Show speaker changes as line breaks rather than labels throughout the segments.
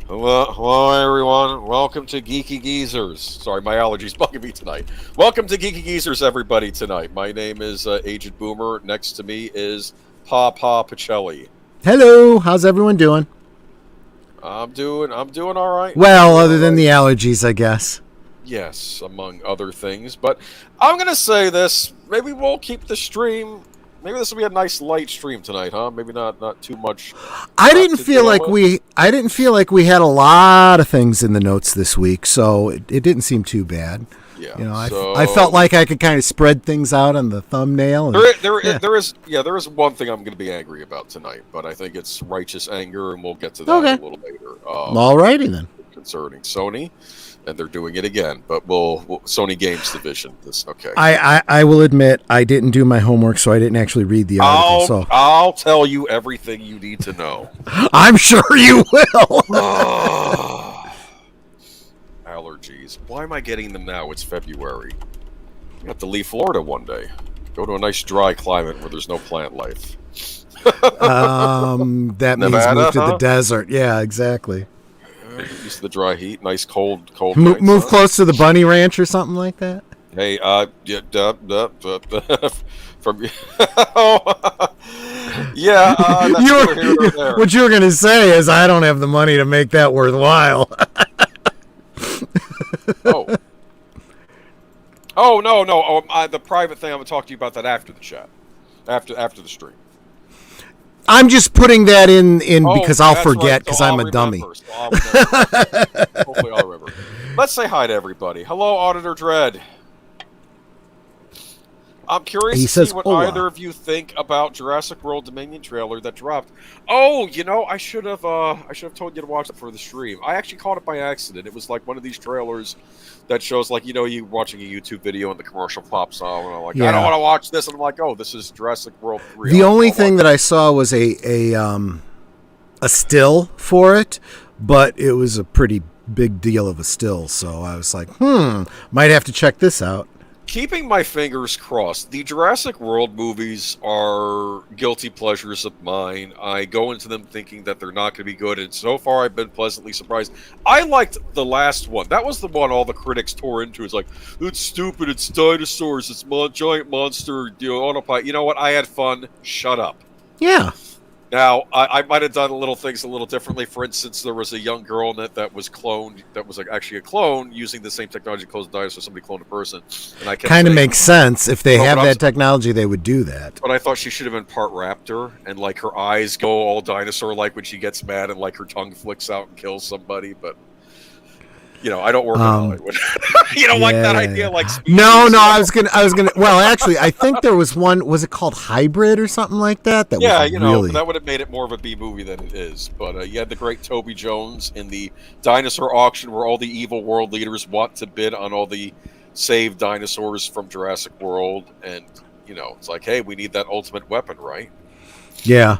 Hello, everyone. Welcome to Geeky Geezers. Sorry, my allergies bugging me tonight. Welcome to Geeky Geezers, everybody. Tonight, my name is Agent Boomer. Next to me is PaPa Pacelli.
Hello, how's everyone doing?
I'm doing all right.
Well, other than the allergies, I guess.
Yes, among other things. But I'm gonna say this. Maybe we'll keep the stream. Maybe this will be a nice light stream tonight, huh? Maybe not too much.
I didn't feel like we had a lot of things in the notes this week, so it didn't seem too bad.
Yeah.
You know, I felt like I could kind of spread things out on the thumbnail. And,
there is one thing I'm going to be angry about tonight, but I think it's righteous anger, and we'll get to that a little later.
Alrighty then.
Concerning Sony, and they're doing it again, but we'll Sony Games Division. Okay.
I will admit I didn't do my homework, so I didn't actually read the article.
I'll tell you everything you need to know.
I'm sure you will.
Allergies. Why am I getting them now? It's February. I have to leave Florida one day. Go to a nice dry climate where there's no plant life.
That means move to the desert. Yeah, exactly.
Used to the dry heat. Nice cold
Move
nights,
close to the bunny ranch or something like that.
Hey, from
What you were going to say is I don't have the money to make that worthwhile.
no. The private thing, I'm going to talk to you about that after the chat. After the stream.
I'm just putting that in because I'll forget because I'm a dummy.
So hopefully I'll remember. Let's say hi to everybody. Hello, Auditor Dread. I'm curious to see what either of you think about Jurassic World Dominion trailer that dropped. Oh, I should have told you to watch it for the stream. I actually caught it by accident. It was like one of these trailers that shows you watching a YouTube video and the commercial pops on, and I'm like, I don't want to watch this, and I'm like, oh, this is Jurassic World 3.
The only thing that I saw was a still for it, but it was a pretty big deal of a still, so I was like, might have to check this out.
Keeping my fingers crossed. The Jurassic World movies are guilty pleasures of mine. I go into them thinking that they're not going to be good, and so far I've been pleasantly surprised. I liked the last one. That was the one all the critics tore into. It's like, it's stupid, it's dinosaurs, it's giant monster, autopilot. You know what? I had fun. Shut up.
Yeah.
Now, I might have done things a little differently. For instance, there was a young girl in it that was cloned, that was actually a clone using the same technology to clone a dinosaur. Somebody cloned a person. And I kind
of makes sense. If they have that technology, they would do that.
But I thought she should have been part raptor, and her eyes go all dinosaur-like when she gets mad, and her tongue flicks out and kills somebody. But I don't work in Hollywood. You don't like that idea,
No, I was gonna. Well, actually, I think there was one. Was it called Hybrid or something like that? That
that would have made it more of a B movie than it is. But you had the great Toby Jones in the dinosaur auction, where all the evil world leaders want to bid on all the saved dinosaurs from Jurassic World, and it's like, hey, we need that ultimate weapon, right?
Yeah.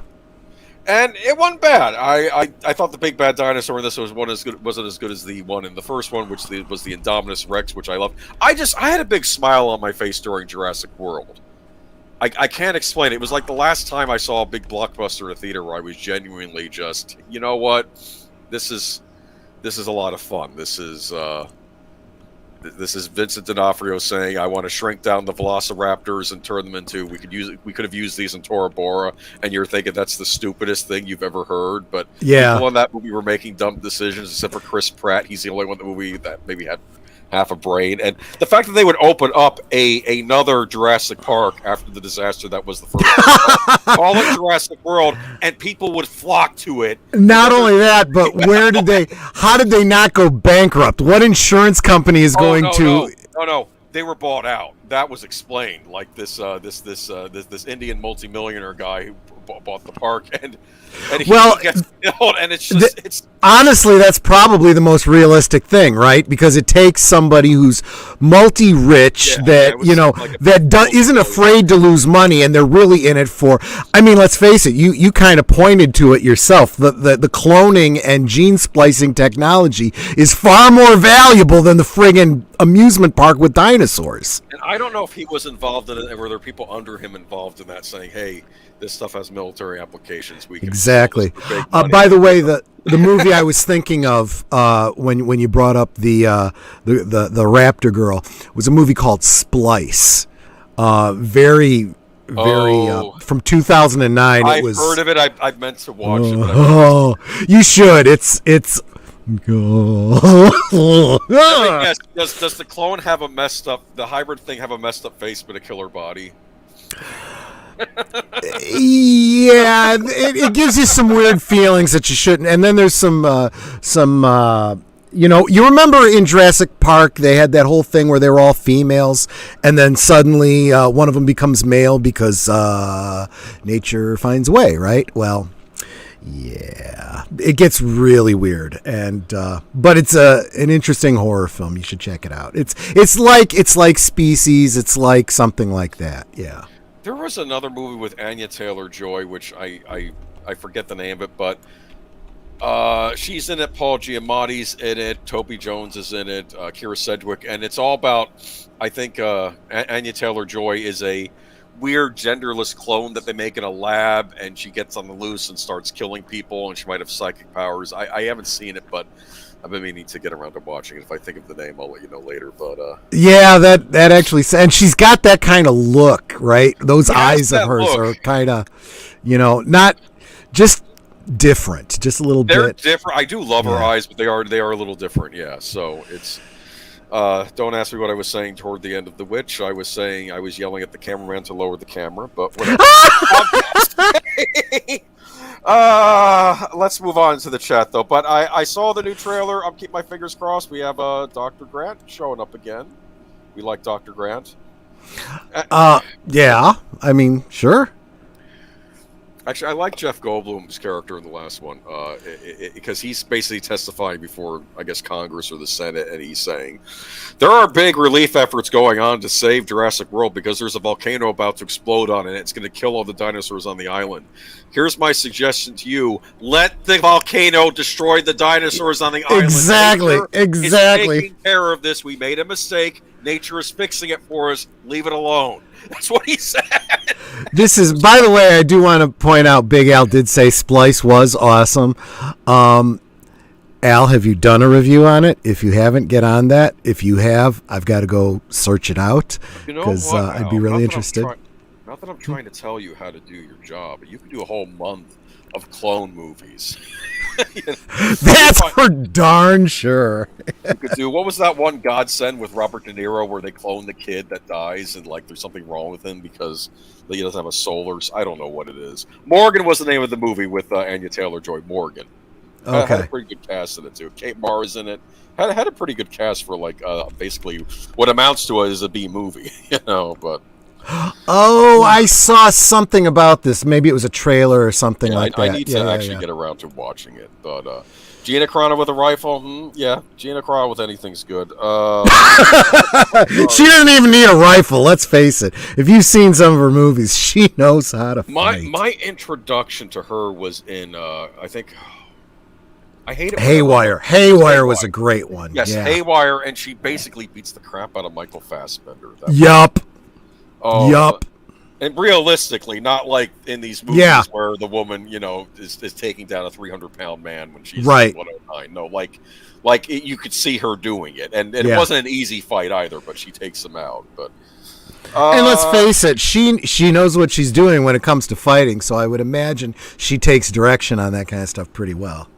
And it wasn't bad. I thought the big bad dinosaur in this wasn't as good as the one in the first one, which was the Indominus Rex, which I loved. I had a big smile on my face during Jurassic World. I can't explain it. It was like the last time I saw a big blockbuster in a theater where I was genuinely just, you know what, this is a lot of fun. This is Vincent D'Onofrio saying, I want to shrink down the velociraptors and turn them into, we could have used these in Tora Bora, and you're thinking that's the stupidest thing you've ever heard, but people in that movie were making dumb decisions, except for Chris Pratt. He's the only one in the movie that maybe had half a brain. And the fact that they would open up another Jurassic Park after the disaster that was the first one, call it Jurassic World, and people would flock to it.
Not only that, but how did they not go bankrupt? What insurance company is going to...
No. They were bought out. That was explained. Like this Indian multimillionaire guy who bought the park, and he gets killed, and it's
honestly, that's probably the most realistic thing, right? Because it takes somebody who's multi-rich isn't afraid to lose money, and they're really in it for. I mean, let's face it. You kind of pointed to it yourself. The cloning and gene splicing technology is far more valuable than the friggin' amusement park with dinosaurs.
And I don't know if he was involved in it, or were there people under him involved in that saying, "Hey, this stuff has military applications. We can
exactly." By the way, The movie I was thinking of when you brought up the raptor girl was a movie called Splice. Very from 2009.
I've heard of it. I meant to watch it.
Oh, you should. It's.
Yes. Does the clone have a messed up? The hybrid thing have a messed up face but a killer body?
Yeah, it gives you some weird feelings that you shouldn't. And then there's some you remember in Jurassic Park they had that whole thing where they were all females, and then suddenly one of them becomes male because nature finds a way, right? Well, yeah, it gets really weird, and but it's an interesting horror film. You should check it out. It's like Species. It's like something like that. Yeah.
There was another movie with Anya Taylor-Joy, which I forget the name of it, but she's in it. Paul Giamatti's in it. Toby Jones is in it. Kira Sedgwick, and it's all about. I think Anya Taylor-Joy is a weird genderless clone that they make in a lab, and she gets on the loose and starts killing people, and she might have psychic powers. I haven't seen it, but I've been meaning to get around to watching it. If I think of the name, I'll let you know later. But
yeah, that actually, and she's got that kind of look, right? Those eyes of hers are kind of, not just different, just a little bit.
They're different. I do love her eyes, but they are a little different. Yeah, so it's. Don't ask me what I was saying toward the end of The Witch. I was saying I was yelling at the cameraman to lower the camera, but whatever. Let's move on to the chat, though. But I saw the new trailer. I'm keeping my fingers crossed. We have Dr. Grant showing up again. We like Dr. Grant.
Yeah. I mean, sure.
Actually, I like Jeff Goldblum's character in the last one because he's basically testifying before, I guess, Congress or the Senate, and he's saying there are big relief efforts going on to save Jurassic World because there's a volcano about to explode on it, and it's going to kill all the dinosaurs on the island. Here's my suggestion to you. Let the volcano destroy the dinosaurs on the island.
Exactly.
Nature is taking care of this. We made a mistake. Nature is fixing it for us. Leave it alone. That's what he said.
This is, by the way, I do want to point out, Big Al did say Splice was awesome. Al, have you done a review on it? If you haven't, get on that. If you have, I've got to go search it out because I'd be really interested.
Not that I'm trying to tell you how to do your job, but you can do a whole month of clone movies.
That's for darn sure.
You could do, what was that one Godsend with Robert De Niro where they clone the kid that dies and like there's something wrong with him because he doesn't have a soul, or I don't know what it is. Morgan was the name of the movie with Anya Taylor-Joy. Morgan.
Okay.
Had a pretty good cast in it too. Kate Mara's in it. Had a pretty good cast for like basically what amounts to as a B movie, but.
Oh, I saw something about this. Maybe it was a trailer or something like that.
I need to actually get around to watching it. But Gina Carano with a rifle, Gina Carano with anything's good.
She doesn't even need a rifle. Let's face it. If you've seen some of her movies, she knows how to fight.
My introduction to her was in I think. I hate it.
Haywire. Haywire was a great one.
Yes,
yeah.
Haywire, and she basically beats the crap out of Michael Fassbender.
Yup. Yup.
And realistically, not like in these movies where the woman, is taking down a 300-pound man when she's 109. No, you could see her doing it, and it wasn't an easy fight either. But she takes him out. But
and let's face it, she knows what she's doing when it comes to fighting. So I would imagine she takes direction on that kind of stuff pretty well.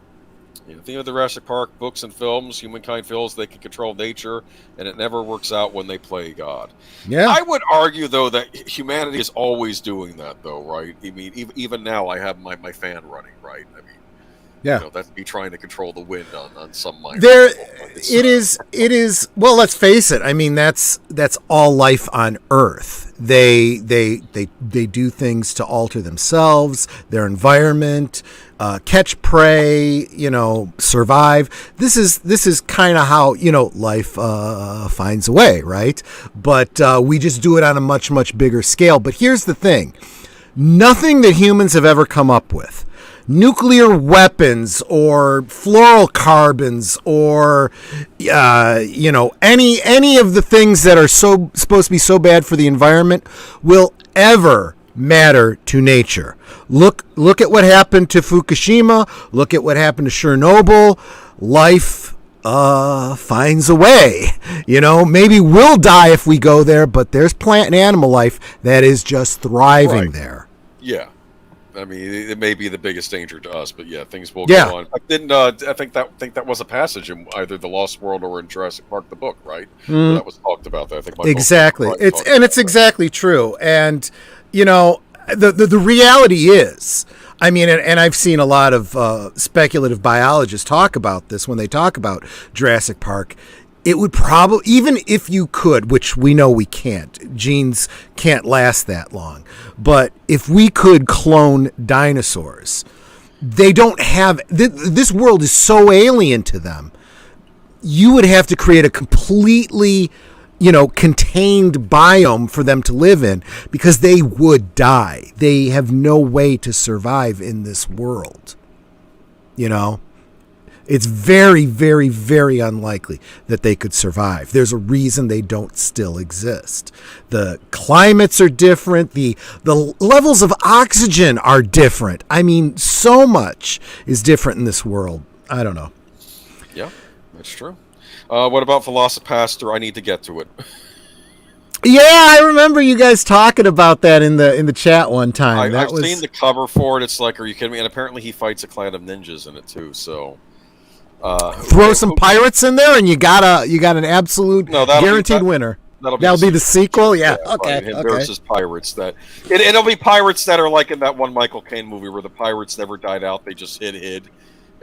Think of the Jurassic Park books and films. Humankind feels they can control nature, and it never works out when they play God.
Yeah,
I would argue though that humanity is always doing that, though, right? I mean, even now, I have my fan running, right? I mean, that's me trying to control the wind on some minor
there.
level.
It is. Well, let's face it. I mean, that's all life on Earth. They do things to alter themselves, their environment. Catch prey, survive. This is kind of how life finds a way, right? But we just do it on a much, much bigger scale. But here's the thing: nothing that humans have ever come up with, nuclear weapons or fluorocarbons or any of the things that are supposed to be so bad for the environment will ever matter to nature. Look at what happened to Fukushima. Look at what happened to Chernobyl. Life finds a way. Maybe we'll die if we go there, but there's plant and animal life that is just thriving there.
Yeah. I mean, it may be the biggest danger to us, but yeah, things will go on. I think that was a passage in either The Lost World or in Jurassic Park, the book, right? That was talked about there. I think
exactly. It's exactly true. And the reality is, I mean, and I've seen a lot of speculative biologists talk about this when they talk about Jurassic Park. It would probably, even if you could, which we know we can't, genes can't last that long. But if we could clone dinosaurs, they don't have, this world is so alien to them. You would have to create a completely, contained biome for them to live in because they would die. They have no way to survive in this world. It's very, very, very unlikely that they could survive. There's a reason they don't still exist. The climates are different. The levels of oxygen are different. I mean, so much is different in this world. I don't know.
Yeah, that's true. What about Velocipaster? I need to get to it.
Yeah, I remember you guys talking about that in the chat one time.
I've seen the cover for it. It's like, are you kidding me? And apparently he fights a clan of ninjas in it too, so...
throw some pirates in there, and you got an absolute guaranteed winner. That'll be the sequel. Yeah. Okay.
Him versus pirates. It'll be pirates that are like in that one Michael Caine movie where the pirates never died out. They just hid,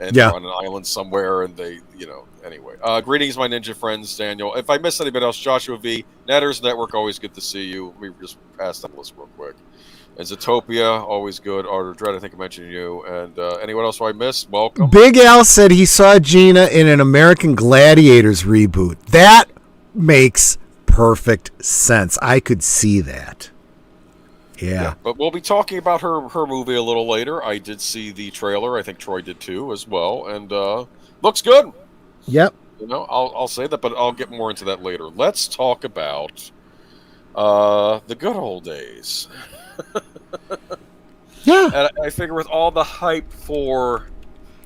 and they're on an island somewhere, and they, Anyway, greetings, my ninja friends. Daniel. If I missed anybody else, Joshua V. Netters Network. Always good to see you. Let me just pass that list real quick. And Zootopia, always good. Arthur Dread, I think I mentioned you. And anyone else who I missed, welcome.
Big Al said he saw Gina in an American Gladiators reboot. That makes perfect sense. I could see that. Yeah.
But we'll be talking about her movie a little later. I did see the trailer. I think Troy did too as well. And looks good.
Yep.
I'll say that, but I'll get more into that later. Let's talk about the good old days.
Yeah.
And I figure with all the hype for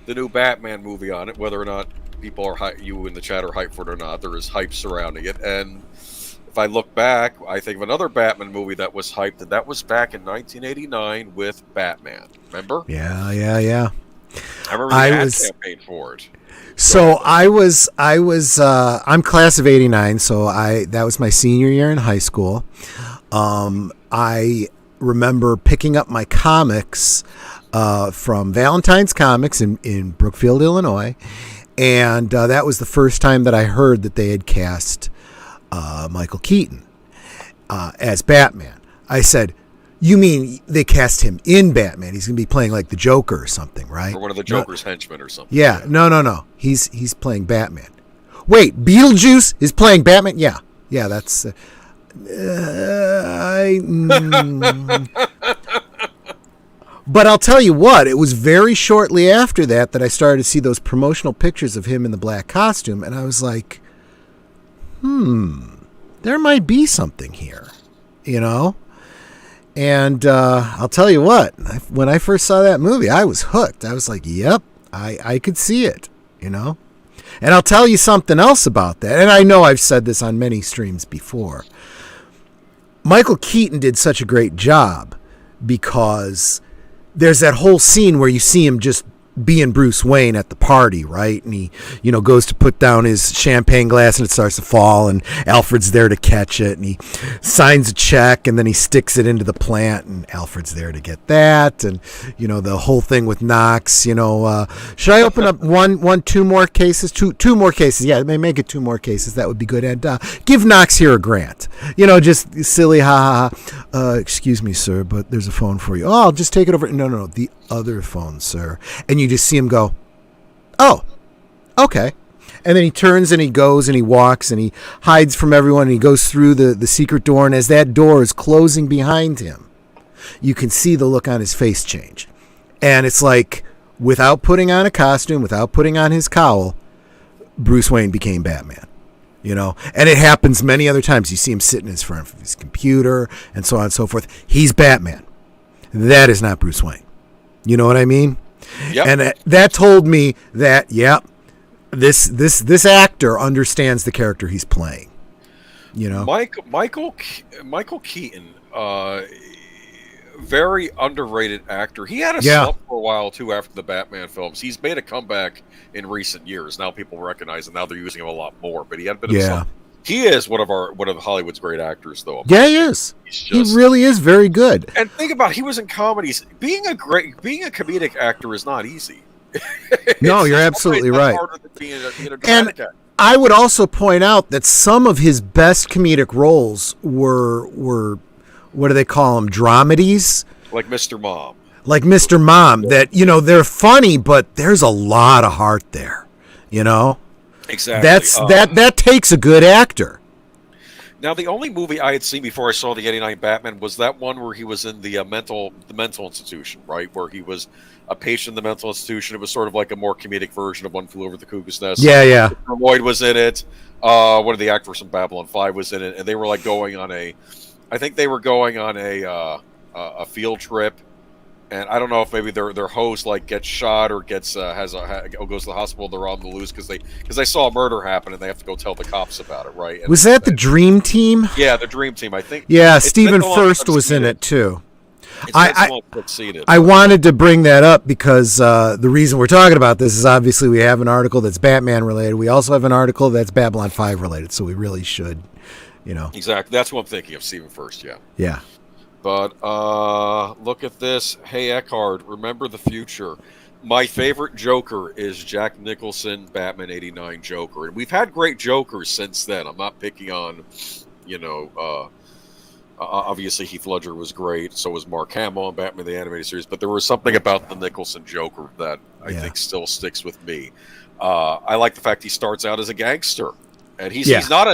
the new Batman movie on it, whether or not people are you in the chat are hyped for it or not, there is hype surrounding it. And if I look back, I think of another Batman movie that was hyped, and that was back in 1989 with Batman. Remember?
Yeah.
I remember the ad campaign for it.
So I'm class of 89, so that was my senior year in high school. I remember picking up my comics from Valentine's Comics in Brookfield, Illinois, and that was the first time that I heard that they had cast Michael Keaton as Batman. I said, you mean they cast him in Batman? He's going to be playing like the Joker or something, right?
Or one of the Joker's henchmen or something.
Yeah, no. He's playing Batman. Wait, Beetlejuice is playing Batman? Yeah, that's... But I'll tell you what, it was very shortly after that I started to see those promotional pictures of him in the black costume, and I was like, there might be something here, And I'll tell you what, when I first saw that movie, I was hooked. I was like, yep, I could see it, And I'll tell you something else about that, and I know I've said this on many streams before. Michael Keaton did such a great job because there's that whole scene where you see him just being Bruce Wayne at the party, right? And he, goes to put down his champagne glass and it starts to fall, and Alfred's there to catch it, and he signs a check and then he sticks it into the plant, and Alfred's there to get that, and the whole thing with Knox. Should I open up two more cases? Two more cases? Yeah, may make it two more cases. That would be good. And give Knox here a grant. Just silly, ha ha ha. Excuse me, sir, but there's a phone for you. Oh, I'll just take it over. No, the other phone, sir. And you just see him go, oh, okay. And then he turns and he goes and he walks and he hides from everyone and he goes through the secret door. And as that door is closing behind him, you can see the look on his face change. And it's like, without putting on a costume, without putting on his cowl, Bruce Wayne became Batman. And it happens many other times. You see him sitting in front of his computer and so on and so forth. He's Batman. that is not Bruce Wayne. You know what I mean?
Yep.
And that told me that, this actor understands the character he's playing. You know,
Michael Keaton, very underrated actor. He had a slump for a while too after the Batman films. He's made a comeback in recent years. Now people recognize him. Now they're using him a lot more. But he had a bit of a slump. He is one of Hollywood's great actors, though.
Yeah, he is. He really is very good.
And think about it, he was in comedies. Being a comedic actor is not easy.
No, you're absolutely right.
Harder than being a dramatic actor.
I would also point out that some of his best comedic roles were what do they call them? Dramedies?
Like Mr. Mom.
Like Mr. Mom. That, they're funny, but there's a lot of heart there,
Exactly.
That takes a good actor.
Now, the only movie I had seen before I saw the '89 Batman was that one where he was in the mental institution, right? Where he was a patient in the mental institution. It was sort of like a more comedic version of One Flew Over the Cuckoo's Nest.
Yeah.
Lloyd was in it. One of the actors from Babylon 5 was in it, and they were like going on a field trip. And I don't know if maybe their host like gets shot or gets goes to the hospital. They're on the loose because they saw a murder happen and they have to go tell the cops about it, right? And
was that the Dream Team?
Yeah, the Dream Team. I think.
Yeah, Stephen Furst was in it too.
I
wanted to bring that up because the reason we're talking about this is obviously we have an article that's Batman related. We also have an article that's Babylon 5 related. So we really should,
Exactly. That's what I'm thinking of. Stephen Furst. Yeah.
Yeah.
But look at this. Hey, Eckhard, remember the future. My favorite Joker is Jack Nicholson, Batman '89 Joker. And we've had great Jokers since then. I'm not picking on, obviously Heath Ledger was great. So was Mark Hamill on Batman the Animated Series. But there was something about the Nicholson Joker that I think still sticks with me. I like the fact he starts out as a gangster. And he's not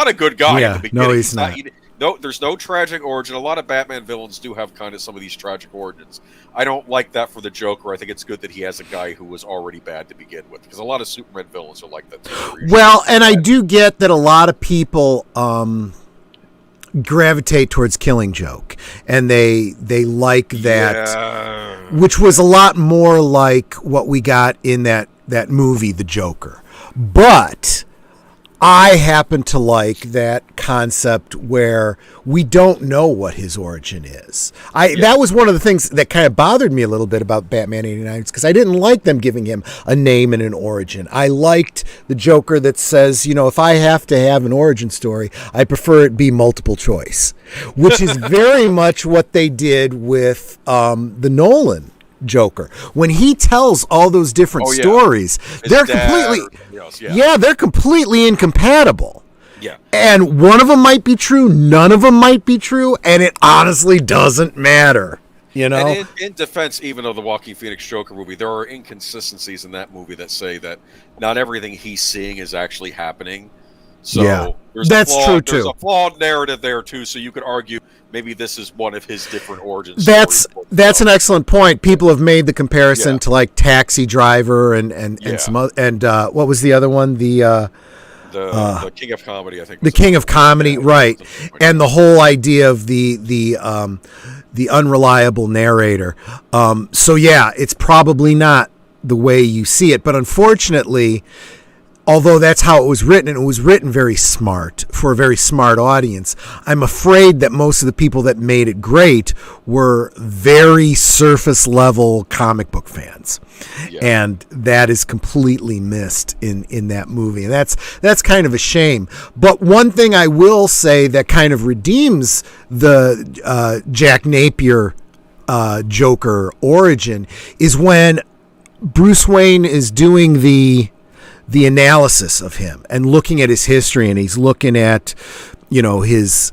a good guy at the beginning.
No, he's not.
No, there's no tragic origin. A lot of Batman villains do have kind of some of these tragic origins. I don't like that for the Joker. I think it's good that he has a guy who was already bad to begin with, because a lot of Superman villains are like that too.
Well, and I do get that a lot of people gravitate towards Killing Joke, and they like that, which was a lot more like what we got in that movie, The Joker. But I happen to like that concept where we don't know what his origin is. That was one of the things that kind of bothered me a little bit about Batman '89, because I didn't like them giving him a name and an origin. I liked the Joker that says, if I have to have an origin story, I prefer it be multiple choice, which is very much what they did with the Nolan Joker. When he tells all those different stories, they're completely incompatible.
Yeah.
And one of them might be true, none of them might be true, and it honestly doesn't matter.
And in defense, even of the Joaquin Phoenix Joker movie, there are inconsistencies in that movie that say that not everything he's seeing is actually happening. So
that's true too.
There's a flawed narrative there too, so you could argue maybe this is one of his different origins.
That's an excellent point. People have made the comparison to like Taxi Driver and some other, and what was the other one? The
King of Comedy, I think.
The King of Comedy, right? And the whole idea of the unreliable narrator. So it's probably not the way you see it, but unfortunately, although that's how it was written, and it was written very smart for a very smart audience, I'm afraid that most of the people that made it great were very surface level comic book fans. And that is completely missed in that movie. And that's kind of a shame. But one thing I will say that kind of redeems the Jack Napier Joker origin is when Bruce Wayne is doing the analysis of him and looking at his history, and he's looking at, his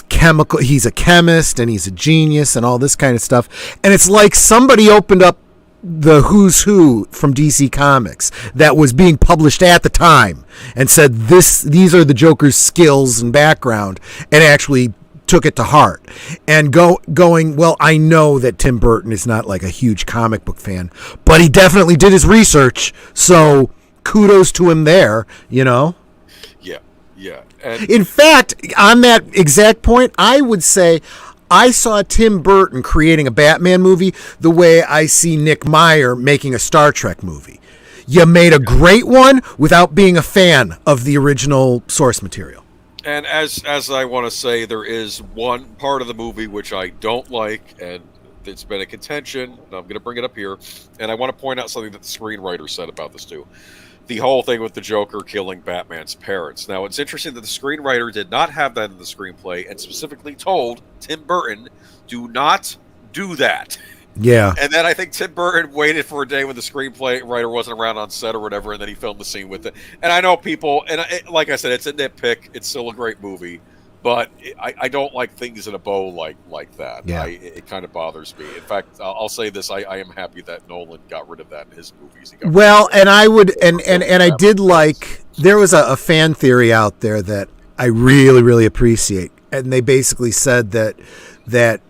chemical, he's a chemist and he's a genius and all this kind of stuff. And it's like somebody opened up the who's who from DC Comics that was being published at the time and said, these are the Joker's skills and background, and actually took it to heart and going, well, I know that Tim Burton is not like a huge comic book fan, but he definitely did his research. So kudos to him there, Yeah.
And
in fact, on that exact point, I would say I saw Tim Burton creating a Batman movie the way I see Nick Meyer making a Star Trek movie. You made a great one without being a fan of the original source material.
And as I want to say, there is one part of the movie which I don't like, and it's been a contention, and I'm going to bring it up here, and I want to point out something that the screenwriter said about this too. The whole thing with the Joker killing Batman's parents. Now, it's interesting that the screenwriter did not have that in the screenplay and specifically told Tim Burton, do not do that.
Yeah.
And then I think Tim Burton waited for a day when the screenplay writer wasn't around on set or whatever, and then he filmed the scene with it. And I know people, and like I said, it's a nitpick. It's still a great movie. But I don't like things in a bow like that.
Yeah.
It kind of bothers me. In fact, I'll say this: I am happy that Nolan got rid of that in his movies.
Well, and I would, and I did like. There was a fan theory out there that I really, really appreciate, and they basically said that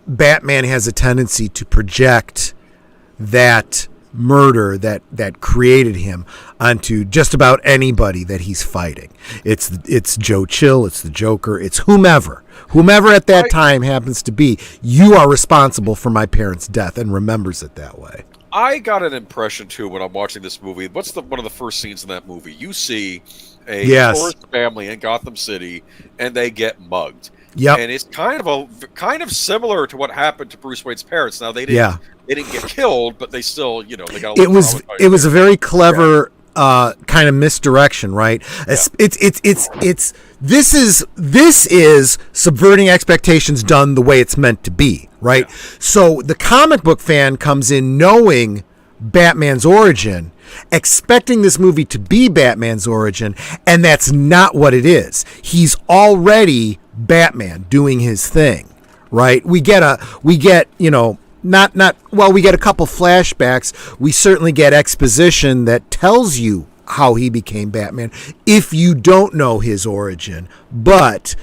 Batman has a tendency to project that murder that created him onto just about anybody that he's fighting. It's Joe Chill, it's the Joker, it's whomever at that time happens to be. You are responsible for my parents' death, and remembers it that way.
I got an impression too when I'm watching this movie. What's one of the first scenes in that movie? You see a tourist family in Gotham City, and they get mugged.
Yep.
And it's kind of similar to what happened to Bruce Wayne's parents. Now they didn't get killed, but they still, they got. It
was a very clever kind of misdirection, right? Yeah. This is subverting expectations done the way it's meant to be, right? Yeah. So the comic book fan comes in knowing Batman's origin, expecting this movie to be Batman's origin, and that's not what it is. He's already Batman doing his thing, right? We get a couple flashbacks. We certainly get exposition that tells you how he became Batman if you don't know his origin. But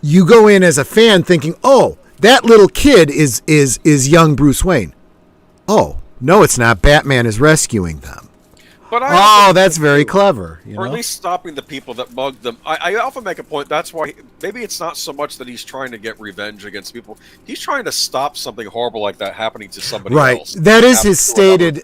you go in as a fan thinking, "Oh, that little kid is young Bruce Wayne." Oh, no, it's not. Batman is rescuing them. But that's very clever.
Or at least stopping the people that mugged them. I often make a point. That's why maybe it's not so much that he's trying to get revenge against people. He's trying to stop something horrible like that happening to somebody else.
Right. That is his stated.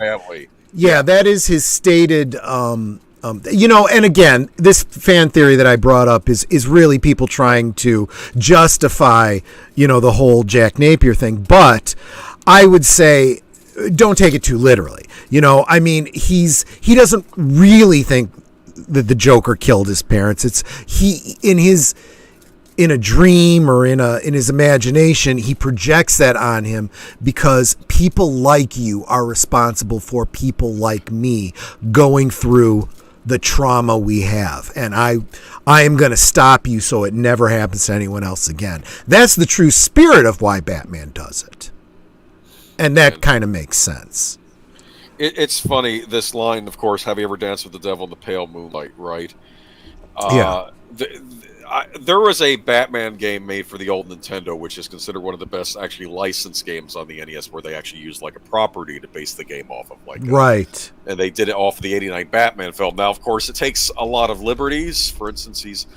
Yeah, that is his stated. And again, this fan theory that I brought up is really people trying to justify, the whole Jack Napier thing. But I would say, don't take it too literally. He doesn't really think that the Joker killed his parents. It's in a dream or in his imagination, he projects that on him because people like you are responsible for people like me going through the trauma we have. And I am going to stop you so it never happens to anyone else again. That's the true spirit of why Batman does it. And that kind of makes sense.
It's funny, this line, of course, have you ever danced with the devil in the pale moonlight, right?
Yeah.
There was a Batman game made for the old Nintendo, which is considered one of the best actually licensed games on the NES, where they actually used like a property to base the game off of.
Right.
And they did it off of the 89 Batman film. Now, of course, it takes a lot of liberties. For instance, he's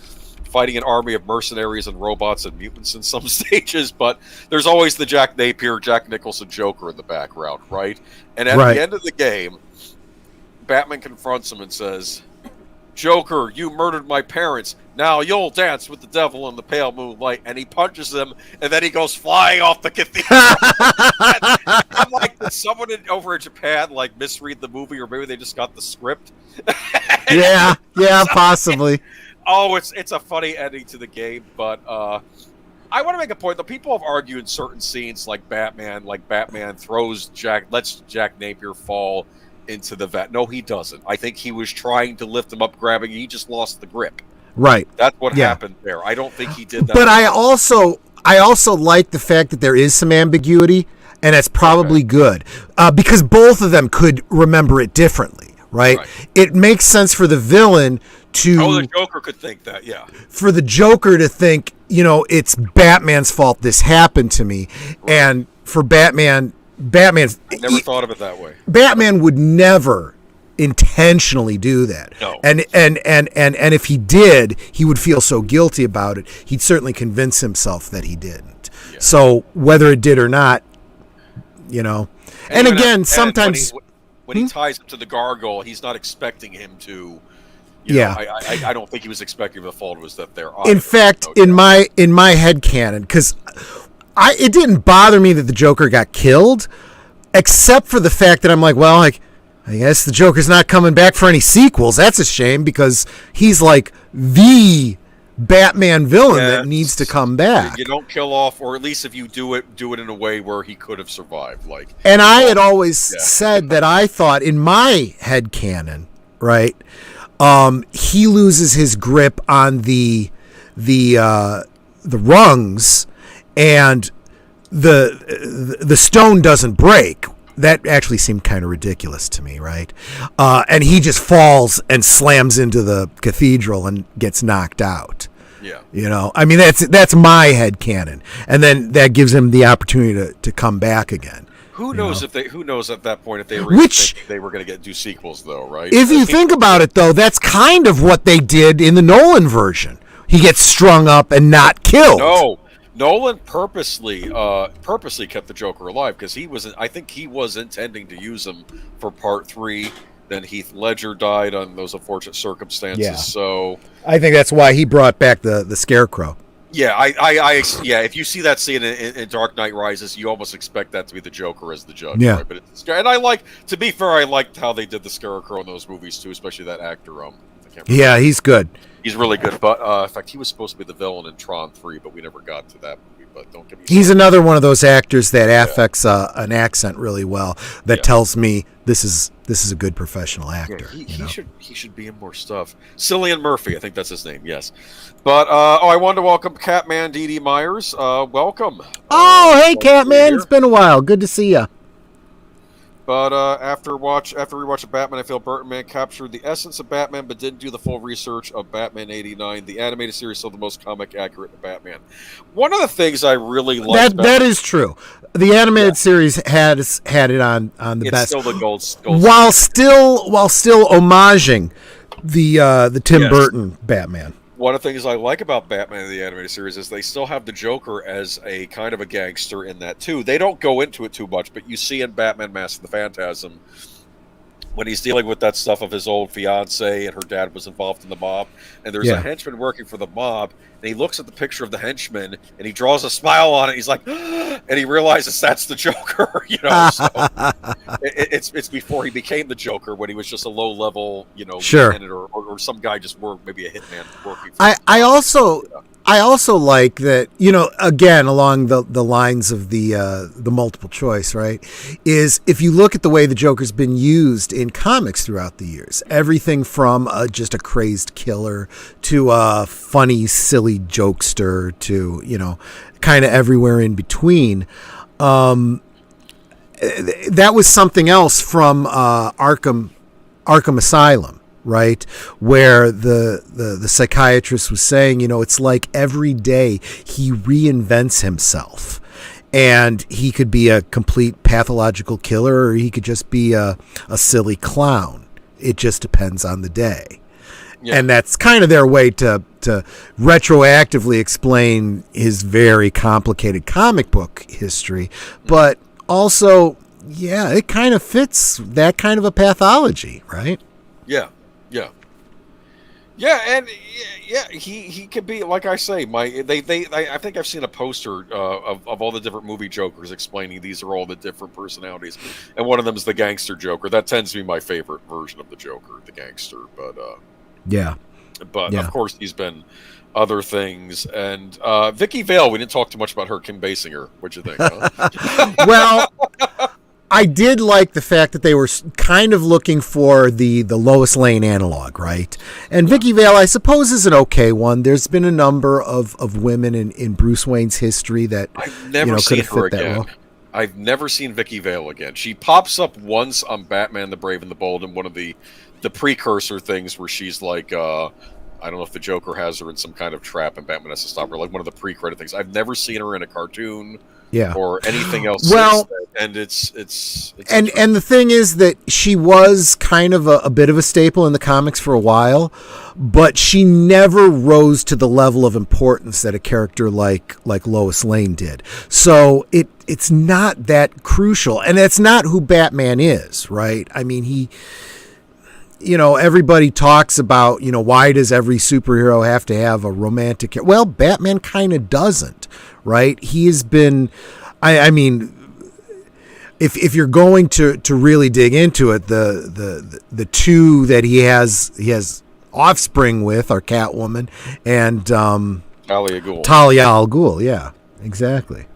fighting an army of mercenaries and robots and mutants in some stages, but there's always the Jack Napier, Jack Nicholson Joker in the background, right? And at the end of the game, Batman confronts him and says, "Joker, you murdered my parents. Now you'll dance with the devil in the pale moonlight." And he punches him, and then he goes flying off the cathedral. I'm like, did someone over in Japan misread the movie, or maybe they just got the script?
Yeah, possibly.
Oh, it's a funny ending to the game, but I want to make a point. The people have argued in certain scenes, like Batman lets Jack Napier fall into the vat. No, he doesn't. I think he was trying to lift him up, grabbing. He just lost the grip.
Right.
That's what happened there. I don't think he did that.
But I also like the fact that there is some ambiguity, and that's probably good because both of them could remember it differently. Right? It makes sense for the villain to.
Oh, the Joker could think that, yeah.
For the Joker to think, it's Batman's fault this happened to me, and for Batman. I
never thought of it that way.
Batman would never intentionally do that.
No.
And if he did, he would feel so guilty about it. He'd certainly convince himself that he didn't. So whether it did or not, and again, sometimes
when he ties him to the gargoyle, he's not expecting him to. I don't think he was expecting the fault was that there.
In fact, in my head canon, because it didn't bother me that the Joker got killed, except for the fact that I'm like, well, I guess the Joker's not coming back for any sequels. That's a shame because he's like the Batman villain that needs to come back.
You don't kill off, or at least if you do it in a way where he could have survived.
And I had always said that I thought in my head canon, right, he loses his grip on the rungs, and the stone doesn't break. That actually seemed kind of ridiculous to me, right? And he just falls and slams into the cathedral and gets knocked out.
Yeah.
I mean, that's my head canon. And then that gives him the opportunity to come back again.
Who knows at that point if they were going to do sequels, though, right?
If you think about it, though, that's kind of what they did in the Nolan version. He gets strung up and not killed.
No. Nolan purposely kept the Joker alive because I think he was intending to use him for Part 3. Then Heath Ledger died on those unfortunate circumstances.
Yeah.
So
I think that's why he brought back the Scarecrow.
Yeah, if you see that scene in Dark Knight Rises, you almost expect that to be the Joker as the judge.
Yeah.
Right? But and to be fair, I liked how they did the Scarecrow in those movies too, especially that actor.
Yeah, he's good.
He's really good. But in fact, he was supposed to be the villain in Tron 3, but we never got to that movie. But don't get me.
He's another one of those actors that affects an accent really well. That tells me this is a good professional actor.
Yeah, he should be in more stuff. Cillian Murphy, I think that's his name. Yes. But I wanted to welcome Catman Dee Myers. Welcome.
Oh, hey, Catman! It's been a while. Good to see you.
But after rewatch of Batman, I feel Burton captured the essence of Batman, but didn't do the full research of Batman '89. The animated series still the most comic accurate of Batman. One of the things I really like
that is true. The animated series had it on the
it's
best.
Still the gold
while still homaging the Tim Burton Batman.
One of the things I like about Batman the animated series is they still have the Joker as a kind of a gangster in that too. They don't go into it too much, but you see in Batman Mask of the Phantasm when he's dealing with that stuff of his old fiance and her dad was involved in the mob, and there's a henchman working for the mob, and he looks at the picture of the henchman and he draws a smile on it. He's like, and he realizes that's the Joker. So it's before he became the Joker when he was just a low level, lieutenant or some guy just worked, maybe a hitman working. I also like that, again, along the lines of the multiple choice, right, is if you look at the way the Joker's been used in comics throughout the years, everything from just a crazed killer to a funny, silly jokester to, kind of everywhere in between. That was something else from Arkham Asylum. Right, where the psychiatrist was saying, it's like every day he reinvents himself, and he could be a complete pathological killer, or he could just be a silly clown. It just depends on the day, and that's kind of their way to retroactively explain his very complicated comic book history, but also, it kind of fits that kind of a pathology, right? And he could be, like I say, I think I've seen a poster of all the different movie Jokers explaining these are all the different personalities, and one of them is the gangster Joker. That tends to be my favorite version of the Joker, the gangster. But of course he's been other things. And Vicky Vale, we didn't talk too much about her. Kim Basinger, what'd you think? Huh?
Well, I did like the fact that they were kind of looking for the Lois Lane analog, right? And Vicky Vale, I suppose, is an okay one. There's been a number of women in Bruce Wayne's history that
I've never seen her again. Well. I've never seen Vicky Vale again. She pops up once on Batman the Brave and the Bold in one of the precursor things where she's like, I don't know if the Joker has her in some kind of trap and Batman has to stop her, like one of the pre-credit things. I've never seen her in a cartoon
Yeah.
Or anything else.
Well,
and it's
and the thing is that she was kind of a bit of a staple in the comics for a while, but she never rose to the level of importance that a character like Lois Lane did. So it's not that crucial, and it's not who Batman is, right? I mean, he, everybody talks about, why does every superhero have to have a romantic? Well, Batman kind of doesn't, right? He has been, I mean, if you're going to really dig into it, the two that he has offspring with are Catwoman and
Talia
al Ghul. Yeah, exactly.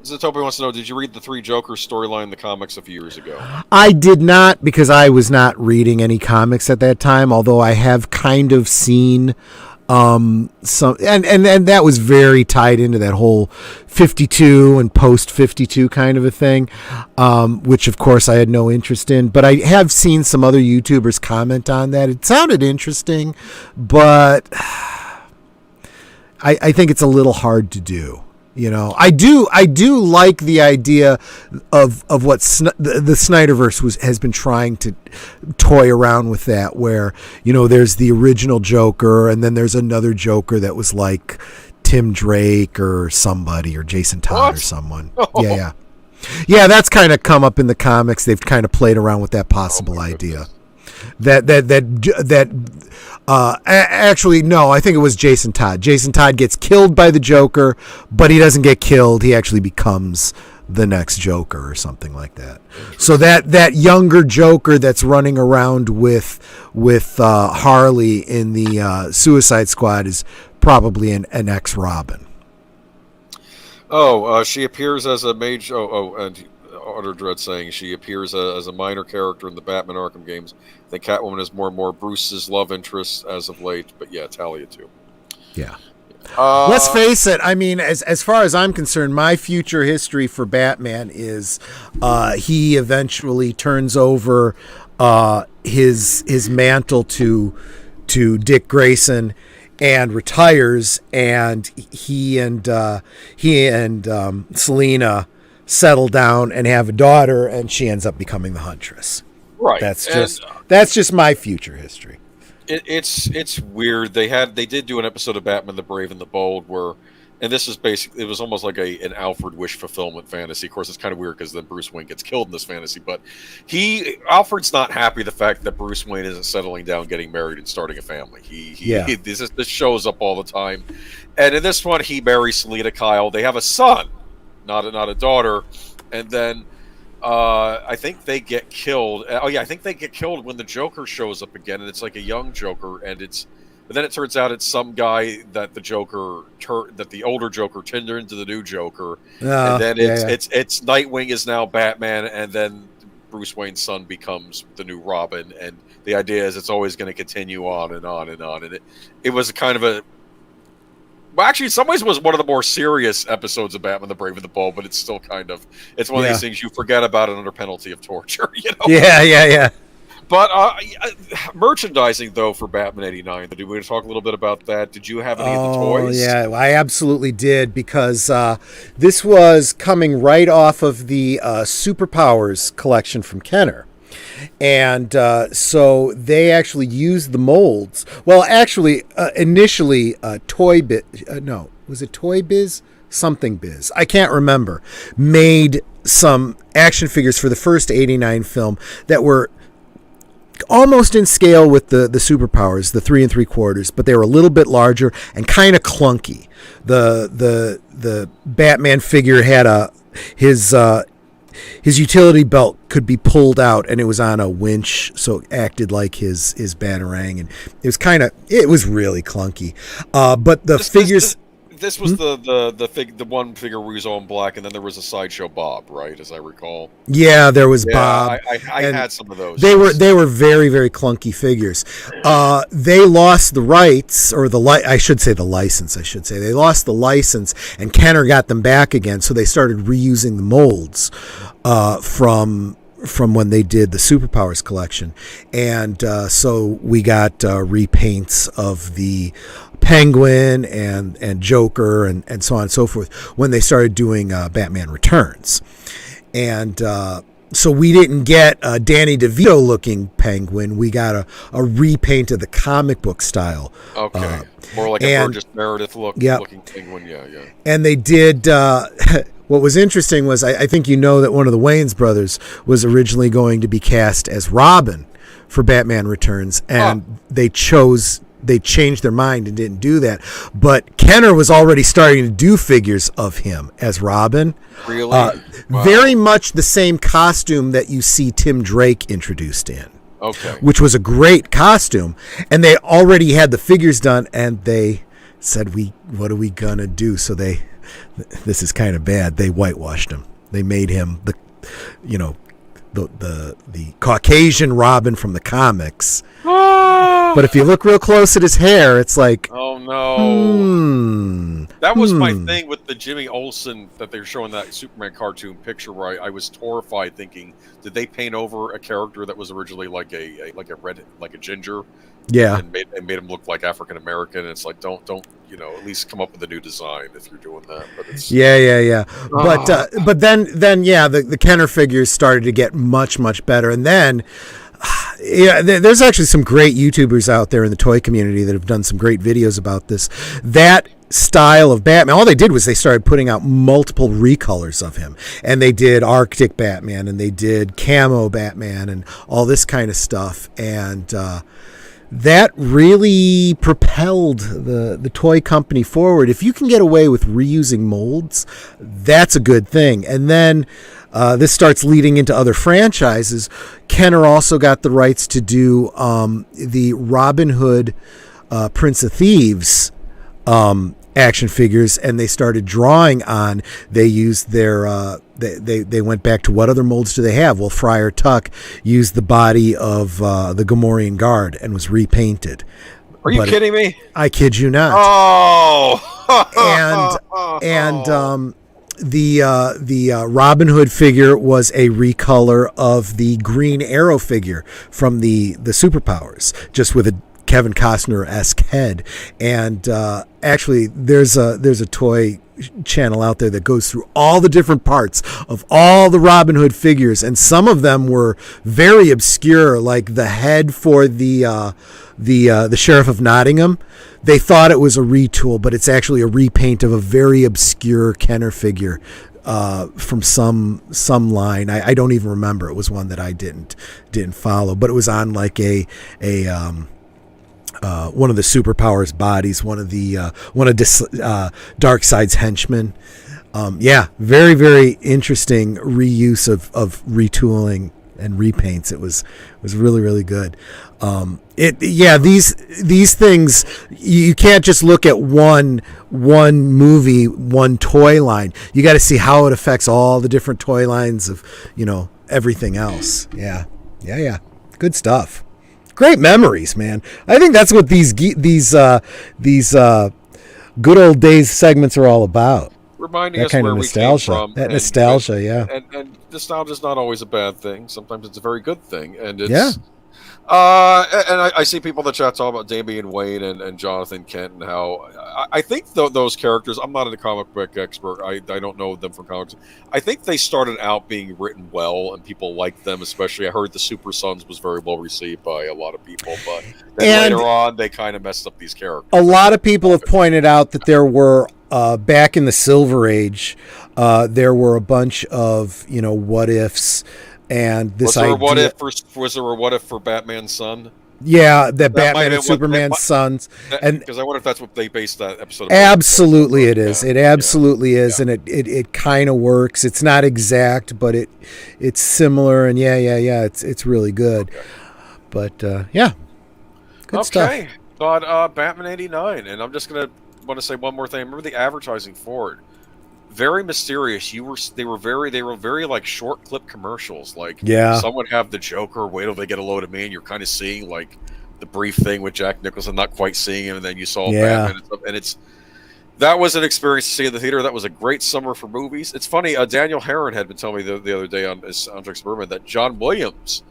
Zatopi wants to know, did you read the 3 Jokers storyline in the comics a few years ago?
I did not, because I was not reading any comics at that time, although I have kind of seen some, and that was very tied into that whole 52 and post 52 kind of a thing, which of course I had no interest in, but I have seen some other YouTubers comment on that. It sounded interesting, but I think it's a little hard to do. I do like the idea of what the Snyderverse has been trying to toy around with, that where, there's the original Joker and then there's another Joker that was like Tim Drake or somebody, or Jason Todd or someone. Yeah. That's kind of come up in the comics. They've kind of played around with that possible idea. Actually, no, I think it was Jason Todd. Jason Todd gets killed by the Joker, but he doesn't get killed. He actually becomes the next Joker or something like that. So that younger Joker that's running around with Harley in the Suicide Squad is probably an ex-Robin.
She appears as a mage. And Utter Dread saying she appears as a minor character in the Batman Arkham games. I think Catwoman is more and more Bruce's love interest as of late, but yeah, Talia too.
Yeah. Let's face it. I mean, as far as I'm concerned, my future history for Batman is he eventually turns over his mantle to Dick Grayson and retires, and he and Selina settle down and have a daughter, and she ends up becoming the Huntress.
Right.
That's just my future history.
It's weird. They did do an episode of Batman the Brave and the Bold where, and this is basically, it was almost like an Alfred wish fulfillment fantasy. Of course, it's kind of weird because then Bruce Wayne gets killed in this fantasy, but Alfred's not happy the fact that Bruce Wayne isn't settling down, getting married, and starting a family. This shows up all the time, and in this one, he marries Selina Kyle. They have a son, not a daughter, and then I think they get killed. I think they get killed when the Joker shows up again, and it's like a young Joker, but then it turns out it's some guy that the older Joker turned into the new Joker, and then it's Nightwing is now Batman, and then Bruce Wayne's son becomes the new Robin, and the idea is it's always going to continue on and on and on, and it was kind of a. Well, actually, in some ways, it was one of the more serious episodes of Batman the Brave and the Bold, but it's still kind of, it's one of these things you forget about it under penalty of torture,
Yeah.
But merchandising, though, for Batman '89, did we talk a little bit about that? Did you have any of the toys?
Yeah, I absolutely did, because this was coming right off of the Superpowers collection from Kenner. And so they actually used the molds. Well, actually, initially, Toy Biz? Something Biz. I can't remember. Made some action figures for the first '89 film that were almost in scale with the Superpowers, the 3 3/4, but they were a little bit larger and kind of clunky. The Batman figure had his utility belt could be pulled out, and it was on a winch, so it acted like his Batarang, and it was really clunky. But the figures.
This was the one figure where he was all in black, and then there was a Sideshow Bob, right, as I recall.
Yeah, there was Bob.
I had some of those.
They were very, very clunky figures. They lost the rights, or I should say the license. They lost the license, and Kenner got them back again. So they started reusing the molds from from when they did the Superpowers collection, and so we got repaints of the Penguin and Joker and so on and so forth when they started doing Batman Returns, and so we didn't get a Danny DeVito looking Penguin. We got a repaint of the comic book style.
Okay, more like a Burgess Meredith looking Penguin. Yeah.
And they did. What was interesting was I think you know that one of the Wayans brothers was originally going to be cast as Robin for Batman Returns, and they changed their mind and didn't do that. But Kenner was already starting to do figures of him as Robin.
Really? Wow.
Very much the same costume that you see Tim Drake introduced in.
Okay.
Which was a great costume. And they already had the figures done, and they said, what are we going to do? So this is kind of bad. They whitewashed him. They made him the Caucasian Robin from the comics. But if you look real close at his hair, it's like,
oh no. That was my thing with the Jimmy Olsen that they're showing that Superman cartoon picture where I was horrified thinking, did they paint over a character that was originally like a ginger?
Yeah.
And made him look like African American, and it's like don't at least come up with a new design if you're doing that. But it's
yeah. But then the Kenner figures started to get much better, and then there's actually some great YouTubers out there in the toy community that have done some great videos about this. That style of Batman, all they did was they started putting out multiple recolors of him, and they did Arctic Batman, and they did Camo Batman, and all this kind of stuff, and that really propelled the toy company forward. If you can get away with reusing molds, that's a good thing. And then this starts leading into other franchises. Kenner also got the rights to do the Robin Hood Prince of Thieves action figures, and they started drawing on. They used their they went back to what other molds do they have? Well, Friar Tuck used the body of the Gamorrean Guard and was repainted.
Are you kidding me?
I kid you not.
Oh,
and the Robin Hood figure was a recolor of the Green Arrow figure from the Superpowers, just with a Kevin Costner-esque head. And actually, there's a toy channel out there that goes through all the different parts of all the Robin Hood figures, and some of them were very obscure, like the head for the Sheriff of Nottingham. They thought it was a retool, but it's actually a repaint of a very obscure Kenner figure from some line. I don't even remember. It was one that I didn't follow, but it was on like a one of the Superpowers bodies, one of Darkseid's henchmen. Very, very interesting reuse of retooling and repaints. It was really, really good. These things, you can't just look at one movie, one toy line. You got to see how it affects all the different toy lines of everything else. Yeah, good stuff. Great memories, man. I think that's what these good old days segments are all about.
Reminding us where we came from.
That nostalgia, yeah.
And nostalgia is not always a bad thing. Sometimes it's a very good thing. And it's
and
I see people in the chat talk about Damian Wayne and Jonathan Kent and how I think those characters. I'm not a comic book expert. I don't know them from comics. I think they started out being written well and people liked them. Especially, I heard the Super Sons was very well received by a lot of people. But then later on, they kind of messed up these characters.
A lot of people have pointed out that there were back in the Silver Age, there were a bunch of what ifs. And this idea,
was there a what if for Batman's son?
Yeah, that Batman and Superman's sons, and
because I wonder if that's what they based that episode.
Absolutely, it is. It absolutely is, and it kind of works. It's not exact, but it's similar, and it's really good. Okay. But good stuff.
Okay, but Batman '89, and I'm just want to say one more thing. Remember the advertising for it. Very mysterious. They were very like short clip commercials. Like some would have the Joker, wait till they get a load of me, and you're kind of seeing like the brief thing with Jack Nicholson, not quite seeing him, and then you saw Batman and stuff. And That was an experience to see in the theater. That was a great summer for movies. It's funny, Daniel Herron had been telling me the other day on his Soundtrack Suburban that John Williams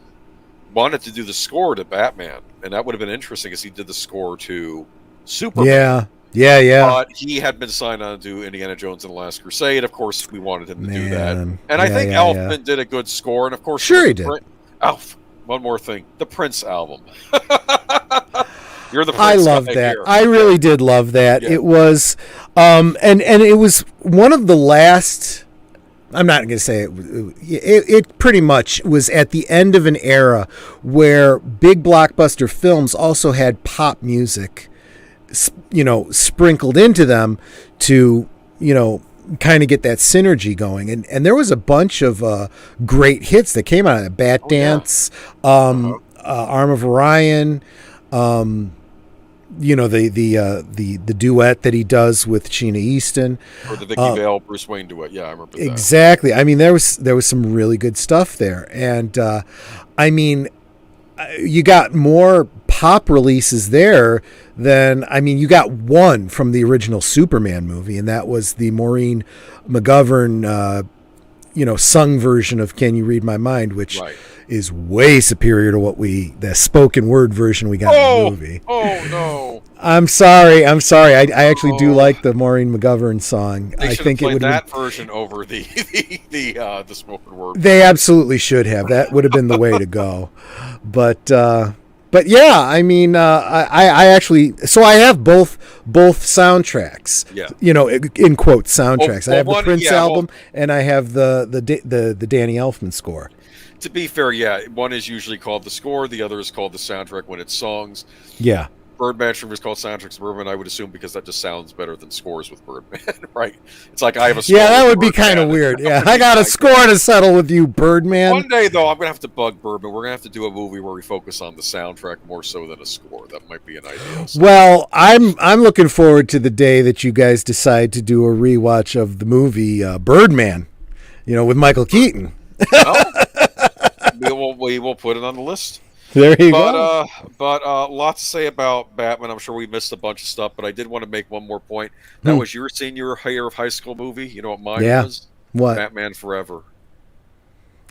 wanted to do the score to Batman, and that would have been interesting as he did the score to Superman.
Yeah.
But he had been signed on to do Indiana Jones and the Last Crusade. Of course, we wanted him to do that. And I think Elfman did a good score, and of course...
Sure he did.
Alf, one more thing. The Prince album. You're the Prince
I love that.
Here.
I really did love that. Yeah. It was, and it was one of the last. I'm not going to say it. It pretty much was at the end of an era where big blockbuster films also had pop music, sprinkled into them to, kind of get that synergy going. And there was a bunch of great hits that came out of it. Bat Dance, Arm of Orion. The duet that he does with Sheena Easton,
or the Vicky Vale Bruce Wayne duet. Yeah, I remember that.
Exactly. I mean, there was some really good stuff there, and you got more pop releases there than you got one from the original Superman movie, and that was the Maureen McGovern, sung version of "Can You Read My Mind," which. Right. Is way superior to the spoken word version we got in the movie.
Oh no!
I'm sorry. I actually do like the Maureen McGovern song.
They should have played that version over the spoken word.
They absolutely should have. That would have been the way to go. But yeah, I actually. So I have both soundtracks.
Yeah.
In quotes soundtracks. I have the Prince album, and I have the Danny Elfman score.
To be fair, one is usually called the score, the other is called the soundtrack when it's songs.
Yeah.
Birdman was called Soundtrack Suburban, I would assume, because that just sounds better than scores with Birdman, right? It's like I have a score.
Yeah, that would be kind of weird. Yeah, I got a score to settle with you, Birdman.
One day, though, I'm going to have to bug Birdman. We're going to have to do a movie where we focus on the soundtrack more so than a score. That might be an idea. So.
Well, I'm looking forward to the day that you guys decide to do a rewatch of the movie Birdman, with Michael Keaton.
We will put it on the list.
There you go.
But lots to say about Batman. I'm sure we missed a bunch of stuff, but I did want to make one more point. That was your senior year of high school movie. You know what mine was?
What?
Batman Forever.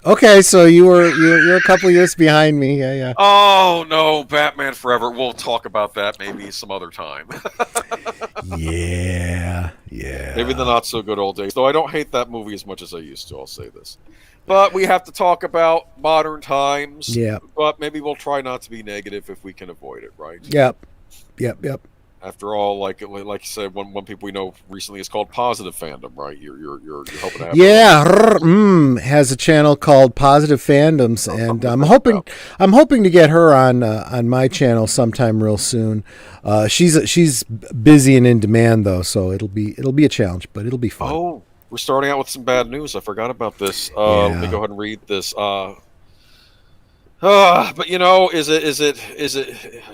Okay, so you're a couple years behind me. Yeah.
Oh no, Batman Forever. We'll talk about that maybe some other time.
Yeah.
Maybe the not so good old days. Though I don't hate that movie as much as I used to. I'll say this. But we have to talk about modern times.
Yeah.
But maybe we'll try not to be negative if we can avoid it, right?
Yep.
After all, like you said, one people we know recently is called Positive Fandom, right? You're hoping to have.
Yeah, has a channel called Positive Fandoms, and I'm hoping to get her on my channel sometime real soon. She's busy and in demand though, so it'll be a challenge, but it'll be fun.
Oh. We're starting out with some bad news. I forgot about this. Let me go ahead and read this. But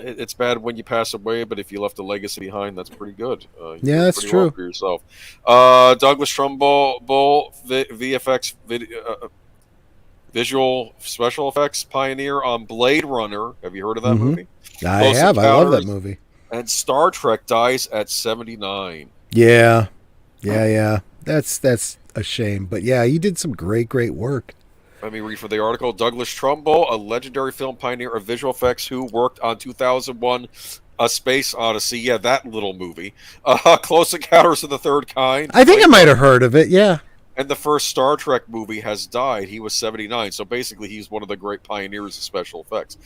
it's bad when you pass away, but if you left a legacy behind, that's pretty good.
That's true.
Well for yourself. Douglas Trumbull, VFX visual special effects pioneer on Blade Runner. Have you heard of that movie?
I have. I love that movie.
And Star Trek dies at 79.
Yeah. That's a shame, but yeah, he did some great work.
Let me read from the article. Douglas Trumbull, a legendary film pioneer of visual effects who worked on 2001 A Space Odyssey. Yeah, that little movie. Close Encounters of the Third Kind.
I think I might have heard of it, yeah.
And the first Star Trek movie has died. He was 79, so basically he's one of the great pioneers of special effects.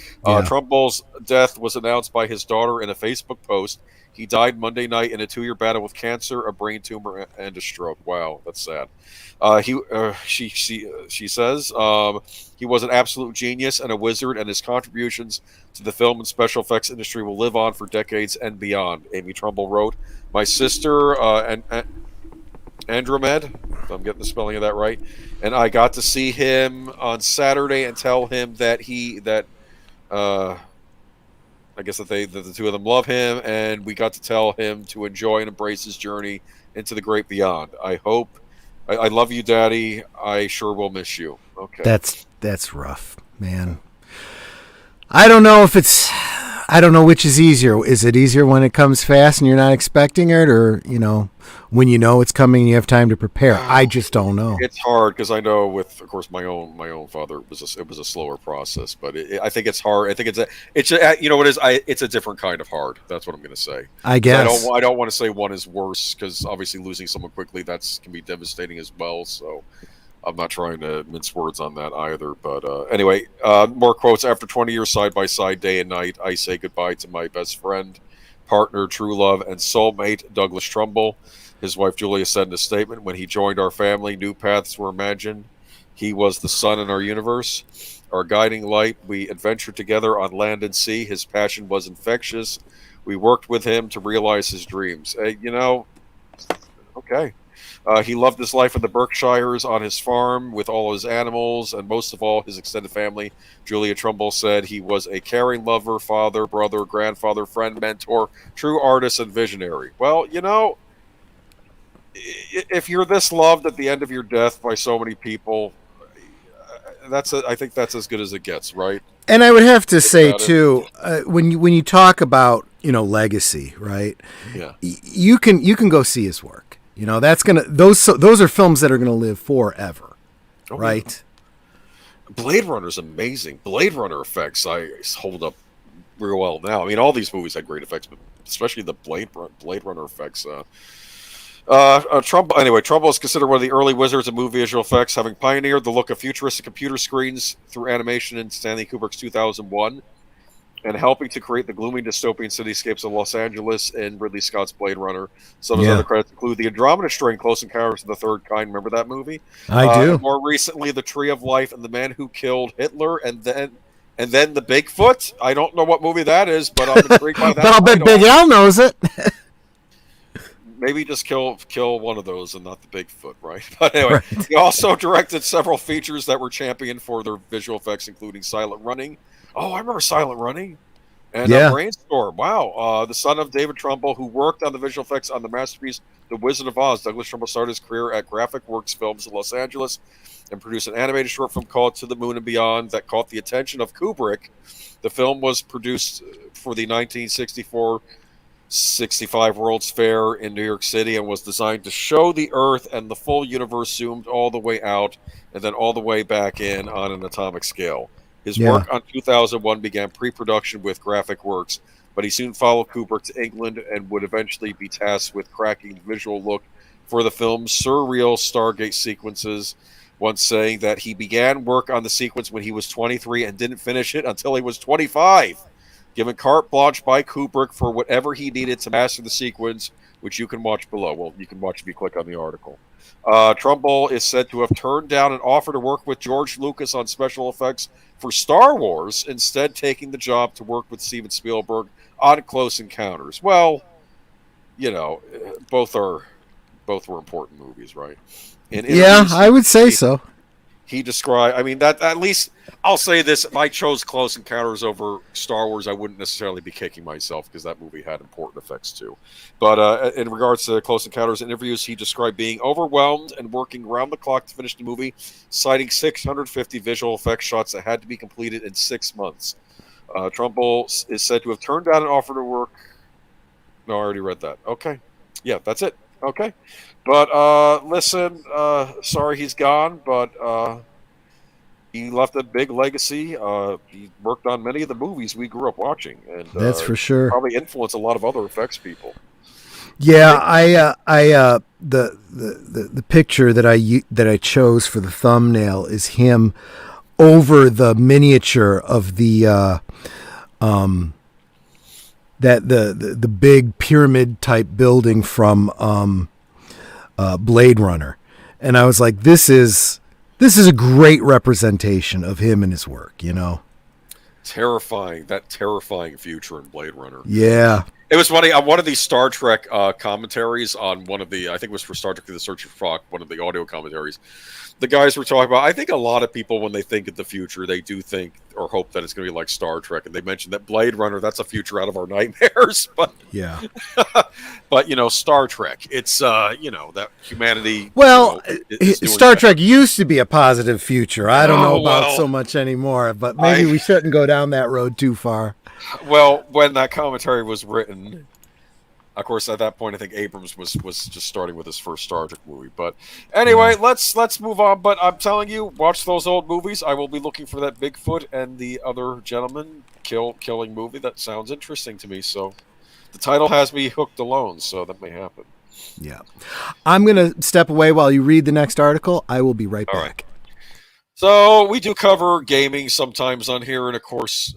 Trumbull's death was announced by his daughter in a Facebook post. He died Monday night in a 2-year battle with cancer, a brain tumor, and a stroke. Wow, that's sad. She says he was an absolute genius and a wizard, and his contributions to the film and special effects industry will live on for decades and beyond. Amy Trumbull wrote, "My sister Andromed, if I'm getting the spelling of that right, and I got to see him on Saturday and tell him that I guess that the two of them love him, and we got to tell him to enjoy and embrace his journey into the great beyond. I love you, Daddy. I sure will miss you." Okay.
That's rough, man. I don't know which is easier. Is it easier when it comes fast and you're not expecting it, or when you know it's coming and you have time to prepare? I just don't know.
It's hard because I know with, of course, my own father, it was a slower process, but I think it's hard. I think it's you know what it is. It's a different kind of hard. That's what I'm going to say.
I guess
I don't want to say one is worse because obviously losing someone quickly can be devastating as well. So I'm not trying to mince words on that either. But anyway, more quotes. After 20 years side by side, day and night, I say goodbye to my best friend, partner, true love, and soulmate, Douglas Trumbull. His wife Julia said in a statement, when he joined our family, new paths were imagined. He was the sun in our universe, our guiding light. We adventured together on land and sea. His passion was infectious. We worked with him to realize his dreams. Okay. He loved his life in the Berkshires on his farm with all his animals and most of all his extended family. Julia Trumbull said he was a caring lover, father, brother, grandfather, friend, mentor, true artist, and visionary. Well, if you're this loved at the end of your death by so many people, I think that's as good as it gets, right?
And I would have to say too, when you talk about legacy, right?
Yeah,
you can go see his work. Those are films that are gonna live forever, right?
Yeah. Blade Runner's amazing. Blade Runner effects I hold up real well now. I mean, all these movies had great effects, but especially the Blade Runner effects. Trumbull is considered one of the early wizards of movie visual effects, having pioneered the look of futuristic computer screens through animation in Stanley Kubrick's 2001, and helping to create the gloomy dystopian cityscapes of Los Angeles in Ridley Scott's Blade Runner. Some of his other credits include The Andromeda Strain, Close Encounters of the Third Kind. Remember that movie?
I do.
More recently, The Tree of Life and The Man Who Killed Hitler, and then The Bigfoot. I don't know what movie that is, but I'm intrigued by that.
But I'll bet Big Al knows it.
Maybe just kill one of those and not the Bigfoot, right? But anyway, He also directed several features that were championed for their visual effects, including Silent Running. Oh, I remember Silent Running. And Brainstorm. Wow. The son of David Trumbull, who worked on the visual effects on the masterpiece The Wizard of Oz. Douglas Trumbull started his career at Graphic Works Films in Los Angeles and produced an animated short film called To the Moon and Beyond that caught the attention of Kubrick. The film was produced for the 1965 World's Fair in New York City and was designed to show the Earth and the full universe zoomed all the way out and then all the way back in on an atomic scale. His work on 2001 began pre-production with Graphic Works, but he soon followed Kubrick to England and would eventually be tasked with cracking the visual look for the film's surreal Stargate sequences, once saying that he began work on the sequence when he was 23 and didn't finish it until he was 25. Given carte blanche by Kubrick for whatever he needed to master the sequence, which you can watch below. Well, you can watch if you click on the article. Trumbull is said to have turned down an offer to work with George Lucas on special effects for Star Wars, instead taking the job to work with Steven Spielberg on Close Encounters. Well, both were important movies, right?
I would say so.
He described, that at least I'll say this: if I chose Close Encounters over Star Wars, I wouldn't necessarily be kicking myself because that movie had important effects too. But in regards to Close Encounters interviews, he described being overwhelmed and working round the clock to finish the movie, citing 650 visual effects shots that had to be completed in 6 months. Trumbull is said to have turned down an offer to work. No, I already read that. Okay. Yeah, that's it. Okay. But listen, sorry he's gone, but he left a big legacy. He worked on many of the movies we grew up watching, and
that's for sure.
Probably influenced a lot of other effects people.
Yeah, the picture that I chose for the thumbnail is him over the miniature of the the big pyramid type building from Blade Runner, and I was like, this is a great representation of him and his work.
Terrifying future in Blade Runner.
Yeah.
It was funny. On one of these Star Trek commentaries on one of the, I think it was for Star Trek The Search for Spock, one of the audio commentaries, the guys were talking about, I think a lot of people, when they think of the future, they do think or hope that it's going to be like Star Trek. And they mentioned that Blade Runner, that's a future out of our nightmares. But
yeah.
But, Star Trek, it's, that humanity.
Well, Star Trek used to be a positive future. I don't know about so much anymore, but maybe we shouldn't go down that road too far.
Well, when that commentary was written, Of course, at that point, I think Abrams was just starting with his first Star Trek movie. But anyway, let's move on. But I'm telling you, watch those old movies. I will be looking for that Bigfoot and the other gentleman killing movie. That sounds interesting to me. So the title has me hooked alone. So that may happen.
Yeah, I'm gonna step away while you read the next article. I will be right back.
All right. So we do cover gaming sometimes on here, and of course.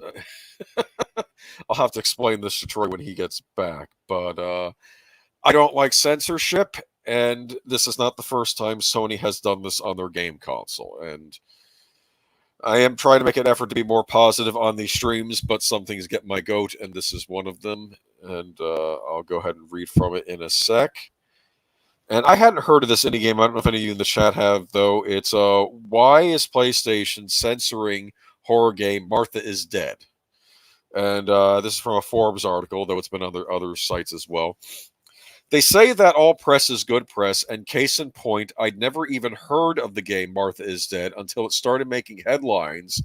I'll have to explain this to Troy when he gets back, but I don't like censorship, and this is not the first time Sony has done this on their game console, and I am trying to make an effort to be more positive on these streams, but some things get my goat, and this is one of them, and I'll go ahead and read from it in a sec. And I hadn't heard of this indie game. I don't know if any of you in the chat have, though. It's why is PlayStation censoring horror game Martha is Dead? And this is from a Forbes article, though it's been on other sites as well. They say that all press is good press, and case in point, I'd never even heard of the game Martha is Dead until it started making headlines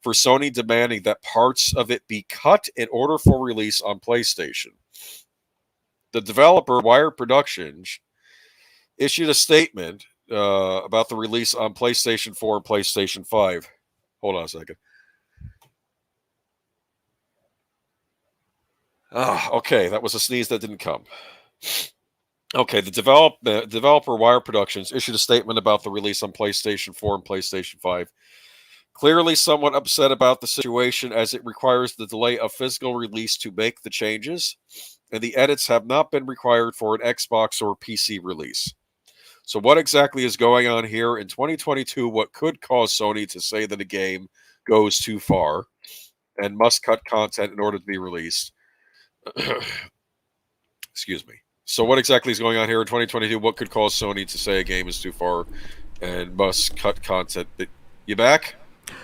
for Sony demanding that parts of it be cut in order for release on PlayStation. The developer, Wired Productions, issued a statement about the release on PlayStation 4 and PlayStation 5. Hold on a second. Okay, that was a sneeze that didn't come. Okay, the developer Wire Productions issued a statement about the release on PlayStation 4 and PlayStation 5. Clearly somewhat upset about the situation as it requires the delay of physical release to make the changes, and the edits have not been required for an Xbox or PC release. So what exactly is going on here in 2022? What could cause Sony to say that a game goes too far and must cut content in order to be released? Excuse me. So what exactly is going on here in 2022? What could cause Sony to say a game is too far and must cut content? You back?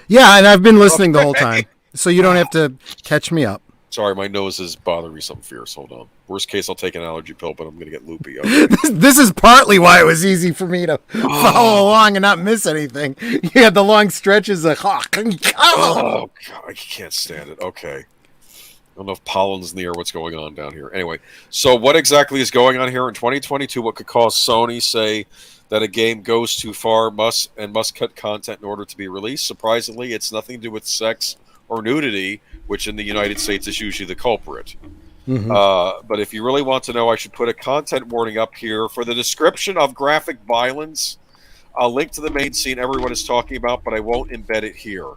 Yeah, and I've been listening the whole time, so you don't have to catch me up.
Sorry, my nose is bothering me something fierce. Hold on. Worst case, I'll take an allergy pill, but I'm going to get loopy. Okay.
This is partly why it was easy for me to follow along and not miss anything. You had the long stretches of...
Oh, God, I can't stand it. Okay. I don't know if pollen's in the air, what's going on down here. Anyway, so what exactly is going on here in 2022? What could cause Sony say that a game goes too far, must cut content in order to be released? Surprisingly, it's nothing to do with sex or nudity, which in the United States is usually the culprit. Mm-hmm. But if you really want to know, I should put a content warning up here for the description of graphic violence. I'll link to the main scene everyone is talking about, but I won't embed it here.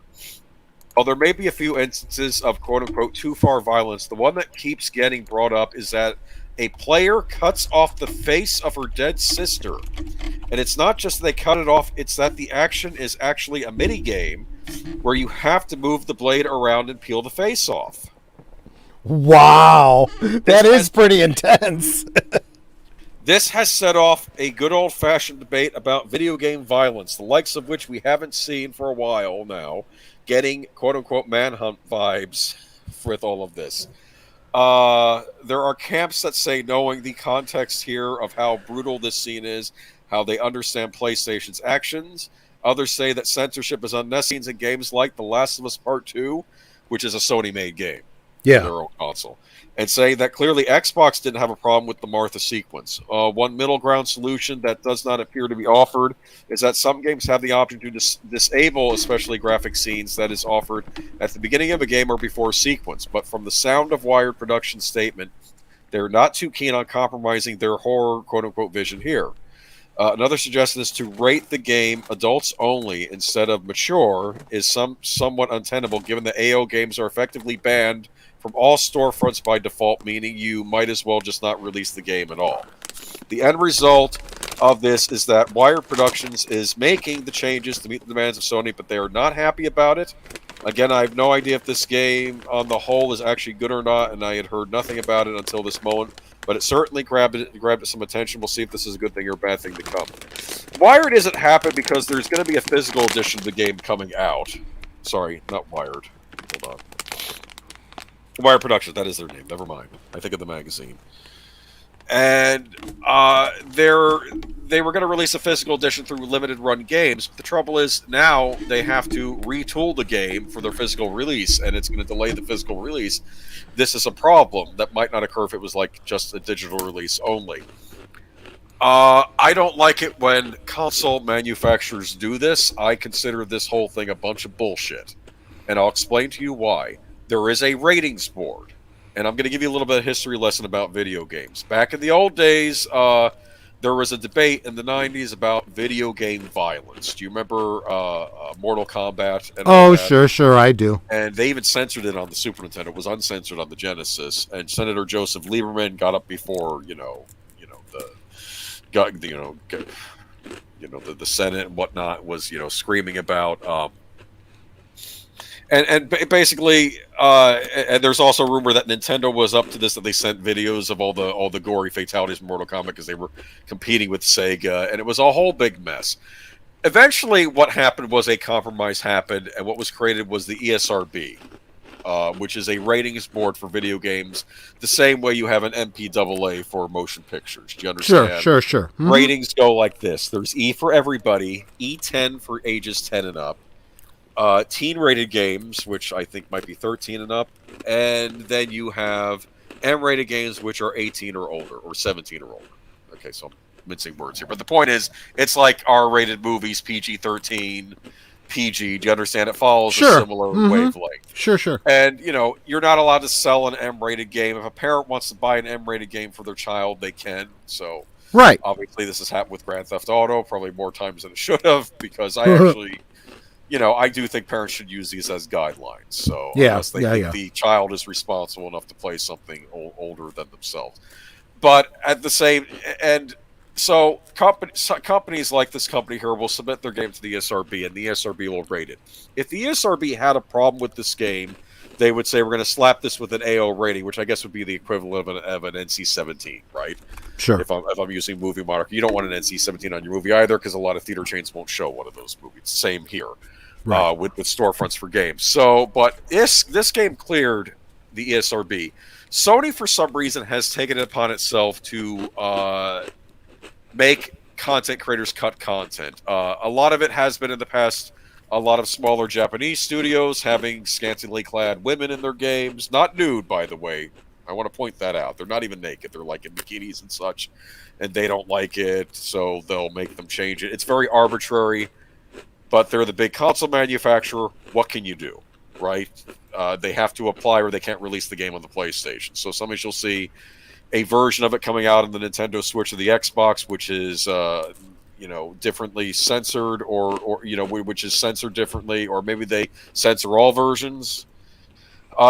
While there may be a few instances of quote-unquote too far violence, the one that keeps getting brought up is that a player cuts off the face of her dead sister. And it's not just that they cut it off, it's that the action is actually a mini-game where you have to move the blade around and peel the face off.
Wow! That is pretty intense.
This has set off a good old-fashioned debate about video game violence, the likes of which we haven't seen for a while now, getting quote-unquote manhunt vibes with all of this. There are camps that say, knowing the context here of how brutal this scene is, how they understand PlayStation's actions. Others say that censorship is unnecessary in games like The Last of Us Part 2, which is a Sony-made game.
Yeah.
Their own console. And say that clearly Xbox didn't have a problem with the Martha sequence. One middle ground solution that does not appear to be offered is that some games have the option to disable especially graphic scenes that is offered at the beginning of a game or before a sequence. But from the sound of Wired Production statement, they're not too keen on compromising their horror quote-unquote vision here. Another suggestion is to rate the game adults only instead of mature is somewhat untenable given that AO games are effectively banned from all storefronts by default, meaning you might as well just not release the game at all. The end result of this is that Wired Productions is making the changes to meet the demands of Sony, but they are not happy about it. Again, I have no idea if this game on the whole is actually good or not, and I had heard nothing about it until this moment, but it certainly grabbed some attention. We'll see if this is a good thing or a bad thing to come. Wired isn't happy because there's going to be a physical edition of the game coming out. Sorry, not Wired. Hold on. Wired Productions, that is their name. Never mind. I think of the magazine. and they were going to release a physical edition through limited run games. The trouble is now they have to retool the game for their physical release, and it's going to delay the physical release. This is a problem that might not occur if it was like just a digital release only. I don't like it when console manufacturers do this. I consider this whole thing a bunch of bullshit, and I'll explain to you why. There is a ratings board. And I'm going to give you a little bit of history lesson about video games. Back in the old days, there was a debate in the 90s about video game violence. Do you remember Mortal Kombat? And all that?
Sure, I do.
And they even censored it on the Super Nintendo. It was uncensored on the Genesis. And Senator Joseph Lieberman got up before, the Senate and whatnot was, screaming about. And basically, and there's also a rumor that Nintendo was up to this, that they sent videos of all the gory fatalities in Mortal Kombat because they were competing with Sega, and it was a whole big mess. Eventually, what happened was a compromise happened, and what was created was the ESRB, which is a ratings board for video games, the same way you have an MPAA for motion pictures. Do you understand?
Sure. Mm-hmm.
Ratings go like this. There's E for everybody, E10 for ages 10 and up, teen-rated games, which I think might be 13 and up, and then you have M-rated games, which are 18 or older, or 17 or older. Okay, so I'm mincing words here. But the point is, it's like R-rated movies, PG-13, PG. Do you understand? It follows a similar wavelength.
Sure.
And, you're not allowed to sell an M-rated game. If a parent wants to buy an M-rated game for their child, they can. So,
right.
Obviously, this has happened with Grand Theft Auto, probably more times than it should have, because I actually... I do think parents should use these as guidelines. So unless they think the child is responsible enough to play something older than themselves. But at the same and so companies like this company here will submit their game to the ESRB, and the ESRB will rate it. If the ESRB had a problem with this game, they would say we're going to slap this with an AO rating, which I guess would be the equivalent of an NC-17, right?
Sure.
If I'm using Movie Monitor, you don't want an NC-17 on your movie either, because a lot of theater chains won't show one of those movies. Same here. Right. With storefronts for games. So, but this game cleared the ESRB. Sony, for some reason, has taken it upon itself to make content creators cut content. A lot of it has been in the past. A lot of smaller Japanese studios having scantily clad women in their games. Not nude, by the way. I want to point that out. They're not even naked. They're like in bikinis and such. And they don't like it, so they'll make them change it. It's very arbitrary. But they're the big console manufacturer. What can you do, right? They have to apply, or they can't release the game on the PlayStation. So sometimes you'll see a version of it coming out on the Nintendo Switch or the Xbox, which is differently censored, or which is censored differently, or maybe they censor all versions.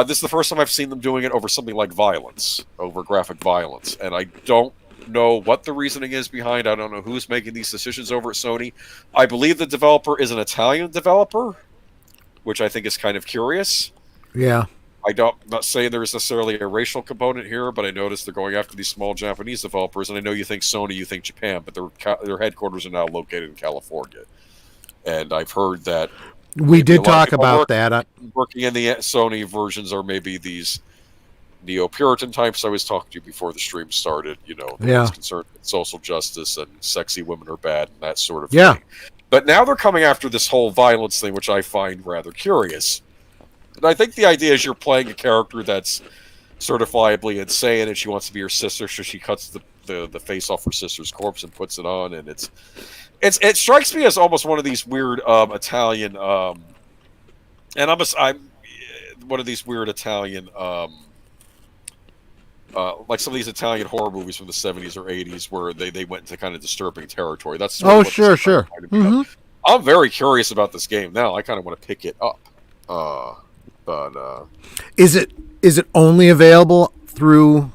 This is the first time I've seen them doing it over something like violence, over graphic violence, and I don't know what the reasoning is behind. I don't know who's making these decisions over at Sony. I believe the developer is an Italian developer, which I think is kind of curious.
Yeah.
I'm not saying there's necessarily a racial component here, but I noticed they're going after these small Japanese developers, and I know you think Sony, you think Japan, but their headquarters are now located in California. And I've heard that
we did talk about that.
Working in the Sony versions are maybe these neo-Puritan types I was talking to you before the stream started, ones concerned with social justice and sexy women are bad and that sort of thing. But now they're coming after this whole violence thing, which I find rather curious. And I think the idea is you're playing a character that's certifiably insane, and she wants to be your sister, so she cuts the face off her sister's corpse and puts it on, and it strikes me as almost one of these weird Italian, and I'm one of these weird Italian. Like some of these Italian horror movies from the 70s or 80s where they went into kind of disturbing territory. That's sure.
Mm-hmm.
I'm very curious about this game now. I kind of want to pick it up.
Is it only available through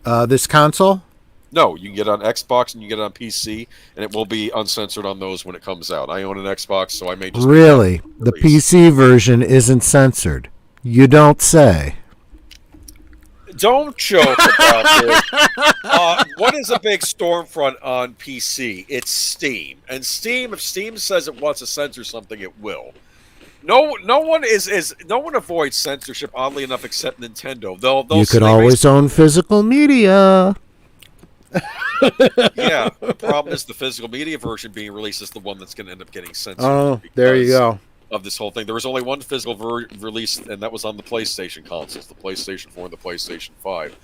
this console?
No, you can get it on Xbox and you can get it on PC, and it will be uncensored on those when it comes out. I own an Xbox, so I may just...
Really? The PC version isn't censored? You don't say.
Don't joke about this. What is a big stormfront on PC? It's Steam. And Steam, if Steam says it wants to censor something, it will. No one avoids censorship, oddly enough, except Nintendo.
You could always own physical media.
Yeah, the problem is the physical media version being released is the one that's going to end up getting censored.
Oh, there you go.
Of this whole thing, there was only one physical release, and that was on the PlayStation consoles, the PlayStation 4 and the PlayStation 5.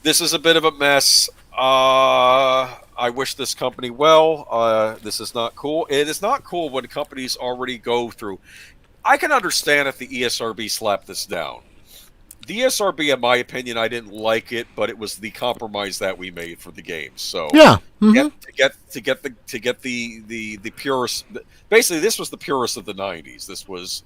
This is a bit of a mess. I wish this company well. This is not cool. It is not cool when companies already go through. I can understand if the ESRB slapped this down. The ESRB, in my opinion, I didn't like it, but it was the compromise that we made for the game. So
yeah,
to get the purest. Basically, this was the purest of the '90s. This was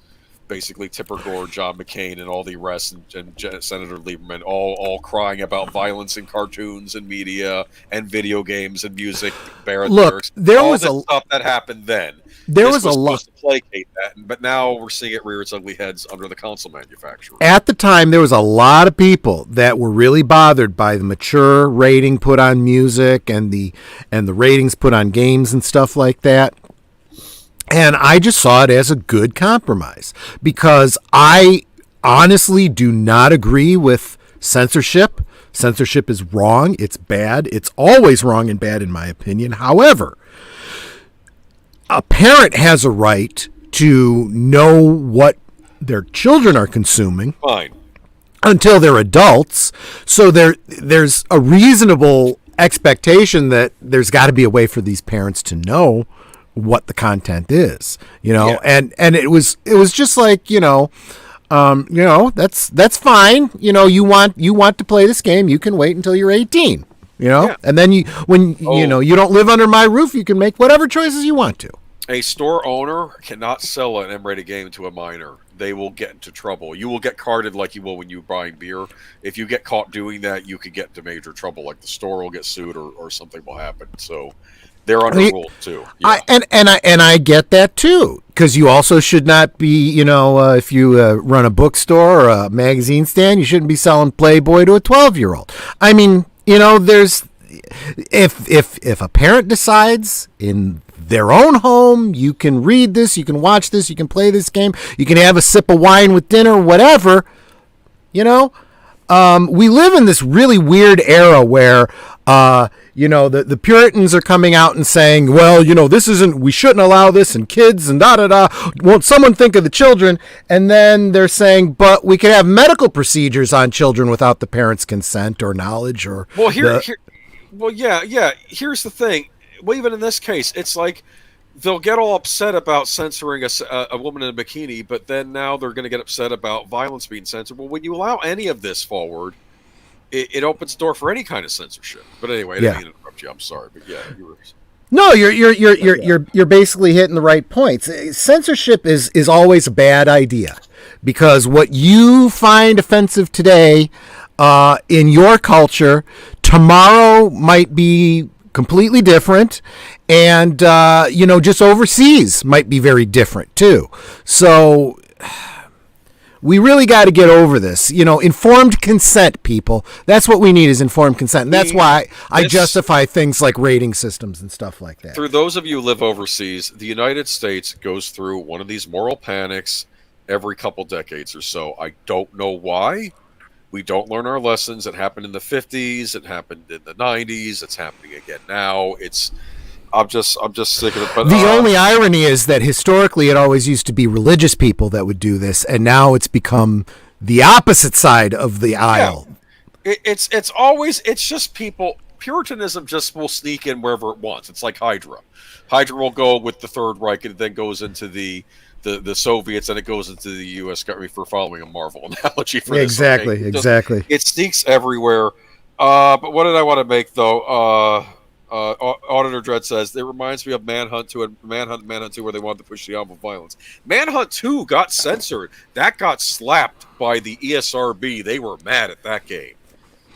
basically Tipper Gore, John McCain, and all the rest, and Senator Lieberman, all crying about violence in cartoons and media and video games and music.
Look, there was a
stuff that happened then.
There was a lot
to placate that, but now we're seeing it rear its ugly heads under the console manufacturer.
At the time, there was a lot of people that were really bothered by the mature rating put on music and the ratings put on games and stuff like that. And I just saw it as a good compromise because I honestly do not agree with censorship. Censorship is wrong. It's bad. It's always wrong and bad in my opinion. However, a parent has a right to know what their children are consuming.
Fine.
Until they're adults. So there's a reasonable expectation that there's got to be a way for these parents to know what the content is,
yeah.
and it was just like, that's fine. You want to play this game, you can wait until you're 18,
yeah.
And then you don't live under my roof, you can make whatever choices you want to.
A store owner cannot sell an M-rated game to a minor. They will get into trouble. You will get carded like you will when you're buying beer. If you get caught doing that, you could get into major trouble. Like the store will get sued or something will happen. So they're under ruled too.
Yeah. I get that too, because you also should not be, if you run a bookstore or a magazine stand, you shouldn't be selling Playboy to a 12-year-old. I mean, there's if a parent decides in their own home, you can read this, you can watch this, you can play this game, you can have a sip of wine with dinner, whatever. We live in this really weird era where the Puritans are coming out and saying, well, we shouldn't allow this in kids and da-da-da. Won't someone think of the children? And then they're saying, but we could have medical procedures on children without the parents' consent or knowledge or...
Well, yeah. Here's the thing. Well, even in this case, it's like they'll get all upset about censoring a woman in a bikini, but then now they're going to get upset about violence being censored. Well, when you allow any of this forward, it opens the door for any kind of censorship. But anyway, I didn't mean to interrupt you. I'm sorry, but yeah, you were.
No, you're basically hitting the right points. Censorship is always a bad idea because what you find offensive today in your culture, tomorrow might be completely different, and just overseas might be very different too. So we really got to get over this. Informed consent, people. That's what we need, is informed consent. And that's why I justify things like rating systems and stuff like that.
For those of you who live overseas, the United States goes through one of these moral panics every couple decades or so. I don't know why. We don't learn our lessons. It happened in the 50s. It happened in the 90s. It's happening again now. I'm just sick of it. But
the only irony is that historically it always used to be religious people that would do this, and now it's become the opposite side of the aisle.
Yeah. It's just people. Puritanism just will sneak in wherever it wants. It's like Hydra. Hydra will go with the Third Reich and then goes into the Soviets, and it goes into the U.S. government, for following a Marvel analogy for this.
Exactly.
It sneaks everywhere. But what did I want to make, though? Auditor Dread says, it reminds me of Manhunt 2 and Manhunt 2, where they wanted to push the envelope of violence. Manhunt 2 got censored. That got slapped by the ESRB. They were mad at that game.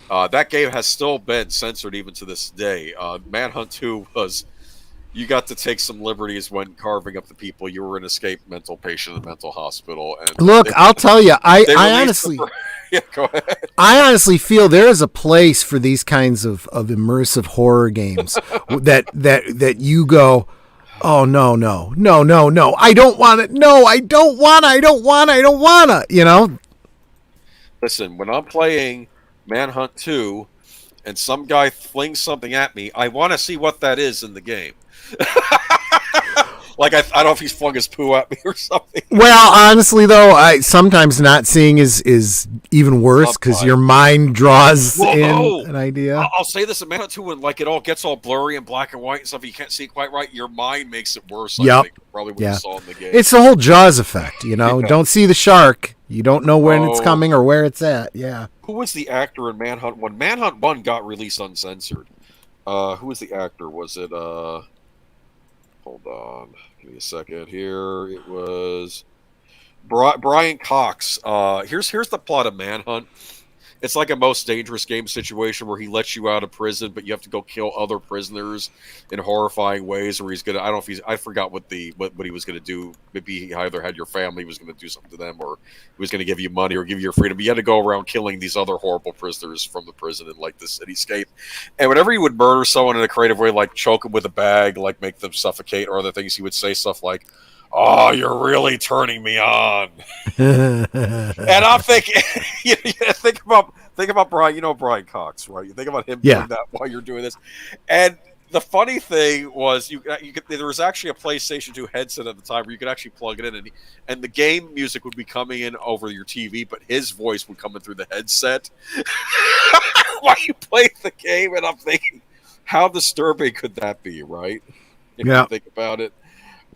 That game has still been censored even to this day. Manhunt 2 was... You got to take some liberties when carving up the people. You were an escaped mental patient in a mental hospital. And
look, I'll tell you, I honestly...
Yeah, go ahead.
I honestly feel there is a place for these kinds of immersive horror games that you go, oh, no, I don't want it. No, I don't want to,
Listen, when I'm playing Manhunt 2, and some guy flings something at me, I want to see what that is in the game. Like I don't know if he's flung his poo at me or something.
Well, honestly, though, I sometimes not seeing is even worse because your mind draws in an idea.
I'll say this in Manhunt too, when like it all gets all blurry and black and white and stuff, you can't see it quite right. Your mind makes it worse. I think probably what you saw in the game.
It's the whole Jaws effect, you know. Don't see the shark, you don't know when it's coming or where it's at. Yeah.
Who was the actor in Manhunt 1? Manhunt 1 got released uncensored. Who was the actor? Was it hold on, give me a second here. It was Brian Cox. Here's the plot of Manhunt. It's like a Most Dangerous Game situation where he lets you out of prison, but you have to go kill other prisoners in horrifying ways. Or he's gonna, I don't know if I forgot what he was gonna do. Maybe he either had your family, he was gonna do something to them, or he was gonna give you money or give you your freedom. But you had to go around killing these other horrible prisoners from the prison in like the cityscape. And whenever he would murder someone in a creative way, like choke them with a bag, like make them suffocate, or other things, he would say stuff like, "Oh, you're really turning me on." And I'm thinking, think about Brian. You know Brian Cox, right? You think about him doing that while you're doing this. And the funny thing was, there was actually a PlayStation 2 headset at the time where you could actually plug it in, and the game music would be coming in over your TV, but his voice would come in through the headset while you played the game. And I'm thinking, how disturbing could that be, right? If you think about it.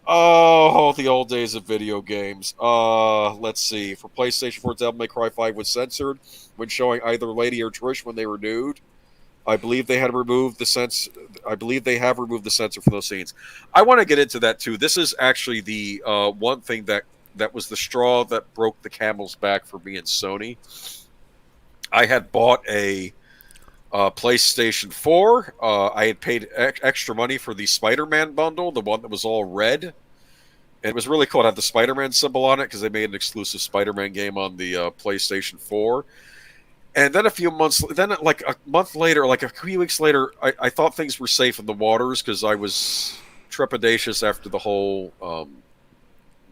Oh, the old days of video games. Let's see. For PlayStation 4, Devil May Cry 5 was censored when showing either Lady or Trish when they were nude. I believe they have removed the censor for those scenes. I want to get into that too. This is actually the one thing that was the straw that broke the camel's back for me and Sony. I had bought a PlayStation 4. I had paid extra money for the Spider-Man bundle, the one that was all red. And it was really cool. It had the Spider-Man symbol on it because they made an exclusive Spider-Man game on the PlayStation 4. And then like a month later, like a few weeks later, I thought things were safe in the waters because I was trepidatious after the whole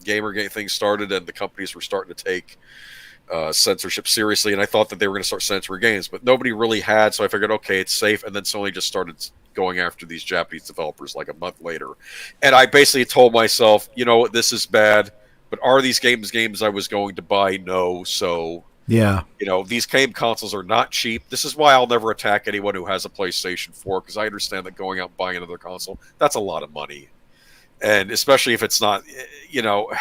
Gamergate thing started and the companies were starting to take censorship seriously, and I thought that they were going to start censoring games, but nobody really had, so I figured, okay, it's safe, and then Sony just started going after these Japanese developers like a month later. And I basically told myself, you know what, this is bad, but are these games I was going to buy? No. So
yeah,
you know, these game consoles are not cheap. This is why I'll never attack anyone who has a PlayStation 4, because I understand that going out and buying another console, that's a lot of money. And especially if it's not, you know,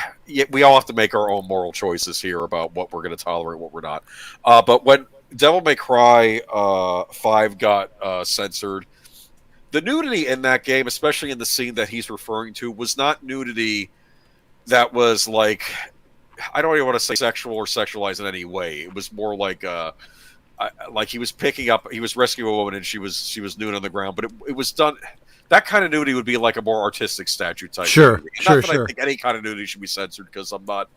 we all have to make our own moral choices here about what we're going to tolerate, what we're not. But when Devil May Cry 5 got censored, the nudity in that game, especially in the scene that he's referring to, was not nudity that was like, I don't even want to say sexual or sexualized in any way. It was more like he was rescuing a woman and she was nude on the ground, but it was done. That kind of nudity would be like a more artistic statue type.
Sure.
I think any kind of nudity should be censored because I'm not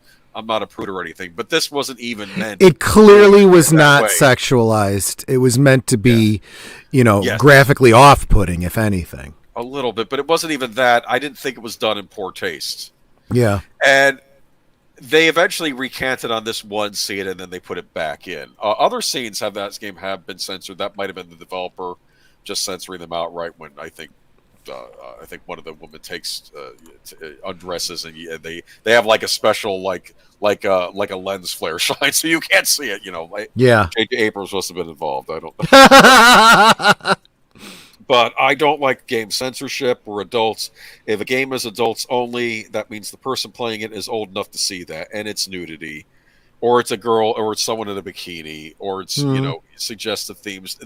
a prude or anything. But this wasn't even meant.
It clearly was not sexualized. It was meant to be, graphically off-putting, if anything.
A little bit, but it wasn't even that. I didn't think it was done in poor taste.
Yeah.
And they eventually recanted on this one scene, and then they put it back in. Other scenes have been censored. That might have been the developer just censoring them outright. When I think one of the women undresses, and they have like a special like a lens flare shine, so you can't see it.
Yeah.
J.J. Abrams must have been involved. I don't know. But I don't like game censorship or adults. If a game is adults only, that means the person playing it is old enough to see that, and it's nudity, or it's a girl, or it's someone in a bikini, or it's suggestive themes.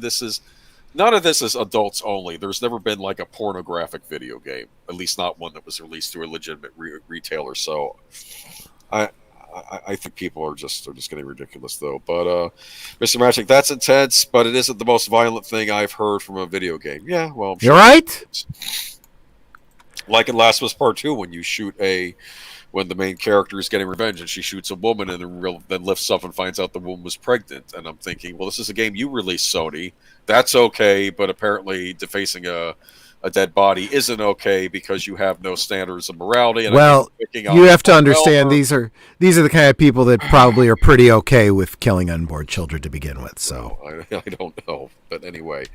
None of this is adults only. There's never been like a pornographic video game, at least not one that was released through a legitimate retailer. So, I think people are just getting ridiculous though. But Mr. Magic, that's intense, but it isn't the most violent thing I've heard from a video game. Yeah, well, I'm sure
you're right.
Like in Last of Us Part 2, when the main character is getting revenge and she shoots a woman and then lifts up and finds out the woman was pregnant. And I'm thinking, well, this is a game you released, Sony. That's okay, but apparently defacing a a dead body isn't okay because you have no standards of morality. And
well, you have to understand these are the kind of people that probably are pretty okay with killing unborn children to begin with. So
I don't know, but anyway,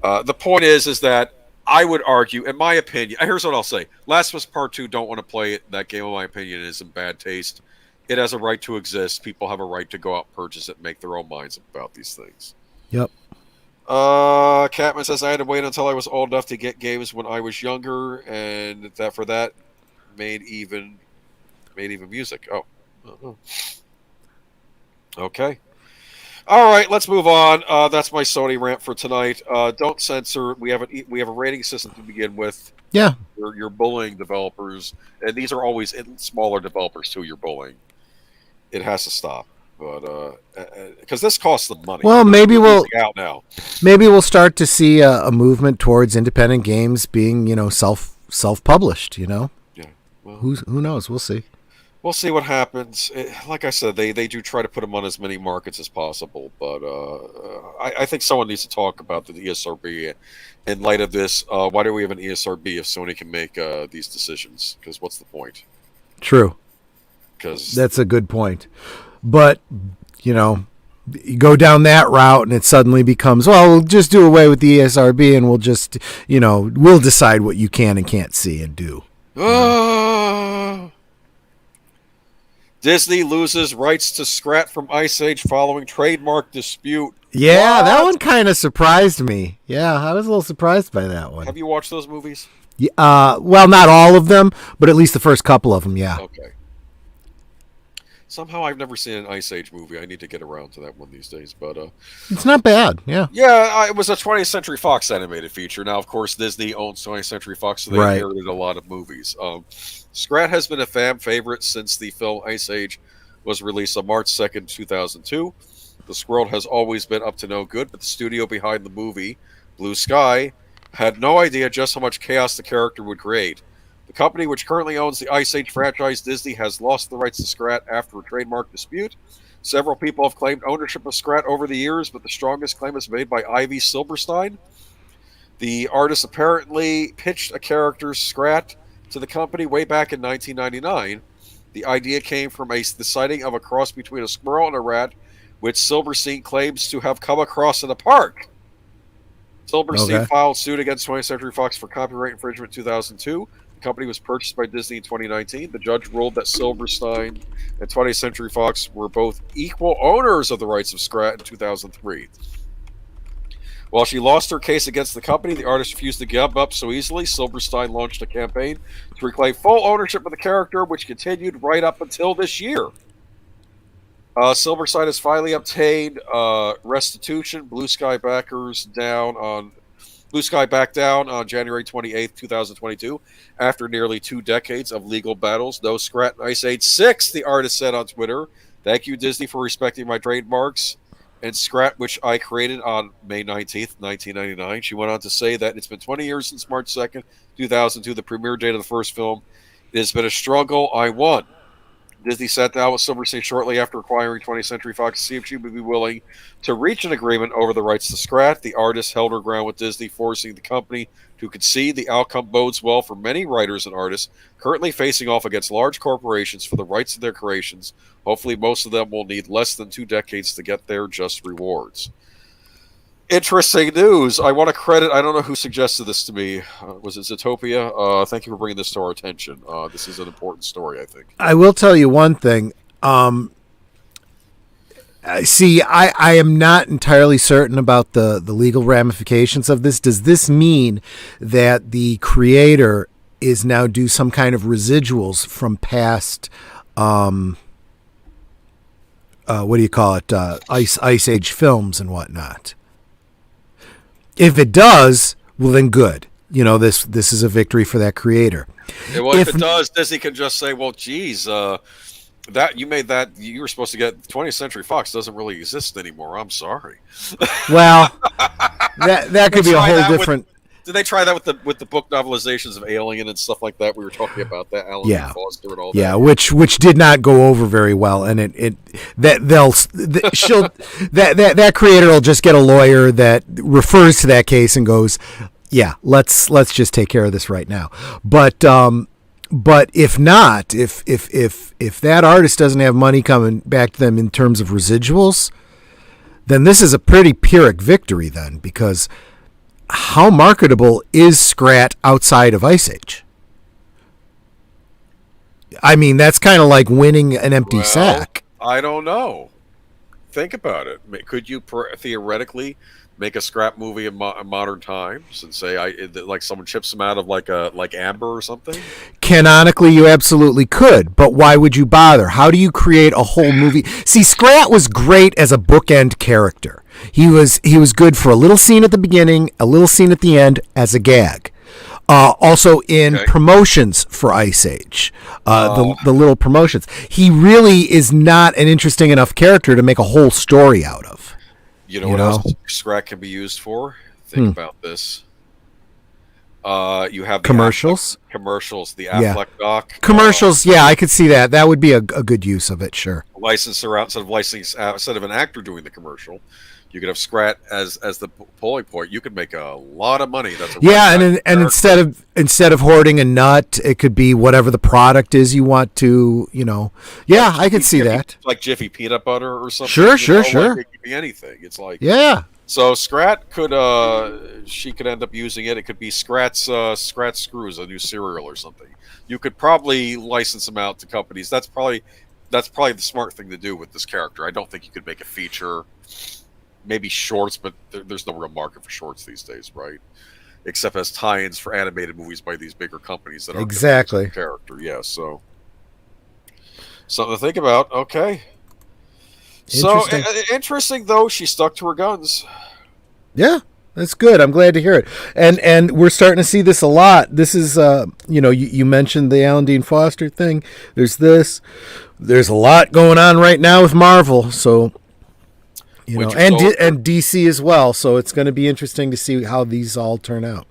the point is that I would argue, in my opinion, here's what I'll say: Last of Us Part 2, don't want to play it. That game, in my opinion, is in bad taste. It has a right to exist. People have a right to go out and purchase it and make their own minds about these things.
Yep.
Catman says, I had to wait until I was old enough to get games when I was younger, and that made even music. Oh. Uh-huh. Okay. All right, let's move on. That's my Sony rant for tonight. Don't censor. We have a rating system to begin with.
Yeah.
You're bullying developers, and these are always smaller developers too. You're bullying. It has to stop, but because this costs them money.
Well, maybe we'll
out now.
Maybe we'll start to see a movement towards independent games being, self-published.
Yeah.
Well, who knows? We'll see.
We'll see what happens. Like I said, they do try to put them on as many markets as possible, but I think someone needs to talk about the ESRB in light of this. Why do we have an ESRB if Sony can make these decisions? Because what's the point?
True.
Because
that's a good point. But, you go down that route and it suddenly becomes, well, we'll just do away with the ESRB and we'll just, we'll decide what you can and can't see and do.
Disney loses rights to Scrat from Ice Age following trademark dispute.
Yeah, that one kind of surprised me. Yeah, I was a little surprised by that one.
Have you watched those movies?
Yeah, well, not all of them, but at least the first couple of them, yeah.
Okay. Somehow I've never seen an Ice Age movie. I need to get around to that one these days, but
it's not bad. Yeah.
Yeah, it was a 20th Century Fox animated feature. Now, of course, Disney owns 20th Century Fox, so they inherited a lot of movies. Scrat has been a fan favorite since the film Ice Age was released on March 2nd, 2002. The squirrel has always been up to no good, but the studio behind the movie, Blue Sky, had no idea just how much chaos the character would create. The company, which currently owns the Ice Age franchise, Disney, has lost the rights to Scrat after a trademark dispute. Several people have claimed ownership of Scrat over the years, but the strongest claim is made by Ivy Silverstein. The artist apparently pitched a character, Scrat, to the company way back in 1999. The idea came from the sighting of a cross between a squirrel and a rat, which Silverstein claims to have come across in a park. Silverstein filed suit against 20th Century Fox for copyright infringement in 2002. The company was purchased by Disney in 2019. The judge ruled that Silverstein and 20th Century Fox were both equal owners of the rights of Scrat in 2003. While she lost her case against the company, the artist refused to give up so easily. Silverstein launched a campaign to reclaim full ownership of the character, which continued right up until this year. Silverstein has finally obtained restitution. Blue Sky backed down on January 28th, 2022, after nearly 2 decades of legal battles. No Scrat and Ice Age 6, the artist said on Twitter. Thank you, Disney, for respecting my trademarks and Scrat, which I created on May 19th, 1999. She went on to say that it's been 20 years since March 2nd, 2002, the premiere date of the first film. It has been a struggle. I won. Disney sat down with Silverstein shortly after acquiring 20th Century Fox to see if she would be willing to reach an agreement over the rights to Scrat. The artist held her ground with Disney, forcing the company to concede. The outcome bodes well for many writers and artists currently facing off against large corporations for the rights to their creations. Hopefully, most of them will need less than 2 decades to get their just rewards. Interesting news. I want to credit, I don't know who suggested this to me. Was it Zootopia? Thank you for bringing this to our attention. This is an important story, I think.
I will tell you one thing. See, I am not entirely certain about the legal ramifications of this. Does this mean that the creator is now due some kind of residuals from past, what do you call it, Ice Age films and whatnot? If it does, well then good. This is a victory for that creator.
Yeah, well, if it does, Disney can just say, well, geez, that you made that, you were supposed to get 20th Century Fox doesn't really exist anymore. I'm sorry.
Well, that could be a whole different.
Did they try that with the book novelizations of Alien and stuff like that? We were talking about that, Alan Foster and all that.
Yeah, which did not go over very well, and that creator will just get a lawyer that refers to that case and goes, yeah, let's just take care of this right now. But if not, if that artist doesn't have money coming back to them in terms of residuals, then this is a pretty Pyrrhic victory then, because how marketable is Scrat outside of Ice Age? I mean, that's kind of like winning an empty sack.
I don't know. Think about it. Could you theoretically make a Scrap movie in modern times and say like someone chips them out of like Amber or something?
Canonically, you absolutely could, but why would you bother? How do you create a whole movie? See, Scrat was great as a bookend character. He was good for a little scene at the beginning, a little scene at the end as a gag. Also in promotions for Ice Age, the little promotions. He really is not an interesting enough character to make a whole story out of.
You know what else Scrat can be used for? Think about this. You have the
commercials.
The Affleck doc.
Commercials, yeah, I could see that. That would be a good use of it, sure.
Licensor instead of an actor doing the commercial. You could have Scrat as the polling point. You could make a lot of money.
And instead of hoarding a nut, it could be whatever the product is you want to, Yeah, I could see that.
Like Jiffy peanut butter or something.
Sure.
Like it could be anything. It's like So Scrat she could end up using it. It could be Scrat Screws, a new cereal or something. You could probably license them out to companies. That's probably the smart thing to do with this character. I don't think you could make a feature. Maybe shorts, but there's no real market for shorts these days, right? Except as tie-ins for animated movies by these bigger companies that are
exactly
character. Yeah, so something to think about. Okay, so interesting though. She stuck to her guns.
Yeah, that's good. I'm glad to hear it. And we're starting to see this a lot. This is you mentioned the Alan Dean Foster thing. There's a lot going on right now with Marvel. So. And DC as well, so it's going to be interesting to see how these all turn out.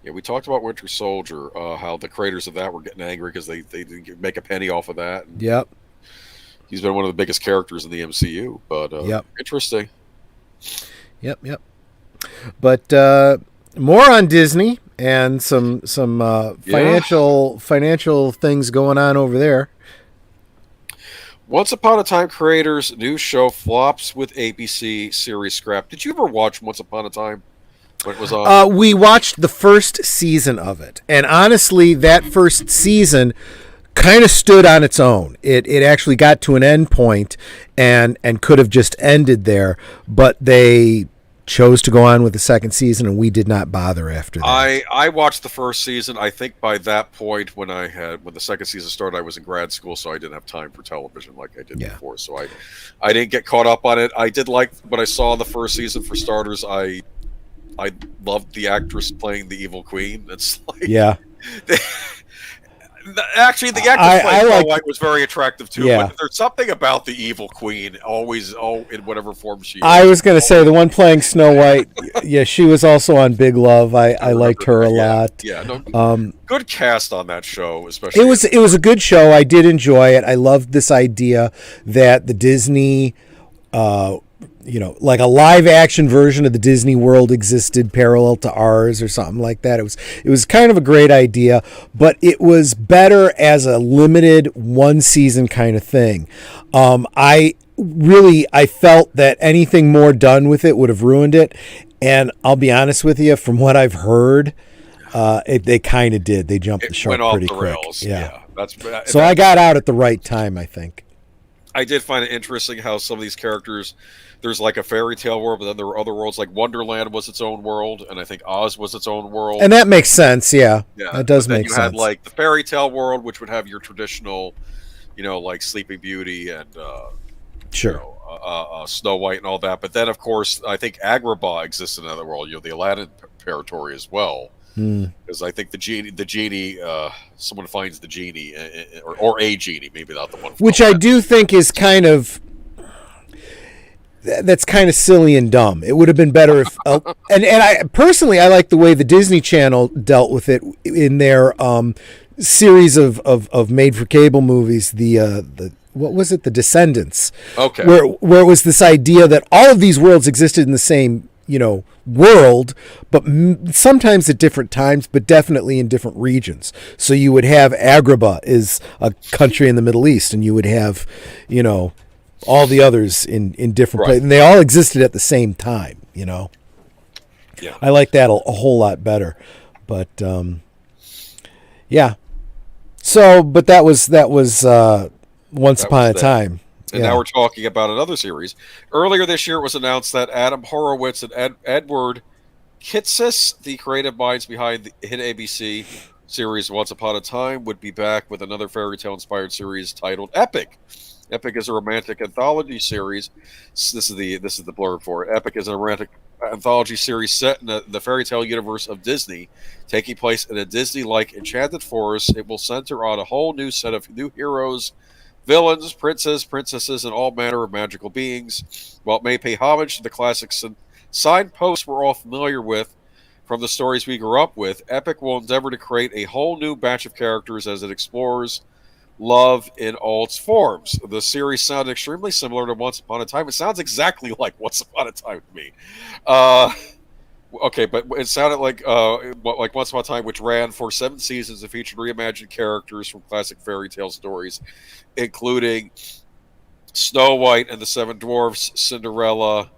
Yeah, we talked about Winter Soldier, how the creators of that were getting angry because they didn't make a penny off of that.
Yep.
He's been one of the biggest characters in the MCU, but interesting.
Yep. But more on Disney and some financial things going on over there.
Once Upon a Time creators' new show flops with ABC series scrap. Did you ever watch Once Upon a Time when it was on?
We watched the first season of it, and honestly, that first season kind of stood on its own. It actually got to an end point and could have just ended there, but they chose to go on with the second season, and we did not bother after that.
I watched the first season. I think by that point, when the second season started, I was in grad school, so I didn't have time for television like I did before. So I didn't get caught up on it. I did like what I saw in the first season. For starters, I loved the actress playing the evil queen. It's like actually, the actress playing Snow White was very attractive too. Yeah. But there's something about the evil queen, always in whatever form she is.
I was going to say the one playing Snow White. Yeah, she was also on Big Love. I liked her a lot.
Yeah, no, good cast on that show, especially.
It was a good show. I did enjoy it. I loved this idea that the Disney. Like a live action version of the Disney World existed parallel to ours or something like that. It was kind of a great idea, but it was better as a limited one season kind of thing. I felt that anything more done with it would have ruined it. And I'll be honest with you, from what I've heard, they kind of did. They jumped the shark pretty quick.
Rails. Yeah.
So I got out at the right time, I think.
I did find it interesting how some of these characters, there's like a fairy tale world, but then there were other worlds, like Wonderland was its own world, and I think Oz was its own world.
And that makes sense, yeah. That does make sense. You had
like the fairy tale world, which would have your traditional, like Sleeping Beauty and Snow White and all that. But then, of course, I think Agrabah exists in another world, the Aladdin territory as well. Because I think the genie, someone finds the genie, or a genie, maybe not the one.
Which I do think is kind of, that's kind of silly and dumb. It would have been better if, and I personally, I like the way the Disney Channel dealt with it in their series of made-for-cable movies. The what was it? The Descendants.
Okay.
Where it was this idea that all of these worlds existed in the same world, but sometimes at different times, but definitely in different regions. So you would have Agrabah is a country in the Middle East, and you would have, all the others in different places, and they all existed at the same time. Yeah, I like that a whole lot better. But yeah. So, but that was Once Upon a Time.
And now we're talking about another series. Earlier this year, it was announced that Adam Horowitz and Edward Kitsis, the creative minds behind the hit ABC series Once Upon a Time, would be back with another fairy tale inspired series titled Epic. Epic is a romantic anthology series. This is the blurb for it. Epic is a romantic anthology series set in the fairy tale universe of Disney, taking place in a Disney-like enchanted forest. It will center on a whole new set of new heroes, villains, princesses, and all manner of magical beings. While it may pay homage to the classics and signposts we're all familiar with from the stories we grew up with, Epic will endeavor to create a whole new batch of characters as it explores love in all its forms. The series sounded extremely similar to Once Upon a Time. It sounds exactly like Once Upon a Time to me. Okay, but it sounded like Once Upon a Time, which ran for 7 seasons and featured reimagined characters from classic fairy tale stories, including Snow White and the Seven Dwarfs, Cinderella,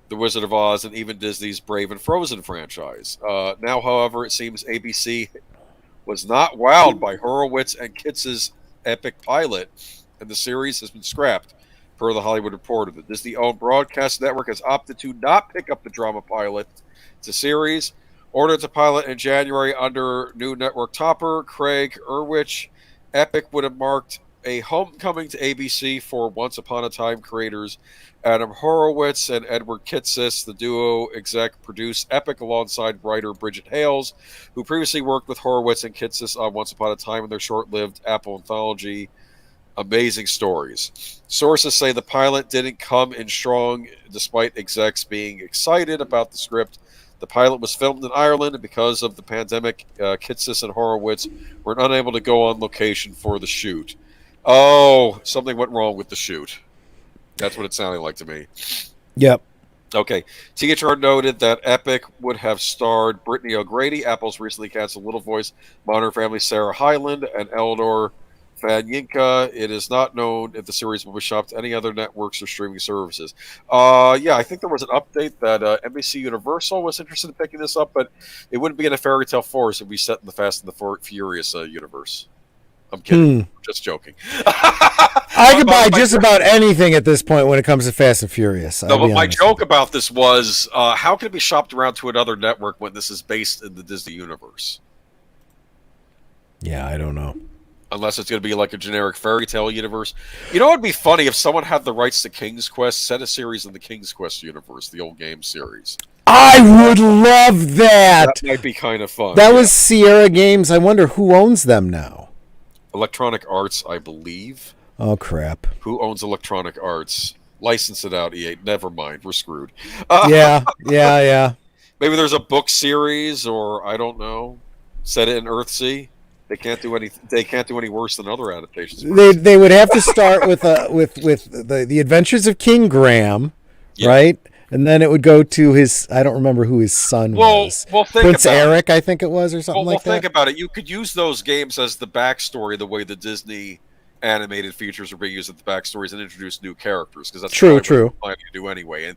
The Wizard of Oz, and even Disney's Brave and Frozen franchise. Now, however, it seems ABC was not wowed by Horowitz and Kitz's epic pilot, and the series has been scrapped. Per the Hollywood Reporter, the Disney-owned broadcast network has opted to not pick up the drama pilot. It's a series ordered to pilot in January under new network topper Craig Erwich. Epic would have marked a homecoming to ABC for Once Upon a Time creators Adam Horowitz and Edward Kitsis. The duo exec produced Epic alongside writer Bridget Hales, who previously worked with Horowitz and Kitsis on Once Upon a Time in their short-lived Apple anthology Amazing Stories. Sources say the pilot didn't come in strong despite execs being excited about the script. The pilot was filmed in Ireland, and because of the pandemic, Kitsis and Horowitz were unable to go on location for the shoot. Oh, something went wrong with the shoot. That's what it sounded like to me.
Yep.
Okay. THR noted that Epic would have starred Brittany O'Grady, Apple's recently canceled Little Voice, Modern Family Sarah Hyland, and Eleanor Fanyinka. It is not known if the series will be shopped to any other networks or streaming services. Yeah, I think there was an update that NBC Universal was interested in picking this up, but it wouldn't be in a fairy tale forest. It would be set in the Fast and the Furious universe. I'm kidding. Just joking.
I could buy just about anything at this point when it comes to Fast and Furious.
No, but my joke about this was, how can it be shopped around to another network when this is based in the Disney universe?
Yeah, I don't know.
Unless it's going to be like a generic fairy tale universe. You know, it'd be funny if someone had the rights to King's Quest, set a series in the King's Quest universe, the old game series.
I would love that.
That might be kind of fun.
That was Sierra Games. I wonder who owns them now.
Electronic Arts, I believe.
Oh, crap.
Who owns Electronic Arts? License it out, EA. Never mind. We're screwed.
Yeah.
Maybe there's a book series, or I don't know. Set it in Earthsea. They can't do any. They can't do any worse than other adaptations.
They would have to start with the Adventures of King Graham, right? And then it would go to his. I don't remember who his son was.
Well,
Prince Eric, I think it was, or something like that.
Well, think about it. You could use those games as the backstory, the way the Disney animated features are being used at the backstories, and introduce new characters, because that's
true.
What we're planning to do anyway.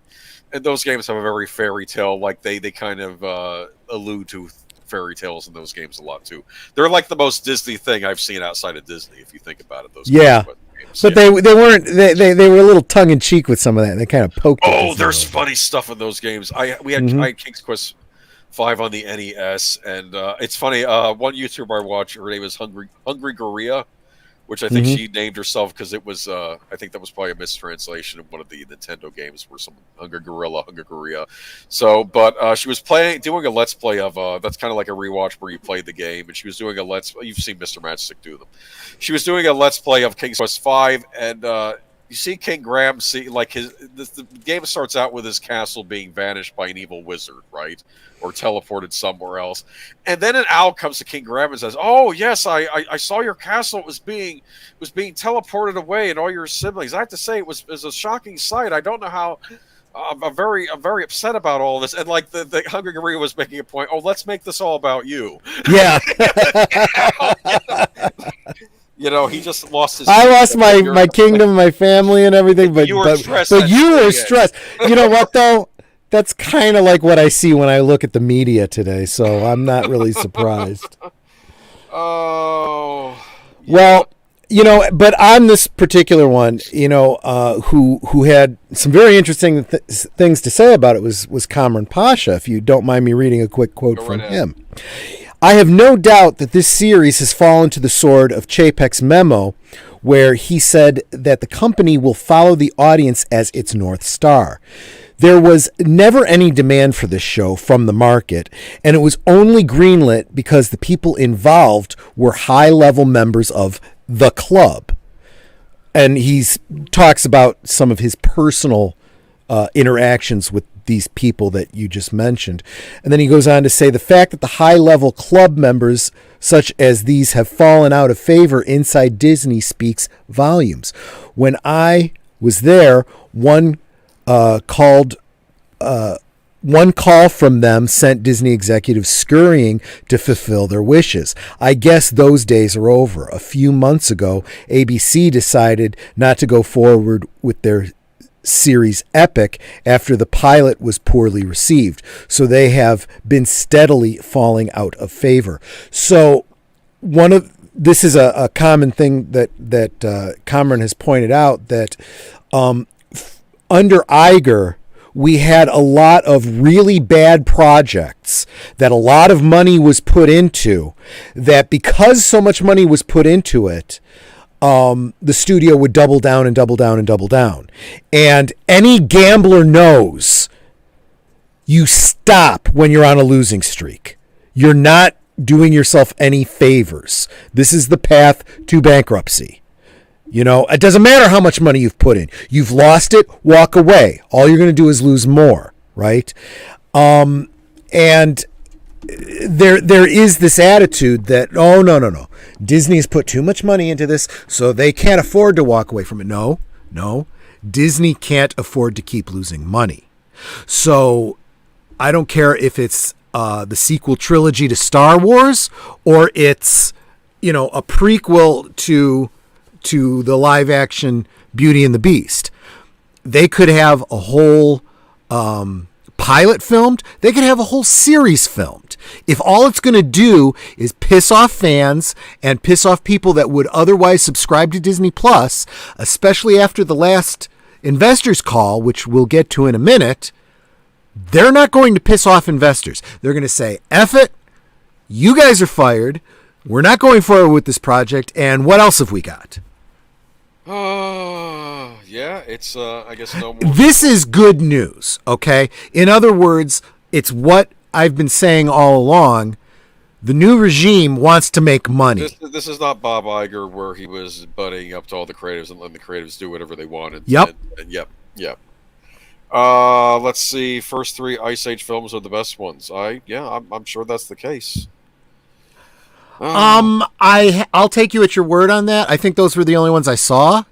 And those games have a very fairy tale, like they kind of allude to fairy tales in those games a lot too. They're like the most Disney thing I've seen outside of Disney, if you think about it. Those games, but
they weren't. They were a little tongue in cheek with some of that. They kind of poked.
Oh, there's funny stuff in those games. I had King's Quest 5 on the NES, and it's funny. One YouTuber I watch, her name is Hungry Goria, which I think she named herself because it was, I think that was probably a mistranslation of one of the Nintendo games where some Hungry Goria. So, but she was doing a Let's Play of, that's kind of like a rewatch where you played the game, and she was doing you've seen Mr. Matchstick do them. She was doing a Let's Play of King's Quest 5, and you see King Graham, the game starts out with his castle being vanished by an evil wizard, right? Or teleported somewhere else. And then an owl comes to King Graham and says, "Oh yes, I saw your castle. It was being teleported away, and all your siblings. I have to say, it was a shocking sight. I don't know I'm very upset about all this. And like the Hungry Gorilla was making a point. Oh, let's make this all about you.
Yeah.
You know, he just lost his.
I lost my kingdom, my family, and everything. But you were stressed. You know what though? That's kind of like what I see when I look at the media today. So I'm not really surprised.
Oh. Yeah.
Well, you know, but on this particular one, you know, who had some very interesting things to say about it was Cameron Pasha. If you don't mind me reading a quick quote from him. I have no doubt that this series has fallen to the sword of Chapek's memo, where he said that the company will follow the audience as its North Star. There was never any demand for this show from the market, and it was only greenlit because the people involved were high-level members of the club. And he talks about some of his personal interactions with these people that you just mentioned. And then he goes on to say the fact that the high-level club members such as these have fallen out of favor inside Disney speaks volumes. When I was there, one call from them sent Disney executives scurrying to fulfill their wishes. I guess those days are over. A few months ago, ABC decided not to go forward with their series Epic after the pilot was poorly received. So they have been steadily falling out of favor. So this is a common thing that Cameron has pointed out, that under Iger, we had a lot of really bad projects that a lot of money was put into, that because so much money was put into it, the studio would double down and double down and double down. And any gambler knows you stop when you're on a losing streak. You're not doing yourself any favors. This is the path to bankruptcy. You know, it doesn't matter how much money you've put in. You've lost it, walk away. All you're going to do is lose more, right? And there is this attitude that, oh, no. Disney has put too much money into this, so they can't afford to walk away from it. No. Disney can't afford to keep losing money. So I don't care if it's the sequel trilogy to Star Wars, or it's, you know, a prequel to the live action Beauty and the Beast. They could have a whole pilot filmed. They could have a whole series filmed. If all it's going to do is piss off fans and piss off people that would otherwise subscribe to Disney Plus, especially after the last investors call, which we'll get to in a minute, they're not going to piss off investors. They're going to say, F it, you guys are fired. We're not going forward with this project. And what else have we got?
Yeah, it's, I guess no more.
This is good news, okay? In other words, it's what I've been saying all along. The new regime wants to make money.
This is not Bob Iger, where he was butting up to all the creatives and letting the creatives do whatever they wanted.
Yep.
Yep. Let's see. First three Ice Age films are the best ones. I'm sure that's the case.
I'll take you at your word on that. I think those were the only ones I saw.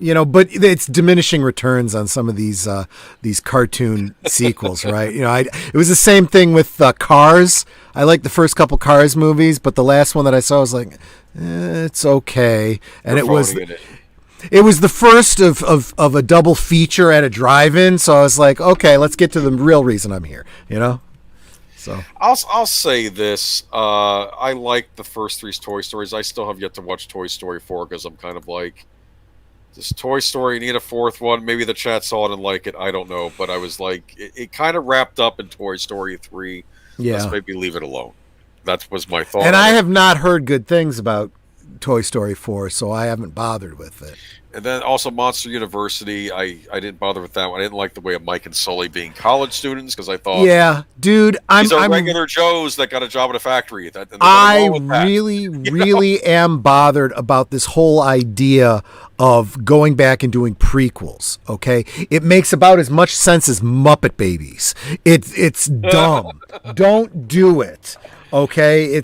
You know, but it's diminishing returns on some of these cartoon sequels, right? You know, it was the same thing with Cars. I liked the first couple Cars movies, but the last one that I saw was like, it's okay, and it was the first of a double feature at a drive-in. So I was like, okay, let's get to the real reason I'm here. You know. So
I'll say this. I like the first three Toy Stories. I still have yet to watch Toy Story 4 because I'm kind of like, this Toy Story need a fourth one. Maybe the chat saw it and like it. I don't know. But I was like, it kind of wrapped up in Toy Story 3.
Yeah.
Let's maybe leave it alone. That was my thought.
And I have not heard good things about Toy Story 4, so I haven't bothered with it.
And then also Monster University, I didn't bother with that one. I didn't like the way of Mike and Sully being college students because I thought,
yeah, dude,
these are regular Joes that got a job at a factory.
I really am bothered about this whole idea of going back and doing prequels. Okay, it makes about as much sense as Muppet Babies. It's dumb. Don't do it. Okay,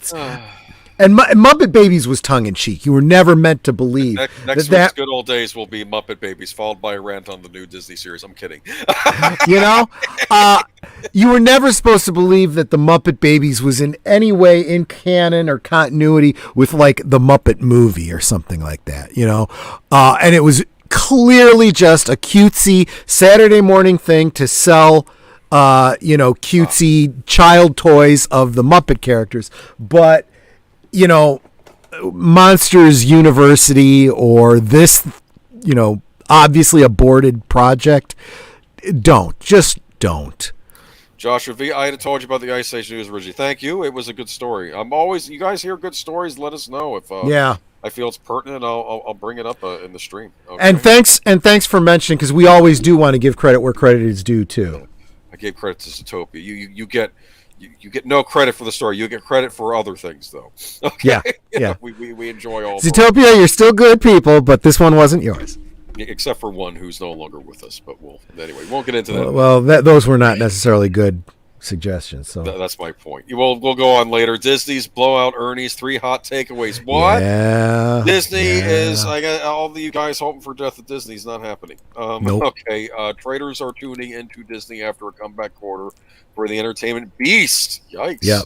And Muppet Babies was tongue-in-cheek. You were never meant to believe.
Next week's Good Old Days will be Muppet Babies, followed by a rant on the new Disney series. I'm kidding.
You were never supposed to believe that the Muppet Babies was in any way in canon or continuity with, like, the Muppet movie or something like that, And it was clearly just a cutesy Saturday morning thing to sell cutesy child toys of the Muppet characters. But, Monsters University or this, obviously aborted project, just don't.
Joshua V, I had told you about the Ice Age news originally. Thank you. It was a good story. You guys hear good stories, let us know if I feel it's pertinent. I'll bring it up in the stream. Okay?
And thanks for mentioning, because we always do want to give credit where credit is due too.
I gave credit to Zootopia. You get no credit for the story. You get credit for other things, though. Okay?
Yeah.
We enjoy all.
Zootopia, you're still good people, but this one wasn't yours.
Except for one who's no longer with us. But we won't get into that.
Well, those were not necessarily good suggestions. So
that's my point. We'll go on later. Disney's blowout earnings. 3 hot takeaways. What?
Yeah.
Disney is. I got all of you guys hoping for death at Disney's not happening.
Nope.
Okay. Traders are tuning into Disney after a comeback quarter for the entertainment beast. Yikes.
Yep.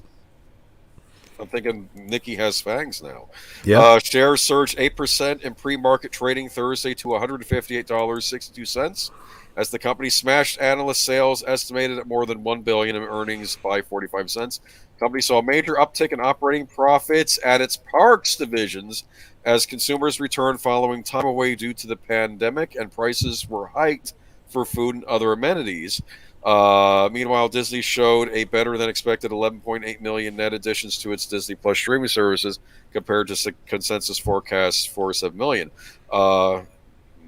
I'm thinking Nikki has fangs now.
Yeah.
Shares surged 8% in pre-market trading Thursday to $158.62 as the company smashed analyst sales estimated at more than $1 billion in earnings by 45 cents. The company saw a major uptick in operating profits at its parks divisions as consumers returned following time away due to the pandemic and prices were hiked for food and other amenities. Meanwhile, Disney showed a better than expected 11.8 million net additions to its Disney Plus streaming services compared to consensus forecasts for 7 million.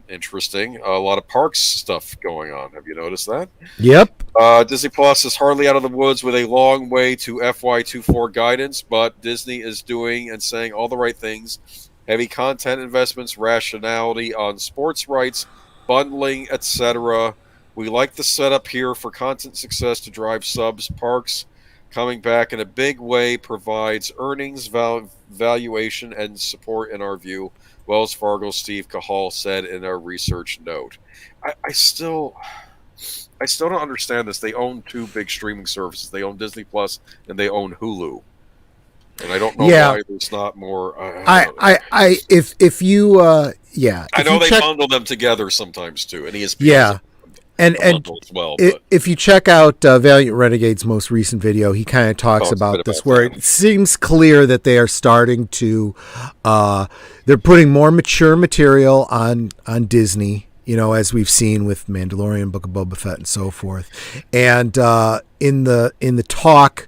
Interesting. A lot of parks stuff going on. Have you noticed that?
Yep.
Disney Plus is hardly out of the woods with a long way to FY24 guidance, but Disney is doing and saying all the right things. Heavy content investments, rationality on sports rights, bundling, etc. We like the setup here for content success to drive subs. Parks coming back in a big way provides earnings, valuation, and support in our view. Wells Fargo's Steve Cahall said in a research note. I still don't understand this. They own 2 big streaming services. They own Disney Plus and they own Hulu. And I don't know why there's not more.
If you
I know they bundle them together sometimes too, and ESPN.
Yeah. And
as well,
if you check out Valiant Renegade's most recent video, he kind of talks about this, where it seems clear that they are starting to, they're putting more mature material on Disney, as we've seen with Mandalorian, Book of Boba Fett, and so forth. And in the talk,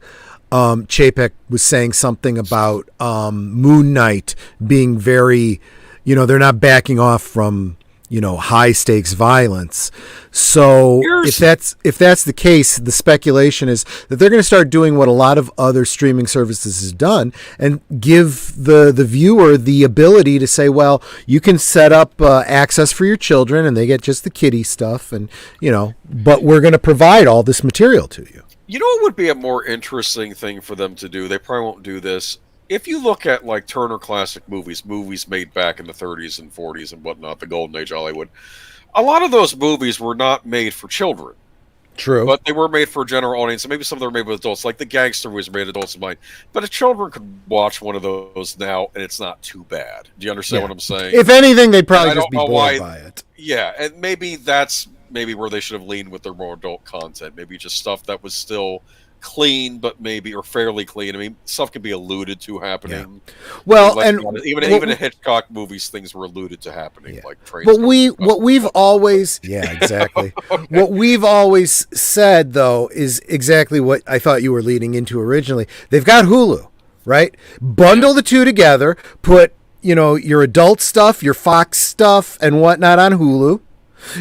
Chapek was saying something about Moon Knight being very, they're not backing off from high stakes violence. So if that's the case, the speculation is that they're going to start doing what a lot of other streaming services has done and give the viewer the ability to say, well, you can set up access for your children and they get just the kiddie stuff, and but we're going to provide all this material to you.
You know what would be a more interesting thing for them to do? They probably won't do this. If you look at like Turner Classic movies made back in the 30s and 40s and whatnot, the Golden Age Hollywood, a lot of those movies were not made for children.
True.
But they were made for a general audience, and maybe some of them were made with adults, like The Gangster was made adults in mind. But if children could watch one of those now, and it's not too bad. Do you understand what I'm saying?
If anything, they'd probably just be bored by it.
Yeah, and maybe that's where they should have leaned with their more adult content. Maybe just stuff that was still clean, but or fairly clean. I mean, stuff can be alluded to happening.
Yeah. Well,
even in Hitchcock movies, things were alluded to happening, like trains.
But what we've always what we've always said though is exactly what I thought you were leading into originally. They've got Hulu, right? Bundle the two together, put your adult stuff, your Fox stuff, and whatnot on Hulu.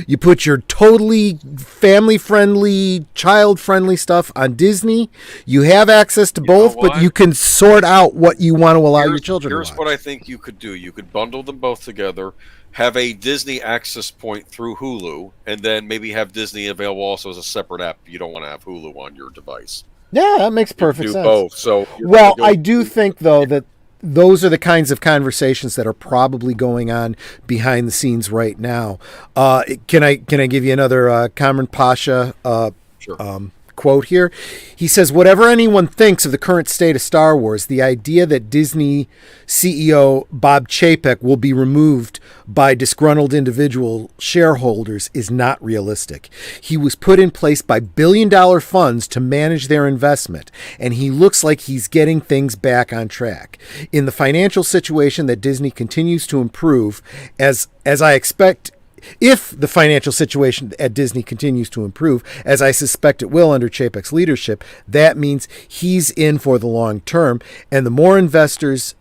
You put your totally family-friendly, child-friendly stuff on Disney. You have access to both, but you can sort out what you want to allow your children to watch.
Here's what I think you could do. You could bundle them both together, have a Disney access point through Hulu, and then maybe have Disney available also as a separate app if you don't want to have Hulu on your device.
Yeah, that makes perfect sense.
Both. So
I do think, though, that those are the kinds of conversations that are probably going on behind the scenes right now. Can I give you another Cameron Pasha
Sure.
Quote here? He says, whatever anyone thinks of the current state of Star Wars, the idea that Disney CEO Bob Chapek will be removed by disgruntled individual shareholders is not realistic. He was put in place by billion-dollar funds to manage their investment, and he looks like he's getting things back on track. In the financial situation that Disney continues to improve, as I expect, if the financial situation at Disney continues to improve, as I suspect it will under Chapek's leadership, that means he's in for the long term. And the more investors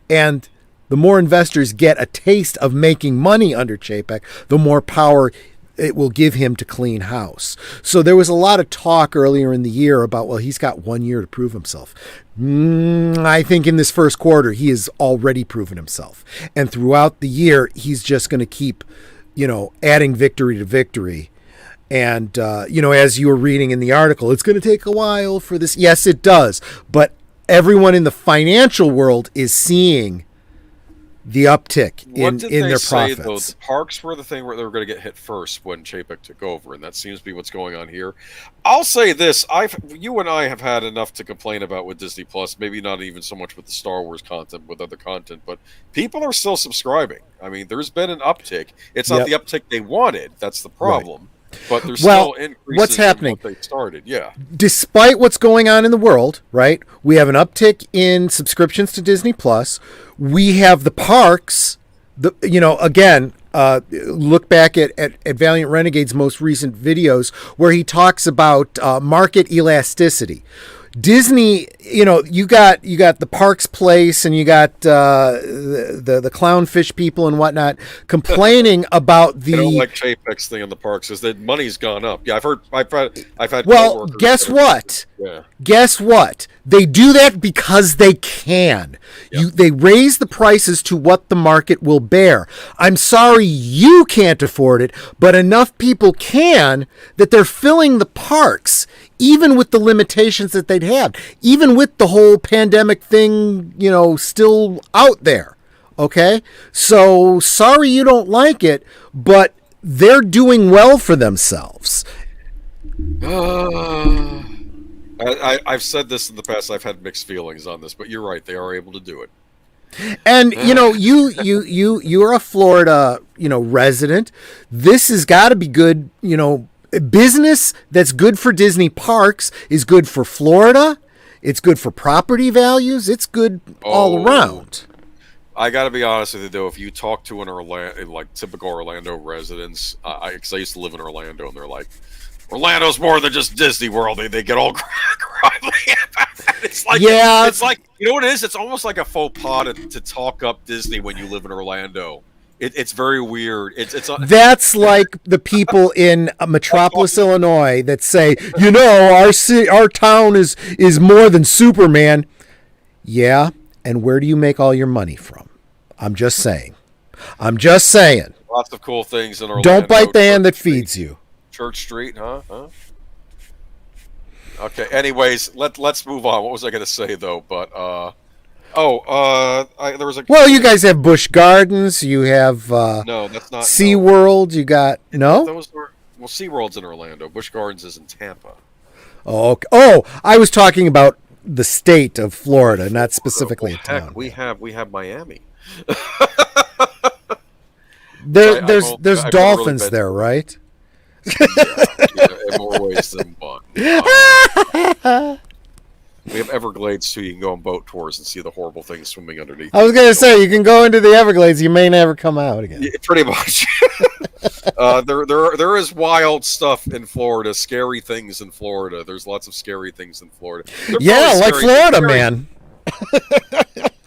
get a taste of making money under Chapek, the more power it will give him to clean house. So there was a lot of talk earlier in the year about, well, he's got 1 year to prove himself. I think in this first quarter, he has already proven himself. And throughout the year, he's just going to keep adding victory to victory. And, as you were reading in the article, it's going to take a while for this. Yes, it does. But everyone in the financial world is seeing the uptick in their profits.
Though? The parks were the thing where they were going to get hit first when Chapek took over, and that seems to be what's going on here. I'll say this: you and I have had enough to complain about with Disney Plus. Maybe not even so much with the Star Wars content, with other content, but people are still subscribing. I mean, there's been an uptick. It's not the uptick they wanted. That's the problem. Right. But there's still increases
what's happening?
In what they started, yeah.
Despite what's going on in the world, right? We have an uptick in subscriptions to Disney Plus. We have the parks. Look back at Valiant Renegade's most recent videos where he talks about market elasticity. Disney, you got the Parks Place and you got the clownfish people and whatnot complaining about the.
I don't like Chapek's thing in the parks is that money's gone up. Yeah, I've had.
Well, guess what?
Yeah.
Guess what? They do that because they can. Yep. They raise the prices to what the market will bear. I'm sorry you can't afford it, but enough people can that they're filling the parks, even with the limitations that they'd had, even with the whole pandemic thing, still out there. Okay? So sorry you don't like it, but they're doing well for themselves.
I've said this in the past. I've had mixed feelings on this, but you're right. They are able to do it.
And you're a Florida, resident. This has got to be good. Business that's good for Disney parks is good for Florida. It's good for property values. It's good all around.
I got to be honest with you, though. If you talk to typical Orlando residents, because I used to live in Orlando, and they're like, Orlando's more than just Disney World. They get all grumbly about that. It's like, you know what it is? It's almost like a faux pas to talk up Disney when you live in Orlando. It's very weird.
That's like the people in Metropolis, Illinois, that say, our town is more than Superman. Yeah, and where do you make all your money from? I'm just saying.
Lots of cool things in Orlando.
Don't bite the hand that feeds you.
Church Street, huh? Okay. Anyways, let's move on. What was I going to say though? But there was a.
Well, you guys have Busch Gardens. You have
no, that's not
SeaWorld. You got no.
SeaWorld's in Orlando. Busch Gardens is in Tampa.
Oh, okay. I was talking about the state of Florida, not specifically a town.
We have Miami.
There's dolphins there, right?
In more ways than one. We have Everglades too. You can go on boat tours and see the horrible things swimming underneath.
I was going to say, you can go into the Everglades. You may never come out again.
Yeah, pretty much. There is wild stuff in Florida. Scary things in Florida. There's lots of scary things in Florida.
Yeah, like Florida, man.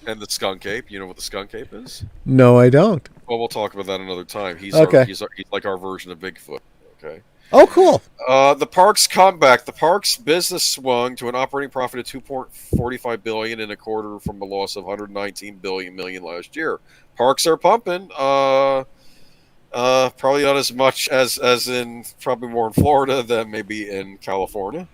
And the skunk ape. You know what the skunk ape is?
No, I don't.
Well, we'll talk about that another time. He's like our version of Bigfoot. Okay.
Oh, cool.
The parks comeback. The parks business swung to an operating profit of $2.45 billion in a quarter from a loss of $119 million last year. Parks are pumping. Probably not as much as probably more in Florida than maybe in California.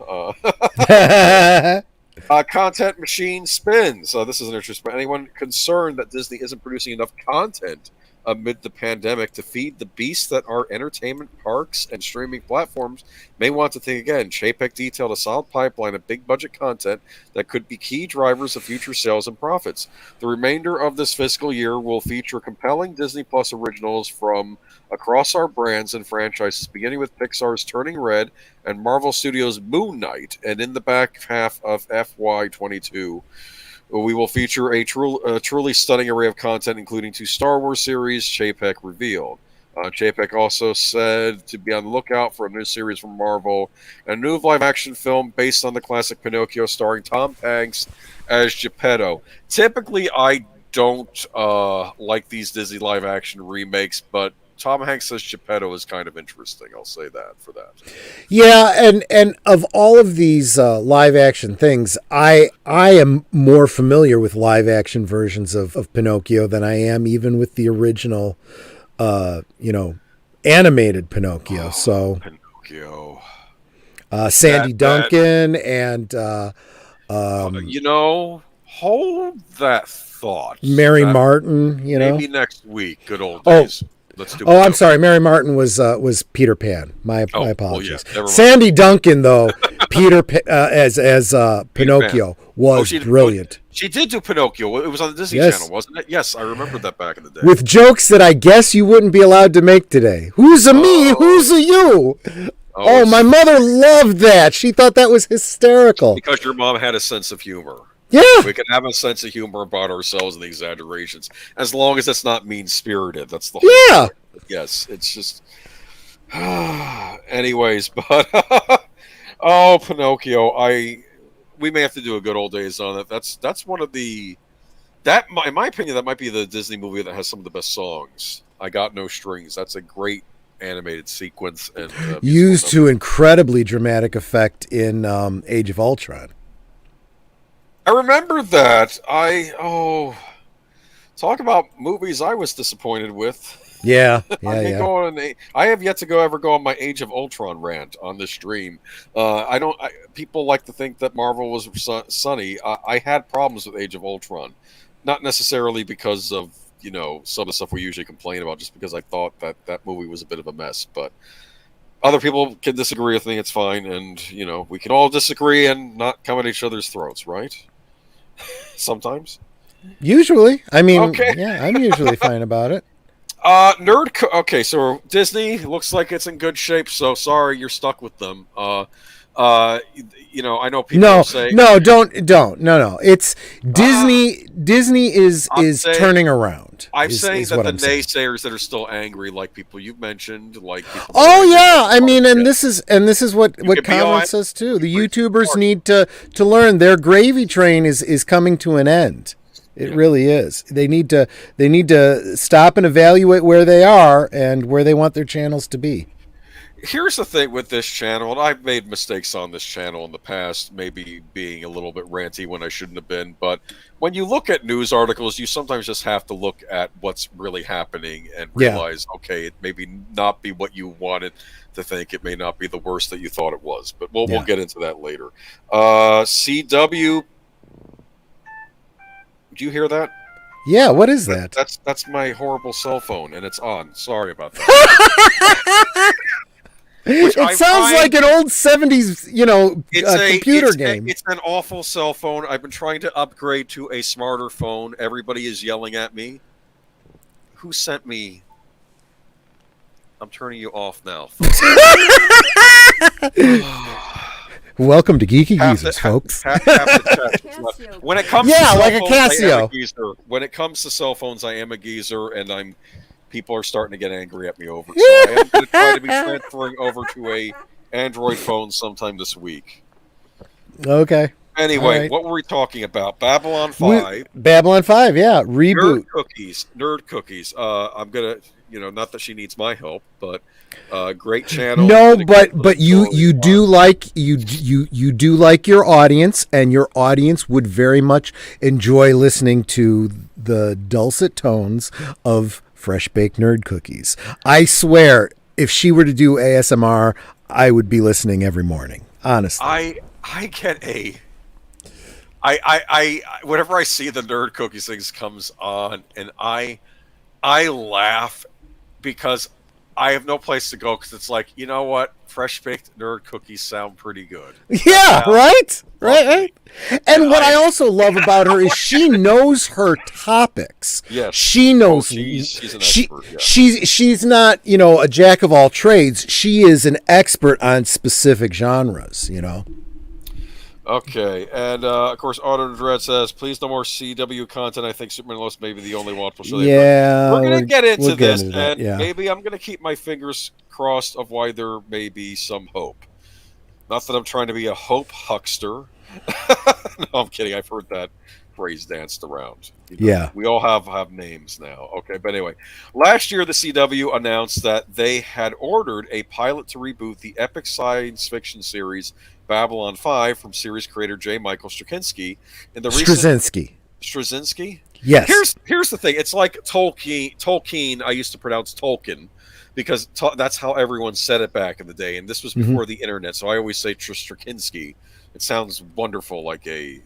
Content machine spins. This is an interesting. Anyone concerned that Disney isn't producing enough content amid the pandemic to feed the beasts that are entertainment parks and streaming platforms may want to think again. Chapek detailed a solid pipeline of big budget content that could be key drivers of future sales and profits. The remainder of this fiscal year will feature compelling Disney Plus originals from across our brands and franchises, beginning with Pixar's Turning Red and Marvel Studios' Moon Knight, and in the back half of FY22. We will feature a truly stunning array of content, including 2 Star Wars series, Chapek revealed. Chapek also said to be on the lookout for a new series from Marvel, and a new live-action film based on the classic Pinocchio starring Tom Hanks as Geppetto. Typically, I don't like these Disney live-action remakes, but Tom Hanks as Geppetto is kind of interesting. I'll say that for that.
Yeah, and of all of these live action things, I am more familiar with live action versions of Pinocchio than I am even with the original, animated Pinocchio.
Pinocchio.
Sandy Duncan and
hold that thought.
Mary Martin.
Maybe next week. Good old days. Let's do
I'm sorry. Mary Martin was Peter Pan. My apologies.
Well, yeah,
Sandy Duncan, though, as Pinocchio was brilliant.
She did do Pinocchio. It was on the Disney Channel, wasn't it? Yes, I remember that back in the day.
With jokes that I guess you wouldn't be allowed to make today. Who's a me? Who's a you? Oh, my mother loved that. She thought that was hysterical.
Because your mom had a sense of humor.
Yeah.
We can have a sense of humor about ourselves and the exaggerations, as long as it's not mean-spirited. That's the whole thing. Yes, it's just... Anyways, but... Pinocchio, we may have to do a good old days on it. That's one of the... in my opinion, that might be the Disney movie that has some of the best songs. I Got No Strings. That's a great animated sequence. And
used to incredibly dramatic effect in Age of Ultron.
I remember that. Talk about movies I was disappointed with.
Yeah.
I have yet to ever go on my Age of Ultron rant on this stream. People like to think that Marvel was sunny. I had problems with Age of Ultron, not necessarily because of some of the stuff we usually complain about, just because I thought that movie was a bit of a mess. But other people can disagree with me. It's fine, and we can all disagree and not come at each other's throats, right? Sometimes.
Usually, I'm usually fine about it.
Okay, so Disney looks like it's in good shape. So sorry, you're stuck with them. I know people are saying
no. It's Disney. Disney is turning around.
I'm saying that the naysayers that are still angry, like people you've mentioned, like people.
This is what Colin says too. The YouTubers need to learn their gravy train is coming to an end. It really is. They need to stop and evaluate where they are and where they want their channels to be.
Here's the thing with this channel, and I've made mistakes on this channel in the past, maybe being a little bit ranty when I shouldn't have been, but when you look at news articles, you sometimes just have to look at what's really happening and realize, okay, it may not be what you wanted to think. It may not be the worst that you thought it was, but we'll get into that later. CW, do you hear that?
Yeah, what is that?
That's my horrible cell phone, and it's on. Sorry about that.
It sounds like an old 70s, computer game.
It's an awful cell phone. I've been trying to upgrade to a smarter phone. Everybody is yelling at me. Who sent me? I'm turning you off now.
Welcome to Geeky Geezers, folks.
When it comes to like a Casio. When it comes to cell phones, I am a geezer, and people are starting to get angry at me over it. So I am going to try to be transferring over to a Android phone sometime this week.
Okay.
Anyway, what were we talking about? Babylon 5.
Babylon 5, yeah. Reboot.
Nerd cookies. I'm going to, not that she needs my help, but great channel.
No, but you do like you do like your audience, and your audience would very much enjoy listening to the dulcet tones of fresh baked nerd cookies. I swear, if she were to do ASMR, I would be listening every morning. Honestly,
I get a whenever I see the Nerd Cookies things comes on, and I laugh because I have no place to go because it's like, you know what? Fresh baked Nerd Cookies sound pretty good.
Yeah, right? Right. And what I also love about her is she knows her topics.
Yes.
She knows
she's an expert. Yeah.
She's not, a jack of all trades. She is an expert on specific genres,
Okay, and of course, Auto Dread says, "Please no more CW content. I think Superman and Lois may be the only watchable show."
Yeah,
we're gonna get into this,
that,
and maybe I'm gonna keep my fingers crossed of why there may be some hope. Not that I'm trying to be a hope huckster. No, I'm kidding. I've heard that phrase danced around. We all have names now. Okay, but anyway, last year the CW announced that they had ordered a pilot to reboot the epic science fiction series Babylon 5 from series creator J. Michael Straczynski. Straczynski?
Yes.
Here's the thing. It's like Tolkien. I used to pronounce Tolkien because that's how everyone said it back in the day, and this was before the internet. So I always say Straczynski. It sounds wonderful, like a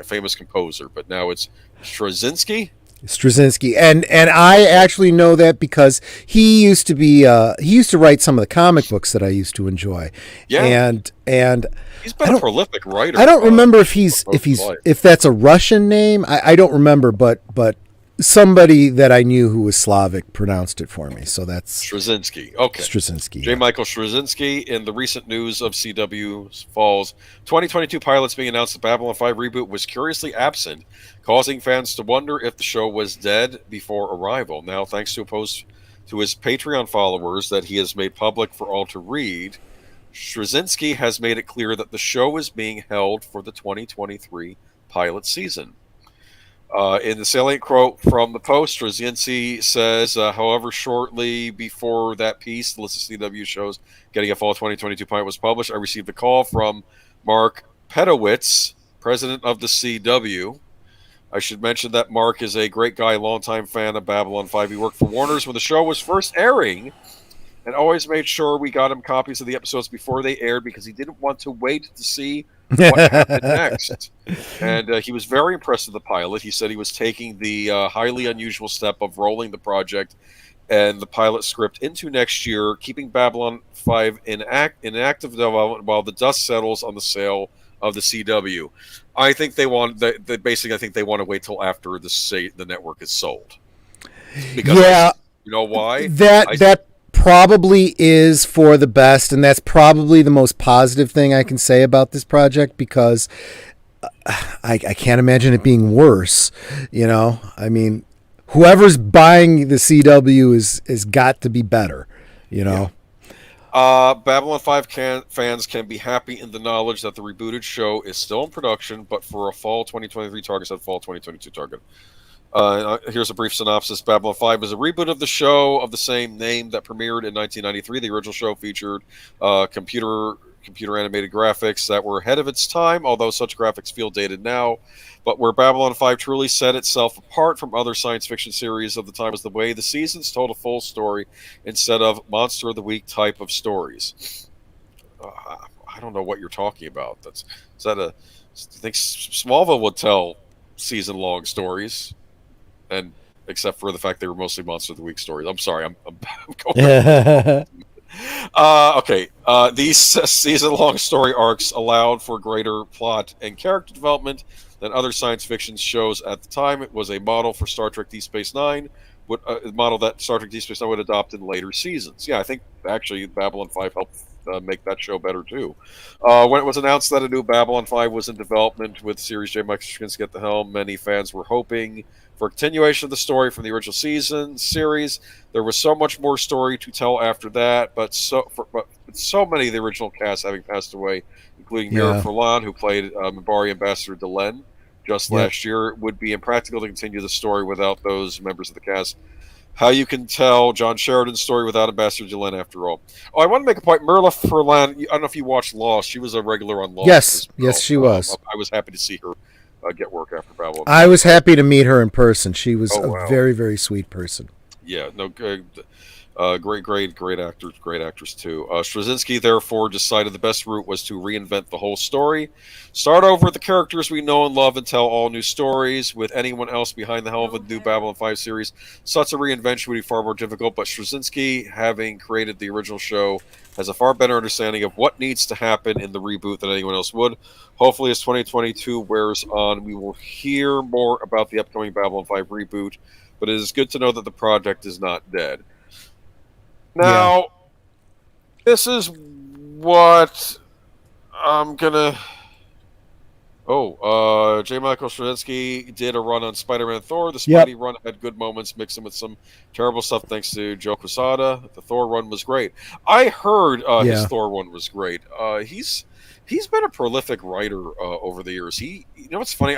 famous composer. But now it's Straczynski.
And I actually know that because he used to write some of the comic books that I used to enjoy.
Yeah.
And
he's been a prolific writer.
I don't remember if that's a Russian name. I don't remember, but somebody that I knew who was Slavic pronounced it for me. So that's
Straczynski. Okay.
Straczynski.
J. Michael Straczynski. In the recent news of CW Fall's 2022 pilots being announced, the Babylon 5 reboot was curiously absent, causing fans to wonder if the show was dead before arrival. Now, thanks to a post to his Patreon followers that he has made public for all to read, Straczynski has made it clear that the show is being held for the 2023 pilot season. In the salient quote from the post, Straczynski says, however, shortly before that piece, the list of CW shows getting a fall 2022 pilot was published, I received a call from Mark Pedowitz, president of the CW. I should mention that Mark is a great guy, longtime fan of Babylon 5. He worked for Warner's when the show was first airing and always made sure we got him copies of the episodes before they aired because he didn't want to wait to see what happened next. And he was very impressed with the pilot. He said he was taking the highly unusual step of rolling the project and the pilot script into next year, keeping Babylon 5 in active development while the dust settles on the sale of the CW. I think they want I think they want to wait till after the network is sold. Because you know why?
That probably is for the best, and that's probably the most positive thing I can say about this project because I can't imagine it being worse. I mean, whoever's buying the CW is got to be better.
Babylon 5 fans can be happy in the knowledge that the rebooted show is still in production, but for a fall 2023 target, instead of fall 2022 target. Here's a brief synopsis. Babylon 5 is a reboot of the show of the same name that premiered in 1993. The original show featured computer animated graphics that were ahead of its time, although such graphics feel dated now. But where Babylon 5 truly set itself apart from other science fiction series of the time was the way the seasons told a full story instead of Monster of the Week type of stories. I don't know what you're talking about. I think Smallville would tell season-long stories. And except for the fact they were mostly Monster of the Week stories. I'm sorry, I'm going. Okay. These season-long story arcs allowed for greater plot and character development than other science fiction shows at the time. It was a model for Star Trek Deep Space Nine, a model that Star Trek Deep Space Nine would adopt in later seasons. Yeah, I think actually Babylon 5 helped make that show better too. When it was announced that a new Babylon 5 was in development with series J. Michael Straczynski at the helm, many fans were hoping for a continuation of the story from the original series. There was so much more story to tell after that, but so many of the original cast having passed away, including Mira Furlan, who played Minbari Ambassador Delenn just last year, it would be impractical to continue the story without those members of the cast. How you can tell John Sheridan's story without Ambassador Delenn, after all. Oh, I want to make a point. Mira Furlan, I don't know if you watched Lost. She was a regular on Lost.
Yes, she was.
I was happy to see her get work after Babylon.
I was happy to meet her in person. She was a very, very sweet person.
Yeah, no good. Great actors too. Straczynski therefore decided the best route was to reinvent the whole story, start over with the characters we know and love, and tell all new stories. With anyone else behind the helm of the new Babylon 5 series, such a reinvention would be far more difficult. But Straczynski, having created the original show, has a far better understanding of what needs to happen in the reboot than anyone else would. Hopefully, as 2022 wears on, we will hear more about the upcoming Babylon 5 reboot. But it is good to know that the project is not dead. Now, this is what I'm gonna. J. Michael Straczynski did a run on Spider-Man Thor. The Spidey run had good moments, mixing with some terrible stuff thanks to Joe Quesada. The Thor run was great. I heard his Thor one was great. He's been a prolific writer over the years. You know what's funny?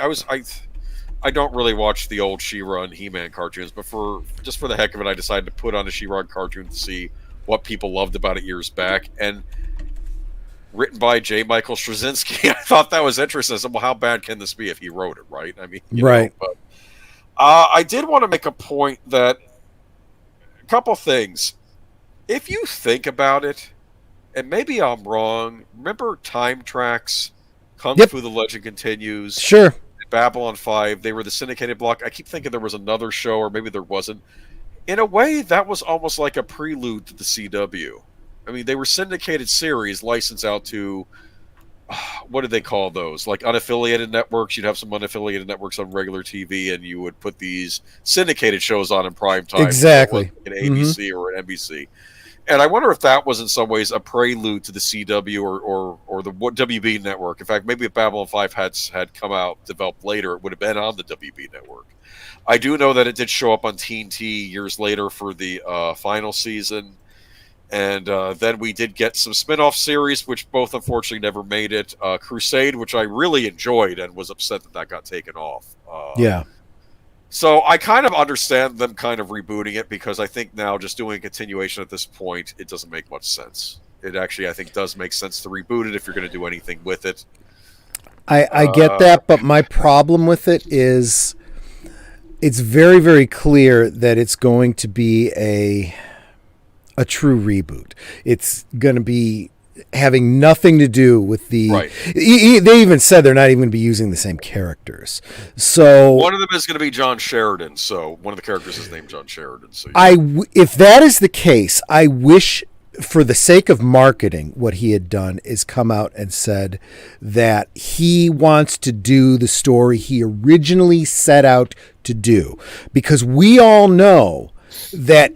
I don't really watch the old She-Ra and He-Man cartoons, but for the heck of it, I decided to put on a She-Ra cartoon to see what people loved about it years back. And written by J. Michael Straczynski, I thought that was interesting. I said, well, how bad can this be if he wrote it, right? I mean,
right.
But I did want to make a point that a couple things. If you think about it, and maybe I'm wrong, remember Time Tracks, Kung Fu The Legend Continues?
Sure.
Babylon 5, they were the syndicated block. I keep thinking there was another show, or maybe there wasn't. In a way, that was almost like a prelude to the CW. I mean, they were syndicated series licensed out to, what did they call those? Like unaffiliated networks. You'd have some unaffiliated networks on regular TV, and you would put these syndicated shows on in prime time.
Exactly.
Like an ABC or an NBC. And I wonder if that was in some ways a prelude to the CW or the WB network. In fact, maybe if Babylon 5 had come out, developed later, it would have been on the WB network. I do know that it did show up on TNT years later for the final season. And then we did get some spin-off series, which both unfortunately never made it. Crusade, which I really enjoyed and was upset that got taken off. So I kind of understand them kind of rebooting it, because I think now just doing a continuation at this point, it doesn't make much sense. It actually, I think, does make sense to reboot it if you're going to do anything with it.
I get that, but my problem with it is it's very, very clear that it's going to be a true reboot. It's going to be having nothing to do with the they even said they're not even going to be using the same characters. So
one of them is going to be John Sheridan. So one of the characters is named John Sheridan. So
if that is the case, I wish, for the sake of marketing, what he had done is come out and said that he wants to do the story he originally set out to do, because we all know that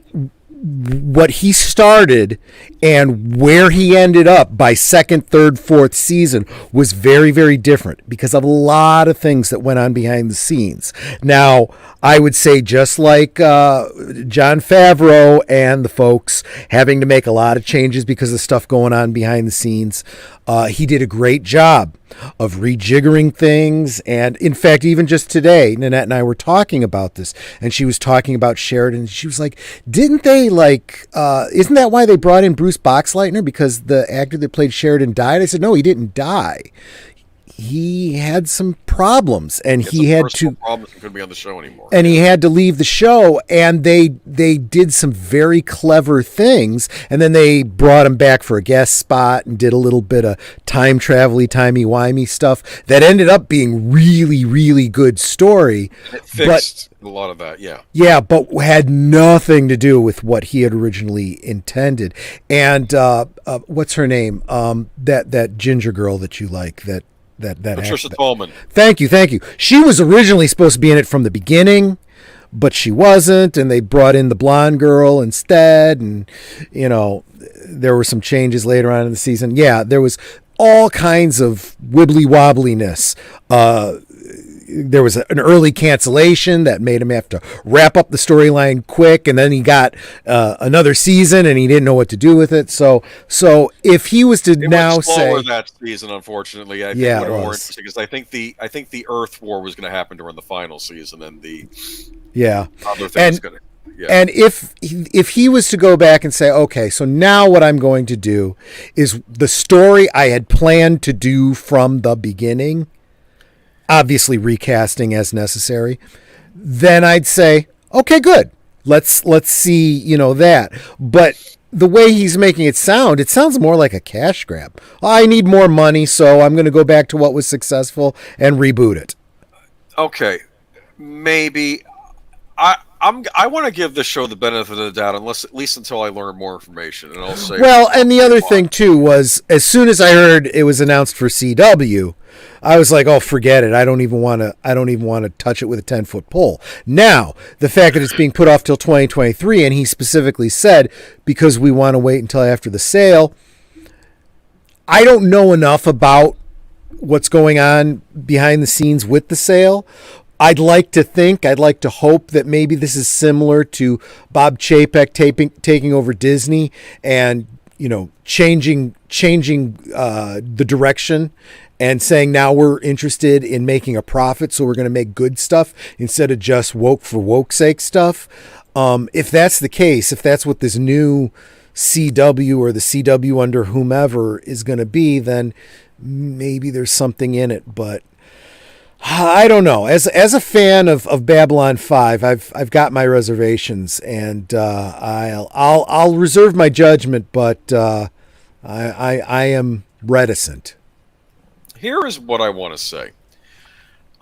what he started and where he ended up by second, third, fourth season was very, very different because of a lot of things that went on behind the scenes. Now, I would say just like Jon Favreau and the folks having to make a lot of changes because of stuff going on behind the scenes, he did a great job of rejiggering things. And in fact, even just today, Nanette and I were talking about this, and she was talking about Sheridan. She was like, didn't they isn't that why they brought in Bruce Boxleitner? Because the actor that played Sheridan died? I said, no, he didn't die. He had some problems, and he had to
problems. He couldn't be on the show anymore,
and he had to leave the show. And they did some very clever things, and then they brought him back for a guest spot and did a little bit of time travel-y, timey-wimey stuff that ended up being really, really good story.
And it fixed a lot of that,
yeah, but had nothing to do with what he had originally intended. And what's her name? That ginger girl that you like, that
Patricia Tallman.
Thank you. She was originally supposed to be in it from the beginning, but she wasn't, and they brought in the blonde girl instead, and there were some changes later on in the season. Yeah, there was all kinds of wibbly-wobbliness. There was an early cancellation that made him have to wrap up the storyline quick, and then he got another season, and he didn't know what to do with it. So if he was to now say
that season, unfortunately, I think would have more interesting, because I think the Earth War was going to happen during the final season, and the other thing was going to. Yeah.
And if he was to go back and say, okay, so now what I'm going to do is the story I had planned to do from the beginning, obviously recasting as necessary, then I'd say, okay, good. Let's see, that. But the way he's making it sounds more like a cash grab. I need more money, so I'm going to go back to what was successful and reboot it.
Okay, maybe. I want to give the show the benefit of the doubt, at least until I learn more information, and I'll say.
Well, and the other thing too was, as soon as I heard it was announced for CW, I was like, "Oh, forget it. I don't even want to touch it with a 10-foot pole." Now, the fact that it's being put off till 2023, and he specifically said because we want to wait until after the sale. I don't know enough about what's going on behind the scenes with the sale. I'd like to hope that maybe this is similar to Bob Chapek taking over Disney and, changing the direction and saying now we're interested in making a profit, so we're going to make good stuff instead of just woke for woke's sake stuff. If that's the case, if that's what this new CW or the CW under whomever is going to be, then maybe there's something in it, but I don't know. As a fan of Babylon 5, I've got my reservations, and I'll reserve my judgment, but I am reticent.
Here is what I want to say.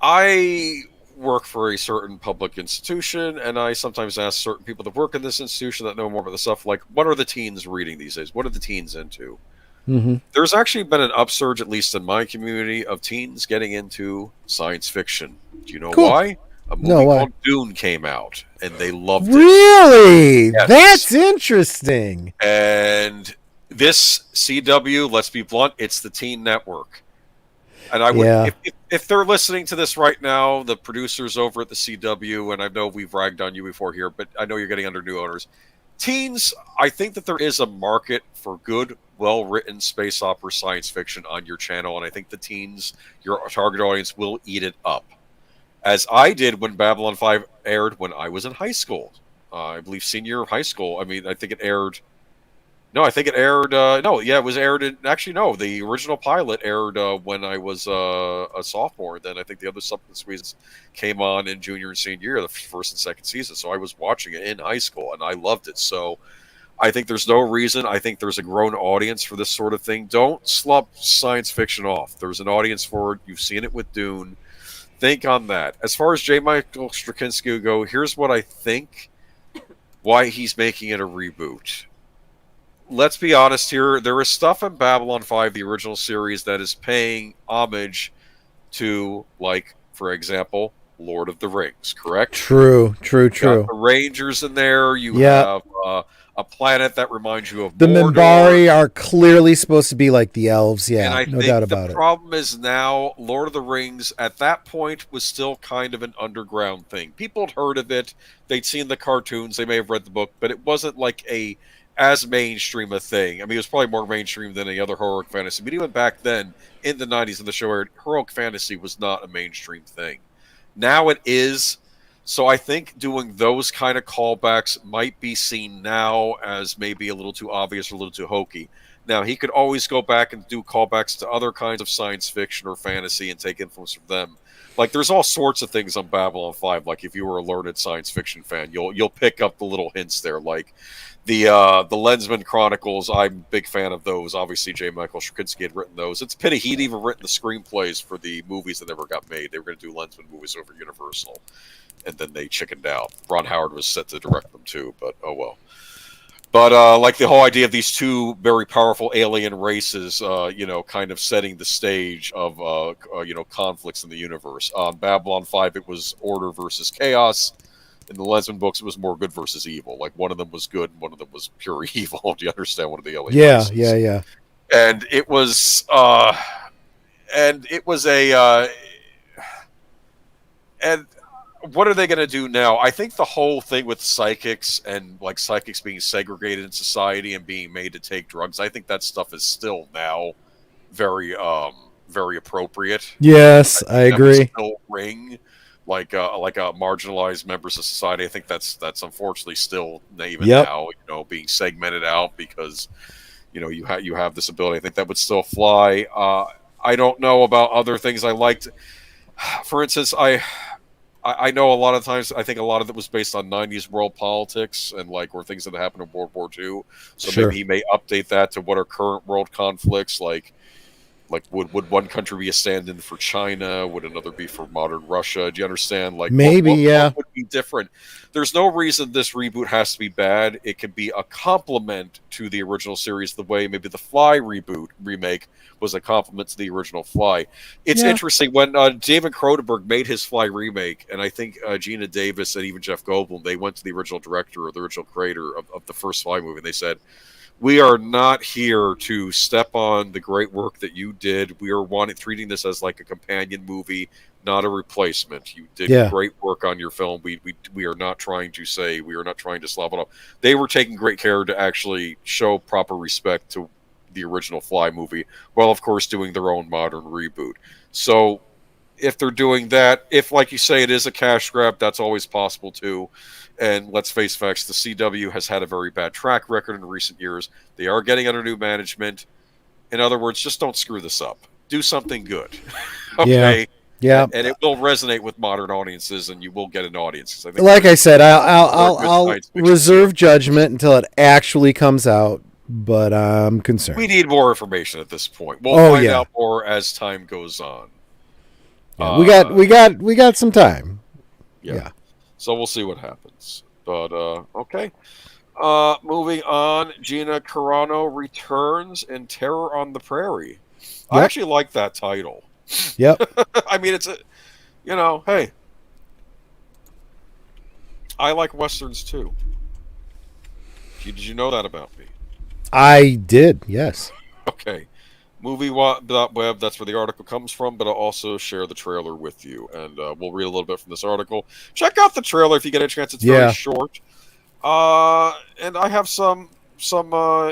I work for a certain public institution, and I sometimes ask certain people that work in this institution that know more about the stuff, like, what are the teens reading these days? What are the teens into? Mm-hmm. There's actually been an upsurge, at least in my community, of teens getting into science fiction. Do you know why? A movie called Dune came out, and they loved it.
Really? Yes. That's interesting.
And this CW, let's be blunt, it's the teen network. And I would, if they're listening to this right now, the producers over at the CW, and I know we've ragged on you before here, but I know you're getting under new owners. Teens, I think that there is a market for good, well-written space opera science fiction on your channel, and I think the teens, your target audience, will eat it up. As I did when Babylon 5 aired when I was in high school. I believe senior high school. I mean, I think it aired... No, I think it aired... it was aired in... Actually, no, the original pilot aired when I was a sophomore. Then I think the other subsequent seasons came on in junior and senior year, the first and second season. So I was watching it in high school, and I loved it. So I think there's no reason. I think there's a grown audience for this sort of thing. Don't slump science fiction off. There's an audience for it. You've seen it with Dune. Think on that. As far as J. Michael Straczynski go, here's what I think why he's making it a reboot. Let's be honest here. There is stuff in Babylon 5, the original series, that is paying homage to, like, for example, Lord of the Rings, correct?
True.
You got the Rangers in there. You have a planet that reminds you of
the Minbari are clearly supposed to be like the elves. Yeah,
and I
no
think
doubt about it.
The problem is now Lord of the Rings at that point was still kind of an underground thing. People had heard of it. They'd seen the cartoons. They may have read the book, but it wasn't like as mainstream a thing. I mean, it was probably more mainstream than any other heroic fantasy. But even back then, in the 90s, when the show aired, heroic fantasy was not a mainstream thing. Now it is. So I think doing those kind of callbacks might be seen now as maybe a little too obvious or a little too hokey. Now, he could always go back and do callbacks to other kinds of science fiction or fantasy and take influence from them. Like, there's all sorts of things on Babylon 5. Like, if you were a learned science fiction fan, you'll pick up the little hints there. Like, the Lensman Chronicles, I'm a big fan of those. Obviously, J. Michael Straczynski had written those. It's a pity he'd even written the screenplays for the movies that never got made. They were going to do Lensman movies over Universal, and then they chickened out. Ron Howard was set to direct them too, but oh well. But like the whole idea of these two very powerful alien races, kind of setting the stage of conflicts in the universe. On Babylon 5, it was order versus chaos. In the Lensman books, it was more good versus evil. Like, one of them was good and one of them was pure evil. Do you understand one of the alien races?
Yeah.
And it was and what are they going to do now? I think the whole thing with psychics and like psychics being segregated in society and being made to take drugs, I think that stuff is still now very appropriate.
Yes, I agree.
Still ring like marginalized members of society. I think that's unfortunately still even now, being segmented out because you have this ability. I think that would still fly. I don't know about other things I liked. For instance, I I know a lot of times, I think a lot of it was based on 90s world politics and like, or things that happened in World War II. So
Sure.
maybe he may update that to what are current world conflicts, like would one country be a stand-in for China? Would another be for modern Russia? Do you understand? Like
maybe,
what would be different? There's no reason this reboot has to be bad. It could be a complement to the original series, the way maybe the Fly remake was a complement to the original Fly. It's interesting when David Cronenberg made his Fly remake, and I think Gina Davis and even Jeff Goldblum, they went to the original director or the original creator of the first Fly movie, and they said, we are not here to step on the great work that you did. We are treating this as like a companion movie, not a replacement. You did great work on your film. We are not trying to say, we are not trying to slap it off. They were taking great care to actually show proper respect to the original Fly movie, while of course doing their own modern reboot. So if they're doing that, if like you say, it is a cash grab, that's always possible too. And let's face facts, the CW has had a very bad track record in recent years. They are getting under new management. In other words, just don't screw this up. Do something good. Okay?
Yeah.
And it will resonate with modern audiences, and you will get an audience.
Like I said, I'll reserve judgment until it actually comes out, but I'm concerned.
We need more information at this point. We'll find out more as time goes on.
Yeah, we got some time. Yeah.
So we'll see what happens. But okay. Moving on, Gina Carano returns in Terror on the Prairie. Yep. I actually like that title.
Yep.
I mean, it's hey, I like westerns too. Did you know that about me?
I did. Yes.
Okay. Movie.web, that's where the article comes from, but I'll also share the trailer with you, and we'll read a little bit from this article. Check out the trailer if you get a chance. It's very short. And I have some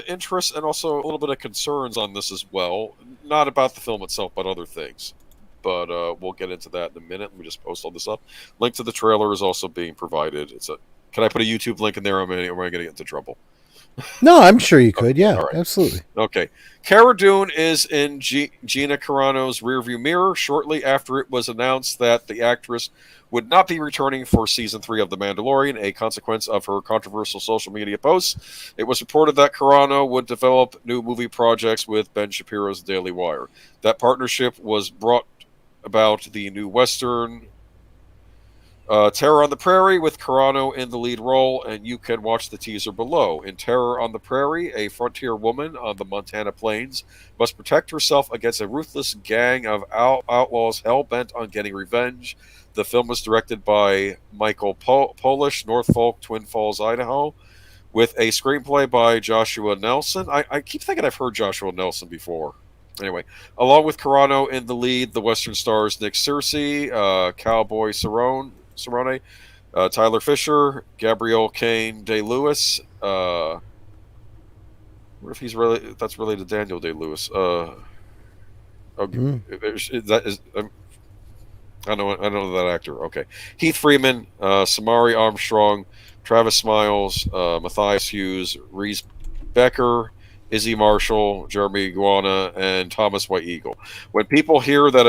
interest and also a little bit of concerns on this as well. Not about the film itself, but other things. But we'll get into that in a minute. Let me just post all this up. Link to the trailer is also being provided. Can I put a YouTube link in there, or am I going to get into trouble?
No, I'm sure you could. Yeah, absolutely.
Okay. Cara Dune is in Gina Carano's rearview mirror shortly after it was announced that the actress would not be returning for season 3 of The Mandalorian, a consequence of her controversial social media posts. It was reported that Carano would develop new movie projects with Ben Shapiro's Daily Wire. That partnership was brought about the new Western Terror on the Prairie with Carano in the lead role, and you can watch the teaser below. In Terror on the Prairie, a frontier woman on the Montana plains must protect herself against a ruthless gang of outlaws hell-bent on getting revenge. The film was directed by Michael Polish, Norfolk, Twin Falls, Idaho, with a screenplay by Joshua Nelson. I keep thinking I've heard Joshua Nelson before. Anyway, along with Carano in the lead, the Western stars Nick Searcy, Cowboy Cerrone, Tyler Fisher, Gabrielle Kane Day-Lewis. What if that's related to Daniel Day-Lewis? That is. I know that actor. Okay, Heath Freeman, Samari Armstrong, Travis Smiles, Matthias Hughes, Reese Becker, Izzy Marshall, Jeremy Iguana, and Thomas White Eagle. When people hear that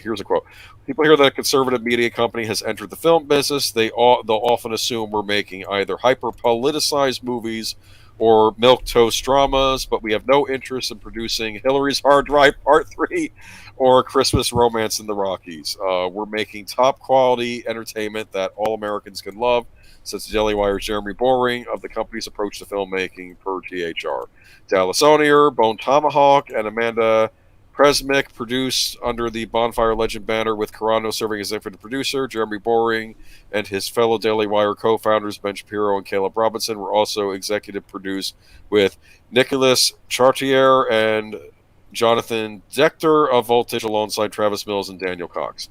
here's a quote. People hear that a conservative media company has entered the film business, they'll often assume we're making either hyper-politicized movies or milquetoast dramas, but we have no interest in producing Hillary's Hard Drive Part 3 or Christmas Romance in the Rockies. We're making top-quality entertainment that all Americans can love, says Daily Wire's Jeremy Boring of the company's approach to filmmaking per THR. Dallas Onier, Bone Tomahawk, and Amanda Presmick produced under the Bonfire Legend banner, with Carano serving as executive producer. Jeremy Boring and his fellow Daily Wire co-founders Ben Shapiro and Caleb Robinson were also executive produced, with Nicholas Chartier and Jonathan Dechter of Voltage alongside Travis Mills and Daniel Cox.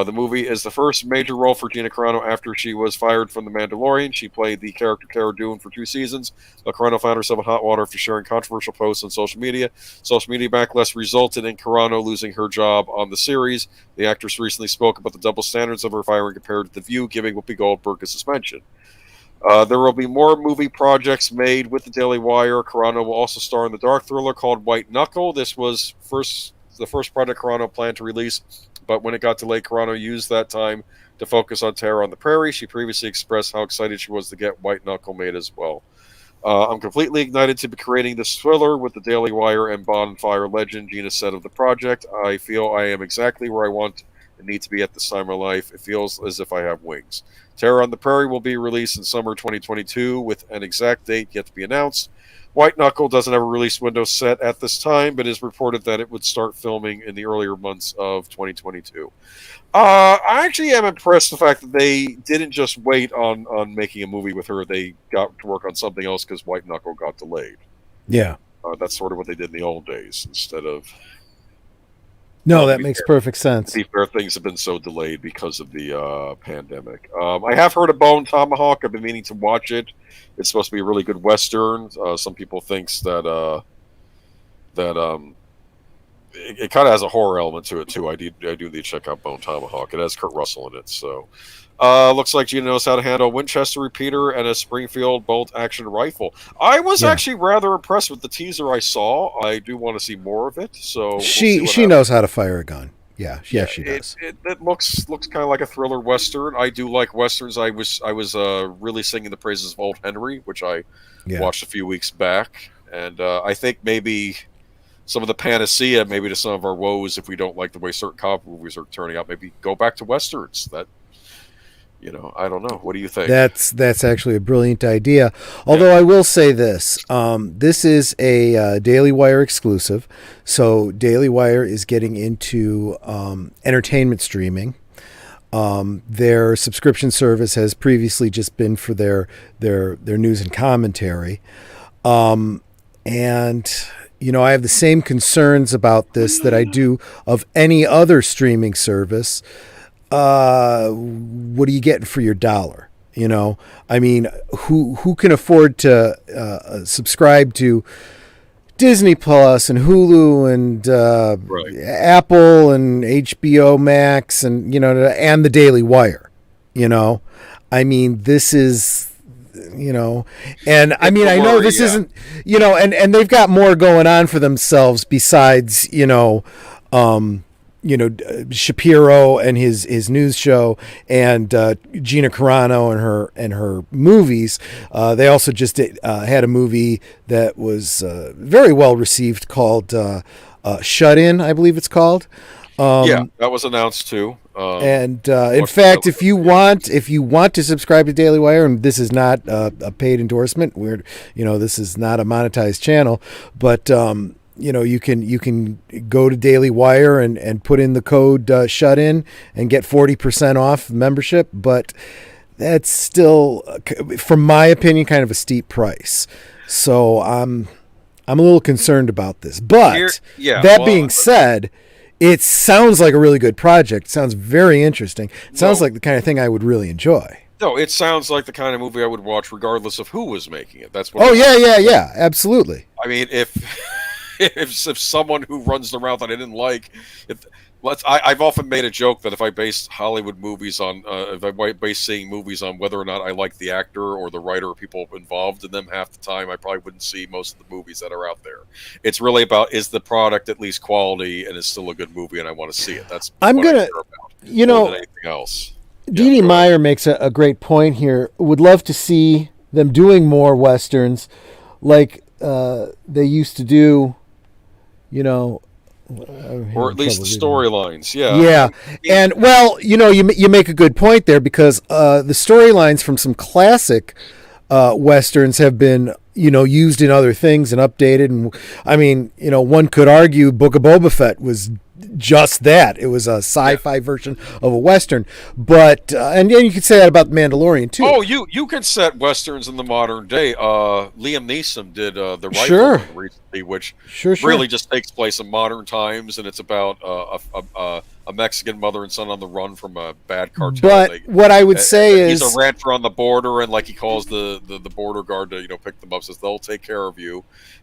The movie is the first major role for Gina Carano after she was fired from The Mandalorian. She played the character Cara Dune for 2 seasons, but Carano found herself in hot water after sharing controversial posts on social media. Social media backlash resulted in Carano losing her job on the series. The actress recently spoke about the double standards of her firing compared to The View, giving Whoopi Goldberg a suspension. There will be more movie projects made with the Daily Wire. Carano will also star in the dark thriller called White Knuckle. This was the first project Carano planned to release, but when it got delayed, Carano used that time to focus on Terror on the Prairie. She previously expressed how excited she was to get White Knuckle made as well. I'm completely ignited to be creating this thriller with the Daily Wire and Bonfire legend, Gina said of the project. I feel I am exactly where I want and need to be at this time of life. It feels as if I have wings. Terror on the Prairie will be released in summer 2022 with an exact date yet to be announced. White Knuckle doesn't have a release window set at this time, but is reported that it would start filming in the earlier months of 2022. I actually am impressed the fact that they didn't just wait on making a movie with her. They got to work on something else because White Knuckle got delayed.
Yeah.
That's sort of what they did in the old days instead of...
No, that makes perfect sense.
To be fair, things have been so delayed because of the pandemic. I have heard of Bone Tomahawk. I've been meaning to watch it. It's supposed to be a really good Western. Some people think that it kind of has a horror element to it too. I do need to check out Bone Tomahawk. It has Kurt Russell in it, so looks like Gina knows how to handle a Winchester repeater and a Springfield bolt action rifle. I was actually rather impressed with the teaser I saw. I do want to see more of it. So
she knows how to fire a gun. Yeah, she does.
It looks kind of like a thriller Western. I do like Westerns. I was really singing the praises of Old Henry, which I watched a few weeks back, and I think maybe some of the panacea, maybe to some of our woes, if we don't like the way certain cop movies are turning out, maybe go back to Westerns. That, I don't know. What do you think?
That's actually a brilliant idea. Although I will say this, this is a Daily Wire exclusive. So Daily Wire is getting into entertainment streaming. Their subscription service has previously just been for their news and commentary. And I have the same concerns about this that I do of any other streaming service. What are you getting for your dollar? I mean, who can afford to subscribe to Disney Plus and Hulu and Apple and HBO Max and and the Daily Wire? I mean, this is. And I mean, I know this isn't, and they've got more going on for themselves besides, Shapiro and his news show and Gina Carano and her movies. They also just had a movie that was very well received called Shut In, I believe it's called.
That was announced too.
In fact, if you want to subscribe to Daily Wire, and this is not a paid endorsement, this is not a monetized channel, but you can go to Daily Wire and put in the code Shut In and get 40% off membership, but that's still, from my opinion, kind of a steep price. So I'm a little concerned about this. But being said, it sounds like a really good project. It sounds very interesting. It sounds like the kind of thing I would really enjoy.
No, it sounds like the kind of movie I would watch regardless of who was making it. That's what.
Oh, yeah, absolutely.
I mean, if someone who runs the route that I didn't like, I've often made a joke that if I base Hollywood movies on, if I base seeing movies on whether or not I like the actor or the writer or people involved in them, half the time I probably wouldn't see most of the movies that are out there. It's really about, is the product at least quality and is still a good movie and I want to see it. That's what I care about, more than anything else.
Dee Dee Meyer makes a great point here. Would love to see them doing more Westerns like they used to do,
or at least the storylines.
Yeah. And well, you make a good point there because the storylines from some classic Westerns have been, used in other things and updated. And I mean, one could argue Book of Boba Fett was just that. It was a sci-fi version of a Western, but and you could say that about The Mandalorian too.
Oh, you could set Westerns in the modern day. Liam Neeson did The Rifle recently, which really just takes place in modern times, and it's about a Mexican mother and son on the run from a bad cartel.
But what I would say is
he's a rancher on the border, and he calls the border guard to pick them up, says they'll take care of you.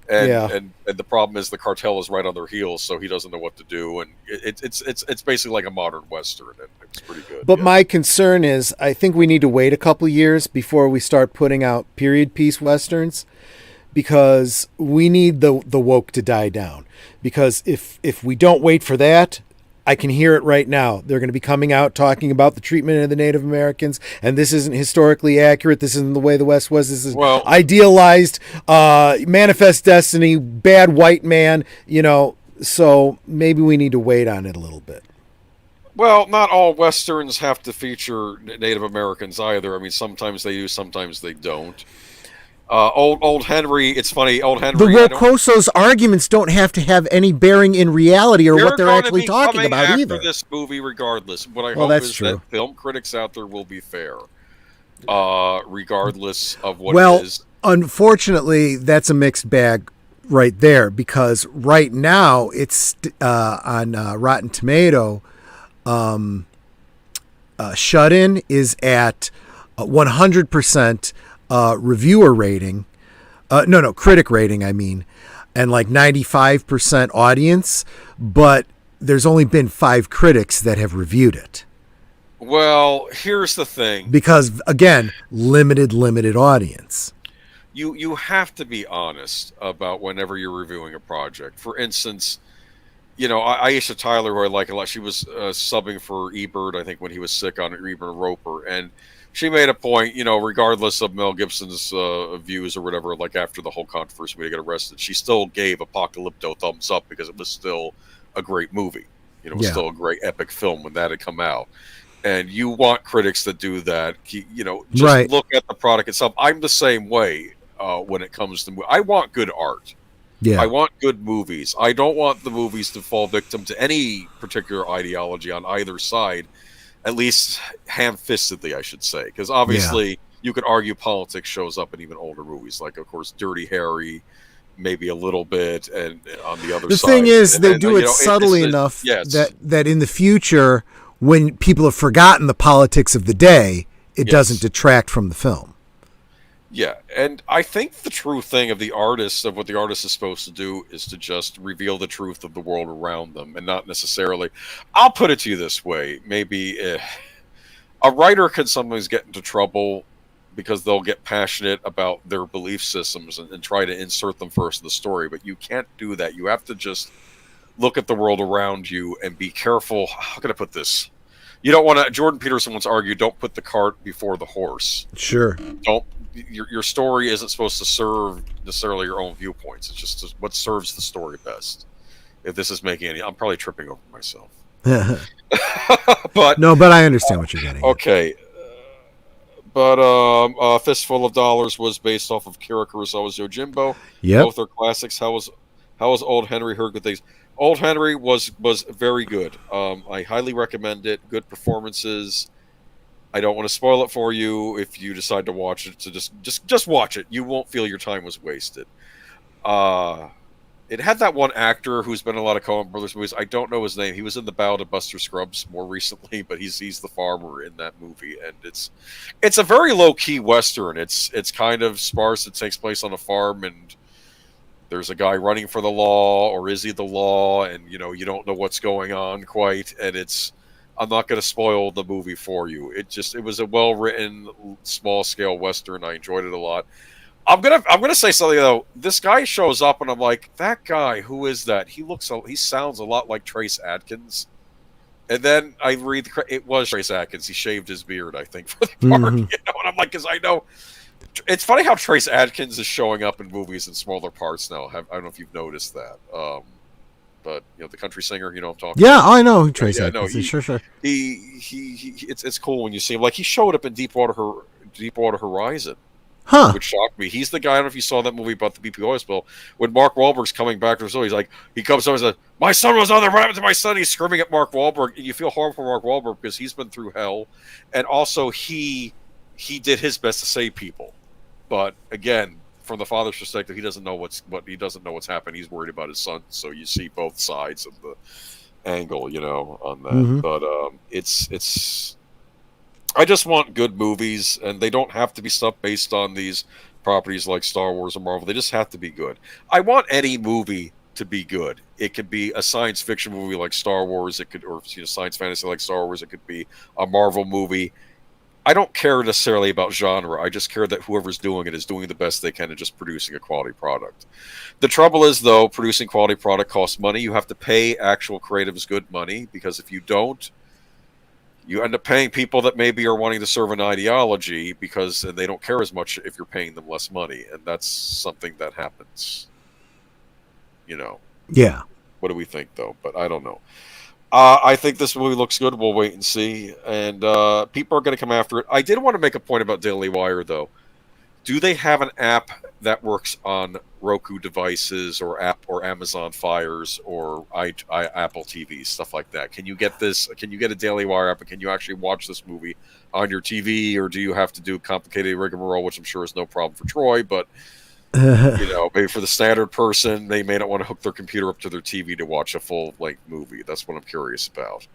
And the problem is the cartel is right on their heels, so he doesn't know what to do, and it's basically like a modern Western, and it's pretty good.
But my concern is, I think we need to wait a couple years before we start putting out period piece Westerns, because we need the woke to die down. Because if we don't wait for that, I can hear it right now. They're going to be coming out talking about the treatment of the Native Americans, and this isn't historically accurate. This isn't the way the West was. This is idealized, manifest destiny, bad white man, so maybe we need to wait on it a little bit.
Well, not all Westerns have to feature Native Americans either. I mean, sometimes they do, sometimes they don't. Old Henry, it's funny, Old Henry...
The Wokoso's arguments don't have to have any bearing in reality or what they're actually talking about either.
This movie regardless. What I hope is that film critics out there will be fair, regardless of what it is.
Unfortunately, that's a mixed bag right there, because right now it's on Rotten Tomato, Shut-In is at 100% reviewer rating, critic rating, and like 95% audience, but there's only been 5 critics that have reviewed it.
Well, here's the thing.
Because, again, limited audience.
You have to be honest about whenever you're reviewing a project. For instance, Aisha Tyler, who I like a lot, she was subbing for Ebert, I think, when he was sick on Ebert and Roper, and she made a point, regardless of Mel Gibson's views or whatever, like after the whole controversy when he got arrested, she still gave Apocalypto thumbs up because it was still a great movie. It was still a great epic film when that had come out. And you want critics that do that, just look at the product itself. I'm the same way when it comes to I want good art. Yeah. I want good movies. I don't want the movies to fall victim to any particular ideology on either side. At least ham-fistedly, I should say, because obviously you could argue politics shows up in even older movies, like of course Dirty Harry, maybe a little bit, and on the other side.
The thing is, they do it subtly enough that in the future, when people have forgotten the politics of the day, it doesn't detract from the film.
Yeah, and I think the true thing of what the artist is supposed to do is to just reveal the truth of the world around them, and not necessarily... I'll put it to you this way. Maybe a writer can sometimes get into trouble because they'll get passionate about their belief systems and try to insert them first in the story, but you can't do that. You have to just look at the world around you and be careful. How can I put this? You don't want to... Jordan Peterson once argued, don't put the cart before the horse.
Sure.
Don't... Your story isn't supposed to serve necessarily your own viewpoints. It's just what serves the story best. If this is making any... I'm probably tripping over myself. But
I understand what you're getting.
Okay. But Fistful of Dollars was based off of Kira Kurosawa's Yojimbo.
Yeah.
Both are classics. How was Old Henry? Heard good things. Old Henry was very good. I highly recommend it. Good performances. I don't want to spoil it for you if you decide to watch it. So just watch it. You won't feel your time was wasted. It had that one actor who's been in a lot of Coen Brothers movies. I don't know his name. He was in The Ballad of Buster Scruggs more recently, but he's the farmer in that movie, and it's a very low key Western. It's kind of sparse. It takes place on a farm, and there's a guy running for the law, or is he the law? And you don't know what's going on quite, and I'm not going to spoil the movie for you. It was a well-written, small-scale Western. I enjoyed it a lot. I'm gonna say something though. This guy shows up, and I'm like, that guy. Who is that? He sounds a lot like Trace Adkins. And then I read it was Trace Adkins. He shaved his beard, I think, for the part.
Mm-hmm.
And I'm like, because I know. It's funny how Trace Adkins is showing up in movies in smaller parts now. I don't know if you've noticed that. But the country singer, I'm talking.
Yeah, I know who Trace Adkins is. Sure.
It's cool when you see him. Like he showed up in Deepwater Horizon, which shocked me. He's the guy. I don't know if you saw that movie about the BP oil spill. When Mark Wahlberg's coming back to the show, he comes up and says, "My son was on there. What happened to my son?" He's screaming at Mark Wahlberg, and you feel horrible for Mark Wahlberg because he's been through hell, and also he did his best to save people, but again, from the father's perspective, he doesn't know what's happened. He's worried about his son, so you see both sides of the angle, on that. Mm-hmm. But it's. I just want good movies, and they don't have to be stuff based on these properties like Star Wars or Marvel. They just have to be good. I want any movie to be good. It could be a science fiction movie like Star Wars. It could, or science fantasy like Star Wars. It could be a Marvel movie. I don't care necessarily about genre. I just care that whoever's doing it is doing the best they can and just producing a quality product. The trouble is, though, producing quality product costs money. You have to pay actual creatives good money, because if you don't, you end up paying people that maybe are wanting to serve an ideology because they don't care as much if you're paying them less money. And that's something that happens.
Yeah.
What do we think, though? But I don't know. I think this movie looks good. We'll wait and see. And people are going to come after it. I did want to make a point about Daily Wire, though. Do they have an app that works on Roku devices or Amazon Fires or Apple TV, stuff like that? Can you get this? Can you get a Daily Wire app, and can you actually watch this movie on your TV, or do you have to do complicated rigmarole, which I'm sure is no problem for Troy, but maybe for the standard person, they may not want to hook their computer up to their TV to watch a full-length movie. That's what I'm curious about.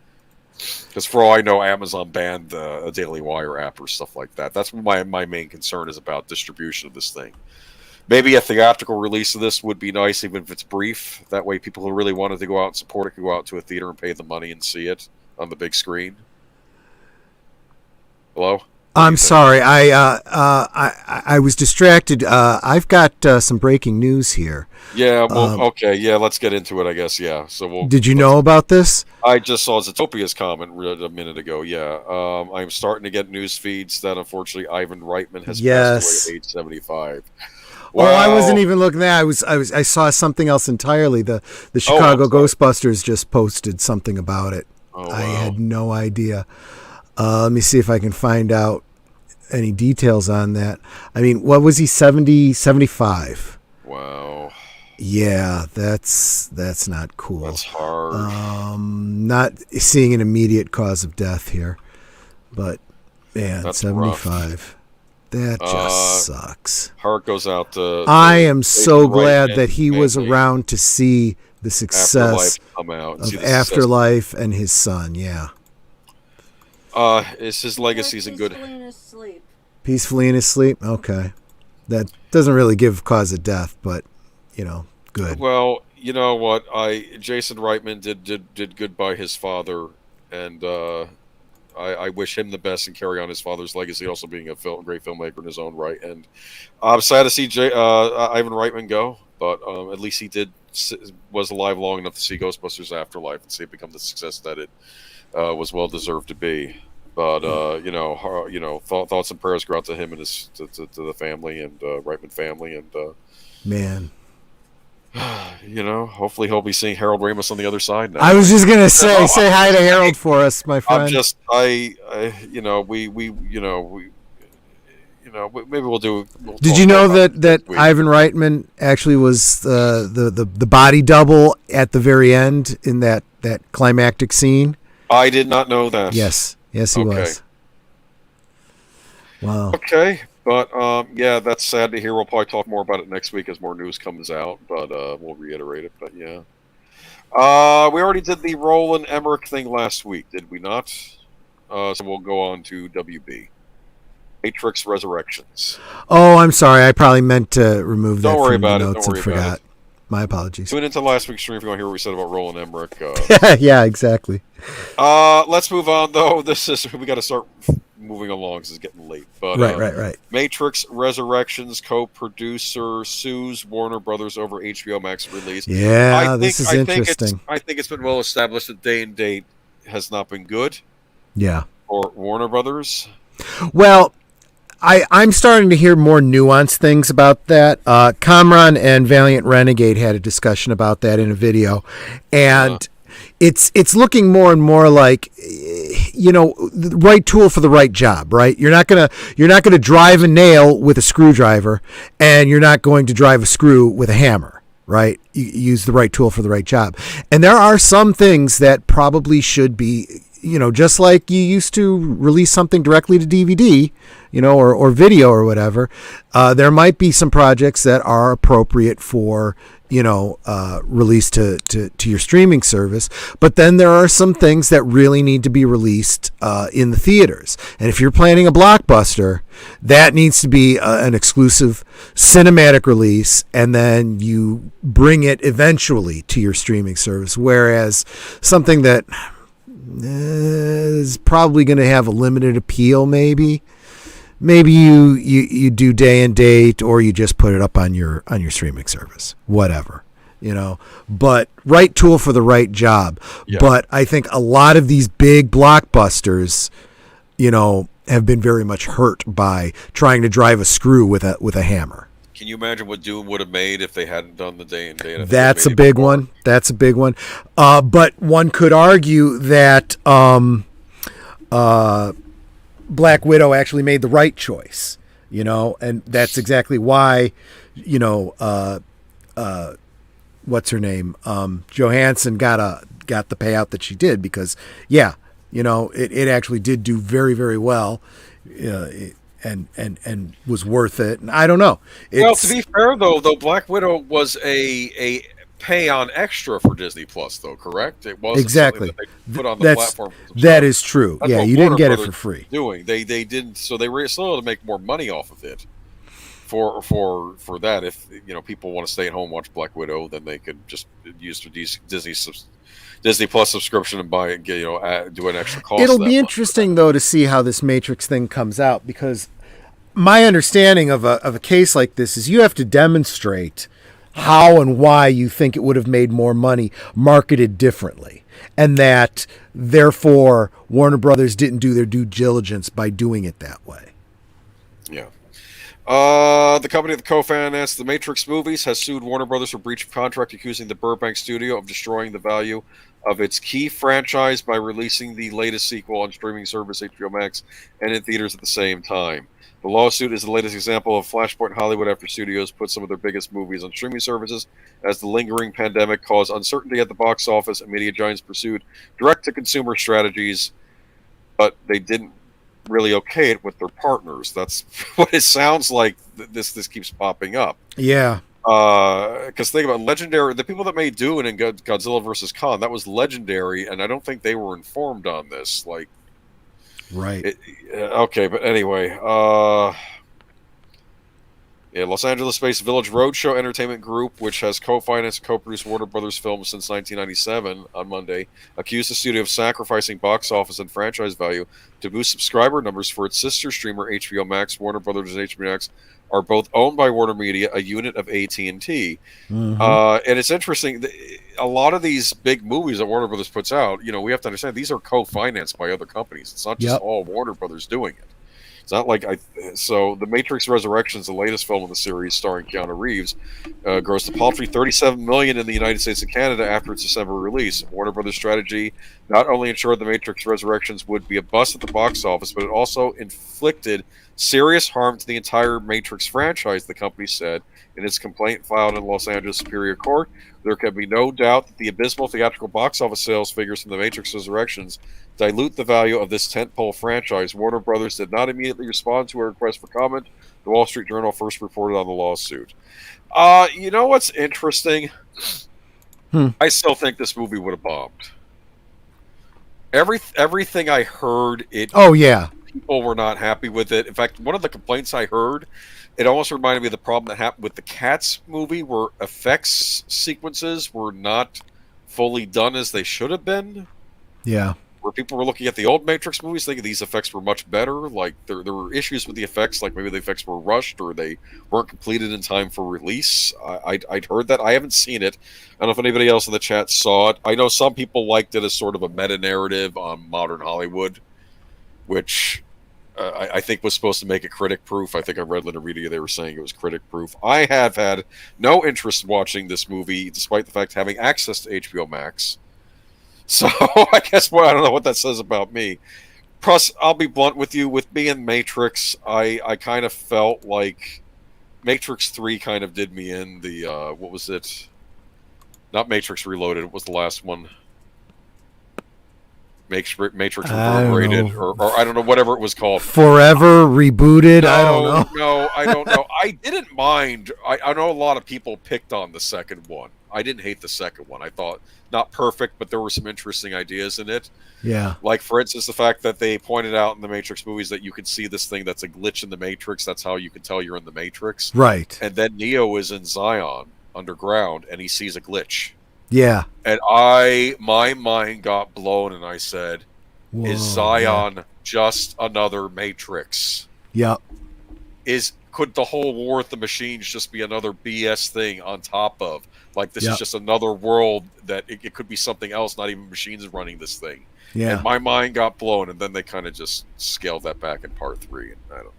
Because for all I know, Amazon banned a Daily Wire app or stuff like that. That's what my main concern is about distribution of this thing. Maybe a theatrical release of this would be nice, even if it's brief. That way people who really wanted to go out and support it could go out to a theater and pay the money and see it on the big screen. Hello?
I'm sorry. I was distracted. I've got some breaking news here.
Yeah. Well, okay. Yeah. Let's get into it, I guess. Yeah. So
did you know about this?
I just saw Zootopia's comment a minute ago. Yeah. I'm starting to get news feeds that unfortunately Ivan Reitman has passed away at age 75. Wow.
Well, I wasn't even looking at that. I saw something else entirely. The Chicago Ghostbusters just posted something about it.
Oh, wow.
I had no idea. Let me see if I can find out any details on that. I mean, what was he, 70, 75?
Wow.
Yeah, that's not cool.
That's hard.
Not seeing an immediate cause of death here, but man, that's 75. Rough. That just sucks.
Heart goes out to
I am so glad that he was around to see the success of Afterlife and his son. Yeah.
Is his legacy's in good?
Peacefully in his sleep. Okay, that doesn't really give cause of death, but good.
Well, you know what? Jason Reitman did good by his father, and I wish him the best and carry on his father's legacy, also being a great filmmaker in his own right. And I'm sad to see Ivan Reitman go, but at least he was alive long enough to see Ghostbusters Afterlife and see it become the success that it was well deserved to be. But thoughts and prayers go out to him and to the family and Reitman family, and
man,
hopefully he'll be seeing Harold Ramis on the other side now.
I was just gonna say hi to Harold for us, my friend.
Maybe we'll do.
Did you know that Ivan Reitman actually was the body double at the very end in that climactic scene?
I did not know that.
Yes, he was. Wow.
Okay, but yeah, that's sad to hear. We'll probably talk more about it next week as more news comes out, but we'll reiterate it. But yeah, we already did the Roland Emmerich thing last week, did we not? So we'll go on to WB. Matrix Resurrections.
Oh, I'm sorry. I probably meant to remove that from the notes and forgot.
It.
My apologies.
Tune into last week's stream if you want to hear what we said about Roland Emmerich.
Yeah, exactly.
Let's move on, though. We got to start moving along because it's getting late. But
right.
Matrix Resurrections co-producer sues Warner Brothers over HBO Max release.
Yeah, this is interesting.
I think it's been well established that day and date has not been good.
Yeah.
For Warner Brothers.
Well, I'm starting to hear more nuanced things about that. Kamran and Valiant Renegade had a discussion about that in a video, and it's looking more and more like, the right tool for the right job, right? You're not gonna drive a nail with a screwdriver, and you're not going to drive a screw with a hammer, right? You use the right tool for the right job, and there are some things that probably should be. Just like you used to release something directly to DVD, or video or whatever, there might be some projects that are appropriate for, release to your streaming service. But then there are some things that really need to be released in the theaters. And if you're planning a blockbuster, that needs to be an exclusive cinematic release, and then you bring it eventually to your streaming service. Whereas something that is probably going to have a limited appeal. Maybe you do day and date, or you just put it up on your streaming service, whatever, but right tool for the right job. Yeah. But I think a lot of these big blockbusters, have been very much hurt by trying to drive a screw with a hammer.
Can you imagine what Dune would have made if they hadn't done the day and date?
That's a big one. That's a big one. But one could argue that Black Widow actually made the right choice, and that's exactly why, what's her name? Johansson got the payout that she did, because, it actually did do very, very well. And was worth it. And I don't know.
Well, to be fair though, Black Widow was a pay on extra for Disney Plus, though, correct? It wasn't
exactly
that they put on the platform.
That is true. That's you didn't get it for free.
They didn't, so they were still able to make more money off of it. For that, if people want to stay at home and watch Black Widow, then they could just use the Disney Plus subscription and buy it, do an extra cost.
It'll be interesting though to see how this Matrix thing comes out, because my understanding of a case like this is you have to demonstrate how and why you think it would have made more money marketed differently, and that therefore Warner Brothers didn't do their due diligence by doing it that way.
Yeah. The company that co-financed the Matrix movies has sued Warner Brothers for breach of contract, accusing the Burbank studio of destroying the value of its key franchise by releasing the latest sequel on streaming service HBO Max and in theaters at the same time. The lawsuit is the latest example of Flashpoint Hollywood after studios put some of their biggest movies on streaming services as the lingering pandemic caused uncertainty at the box office, and media giants pursued direct-to-consumer strategies, but they didn't really okay it with their partners. That's what it sounds like. This keeps popping up.
Yeah.
Because think about Legendary, the people that made Dune and Godzilla vs. Kong, that was Legendary, and I don't think they were informed on this.
Right.
Okay, but anyway, Los Angeles-based Village Roadshow Entertainment Group, which has co-financed and co-produced Warner Brothers films since 1997, on Monday, accused the studio of sacrificing box office and franchise value to boost subscriber numbers for its sister streamer HBO Max. Warner Brothers and HBO Max are both owned by Warner Media, a unit of AT&T. Mm-hmm. And it's interesting, a lot of these big movies that Warner Brothers puts out, we have to understand, these are co-financed by other companies. It's not just all Warner Brothers doing it. It's not like so The Matrix Resurrections, the latest film in the series starring Keanu Reeves, grossed a paltry $37 million in the United States and Canada after its December release. Warner Brothers' strategy not only ensured The Matrix Resurrections would be a bust at the box office, but it also inflicted serious harm to the entire Matrix franchise, the company said in its complaint filed in Los Angeles Superior Court. There can be no doubt that the abysmal theatrical box office sales figures from The Matrix Resurrections dilute the value of this tentpole franchise. Warner Brothers did not immediately respond to a request for comment. The Wall Street Journal first reported on the lawsuit. You know what's interesting? I still think this movie would have bombed. Everything I heard, people were not happy with it. In fact, one of the complaints I heard, it almost reminded me of the problem that happened with the Cats movie, where effects sequences were not fully done as they should have been.
Yeah.
Where people were looking at the old Matrix movies thinking these effects were much better. Like, there were issues with the effects, like maybe the effects were rushed or they weren't completed in time for release. I'd heard that. I haven't seen it. I don't know if anybody else in the chat saw it. I know some people liked it as sort of a meta-narrative on modern Hollywood, which I think was supposed to make it critic-proof. I think I read in a review they were saying it was critic-proof. I have had no interest in watching this movie, despite the fact having access to HBO Max. So I guess I don't know what that says about me. Plus, I'll be blunt with you. With me and Matrix, I kind of felt like Matrix 3 kind of did me in. The what was it? Not Matrix Reloaded. It was the last one. Matrix Reverberated, or I don't know, whatever it was called.
Forever Rebooted?
No,
I don't know.
No, I don't know. I didn't mind. I know a lot of people picked on the second one. I didn't hate the second one. I thought not perfect, but there were some interesting ideas in it.
Yeah.
Like, for instance, the fact that they pointed out in the Matrix movies that you can see this thing that's a glitch in the Matrix. That's how you can tell you're in the Matrix.
Right.
And then Neo is in Zion underground, and he sees a glitch.
Yeah.
And my mind got blown, and I said,
Whoa,
is Zion just another Matrix?
Yep.
Could the whole War with the Machines just be another BS thing on top of? Like, this is just another world that it could be something else, not even machines running this thing.
Yeah.
And my mind got blown, and then they kind of just scaled that back in part 3, and I don't know.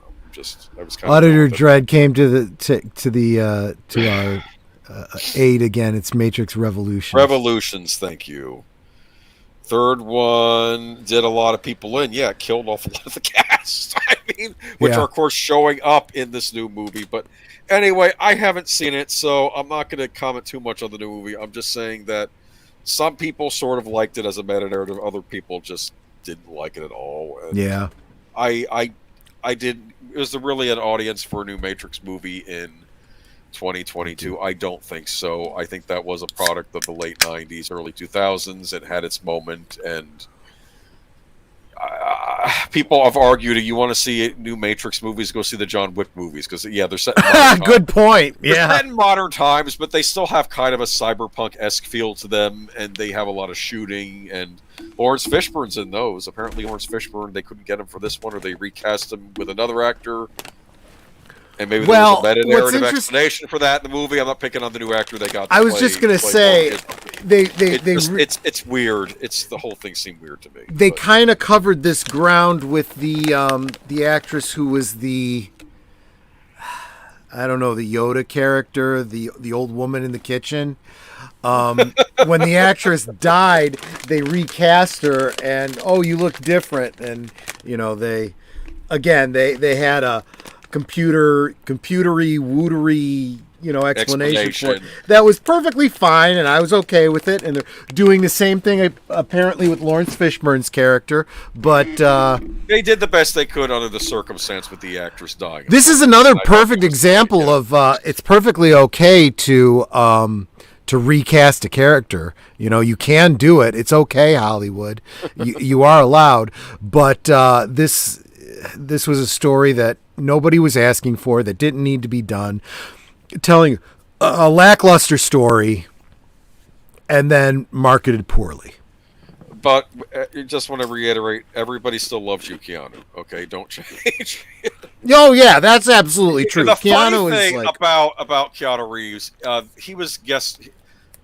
I was kind
Auditor
of
Dread came to our aid again. It's Matrix Revolutions.
Revolutions, thank you. Third one did a lot of people in. Yeah, it killed off a lot of the cast. I mean, which are, of course, showing up in this new movie. But anyway, I haven't seen it, so I'm not going to comment too much on the new movie. I'm just saying that some people sort of liked it as a meta-narrative. Other people just didn't like it at all. And
yeah.
I did. It was really an audience for a new Matrix movie in 2022. I don't think so. I think that was a product of the late 90s, early 2000s. It had its moment, and people have argued, you want to see new Matrix movies, go see the John Wick movies, because they're set in modern times.
Good point. Yeah,
they're set in modern times, but they still have kind of a cyberpunk-esque feel to them, and they have a lot of shooting, and Lawrence Fishburne's in those. Apparently Lawrence Fishburne, they couldn't get him for this one, or they recast him with another actor. And maybe there was a meta-narrative explanation for that in the movie. I'm not picking on the new actor they got.
I was just going to say,
it's weird. The whole thing seemed weird to me.
They kind of covered this ground with the actress who was the Yoda character, the old woman in the kitchen. When the actress died, they recast her, and you look different, and they had a computery wootery explanation for it. That was perfectly fine, and I was okay with it. And they're doing the same thing apparently with Lawrence Fishburne's character, but
they did the best they could under the circumstance with the actress dying.
This is another perfect example of it's perfectly okay to recast a character. You can do it. It's okay, Hollywood. you are allowed, but this was a story that nobody was asking for, that didn't need to be done. Telling a lackluster story and then marketed poorly.
But I just want to reiterate, everybody still loves you, Keanu. Okay, don't change.
Oh yeah, that's absolutely true.
The funny thing about Keanu Reeves, he was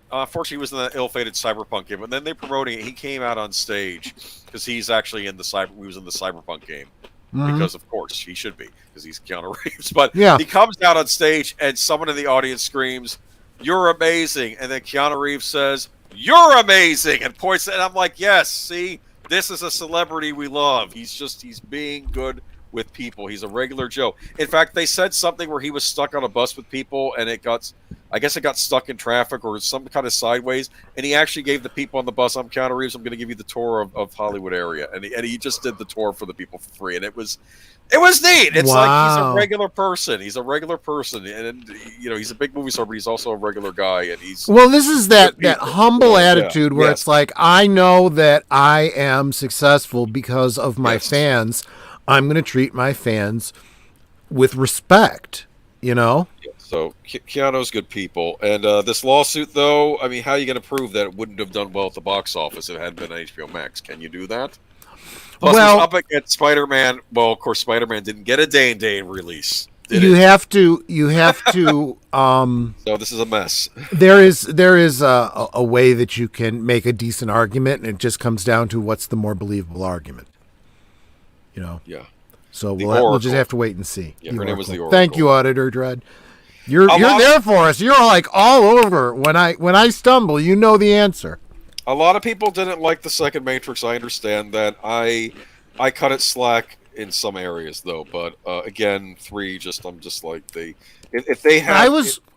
unfortunately, he was in the ill-fated Cyberpunk game, and then they're promoting it. He came out on stage because he's actually in the Cyberpunk game. Because of course he should be, because he's Keanu Reeves. But he comes out on stage, and someone in the audience screams, "You're amazing!" And then Keanu Reeves says, "You're amazing!" and points. And I'm like, "Yes, see, this is a celebrity we love. He's being good with people. He's a regular Joe." In fact, they said something where he was stuck on a bus with people, and it got stuck in traffic or some kind of sideways, and he actually gave the people on the bus, "I'm Keanu Reeves, I'm going to give you the tour of Hollywood area," and he just did the tour for the people for free, and it was neat. It's like he's a regular person. He's a regular person, and he's a big movie star, but he's also a regular guy, and he's
this is that humble attitude where it's like, I know that I am successful because of my fans. I'm going to treat my fans with respect,
So Keanu's good people. And this lawsuit, though, I mean, how are you going to prove that it wouldn't have done well at the box office if it hadn't been on HBO Max? Can you do that? Plus, up against Spider-Man. Well, of course, Spider-Man didn't get a day release.
You have to.
So this is a mess.
There is a way that you can make a decent argument, and it just comes down to what's the more believable argument.
Yeah.
So we'll just have to wait and see.
Yeah, her name was the Oracle.
Thank you, Auditor Dread. You're there for us. You're like all over. When I stumble, you know the answer.
A lot of people didn't like the second Matrix. I understand that. I cut it slack in some areas though, but again, 3 I'm just like if they had.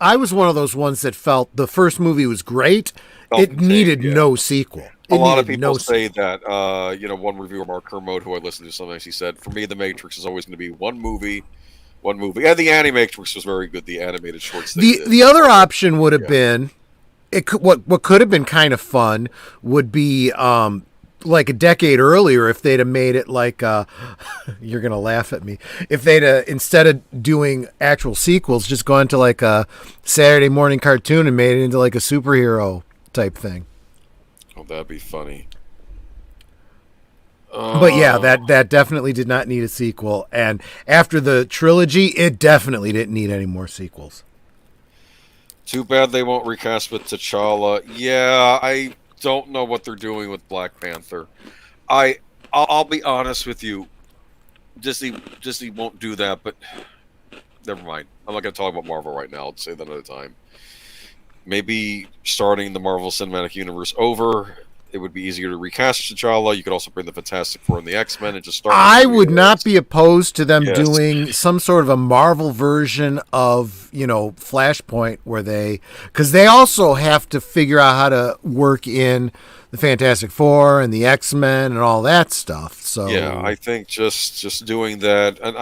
I was one of those ones that felt the first movie was great. It needed no sequel.
A lot of people say that, one reviewer, Mark Kermode, who I listened to sometimes, he said, for me, The Matrix is always going to be one movie. And the Animatrix was very good, the animated shorts.
The other option would have been, what could have been kind of fun would be like a decade earlier if they'd have made it like, you're going to laugh at me, if they'd instead of doing actual sequels, just gone to like a Saturday morning cartoon and made it into like a superhero type thing.
Oh, that'd be funny.
But yeah, that definitely did not need a sequel. And after the trilogy, it definitely didn't need any more sequels.
Too bad they won't recast with T'Challa. Yeah, I don't know what they're doing with Black Panther. I'll be honest with you. Disney won't do that, but never mind. I'm not going to talk about Marvel right now. I'll say that another time. Maybe starting the Marvel Cinematic Universe over, it would be easier to recast T'Challa. You could also bring the Fantastic Four and the X-Men and just start.
I would not be opposed to them doing some sort of a Marvel version of, Flashpoint because they also have to figure out how to work in the Fantastic Four and the X-Men and all that stuff. So
yeah, I think just doing that, and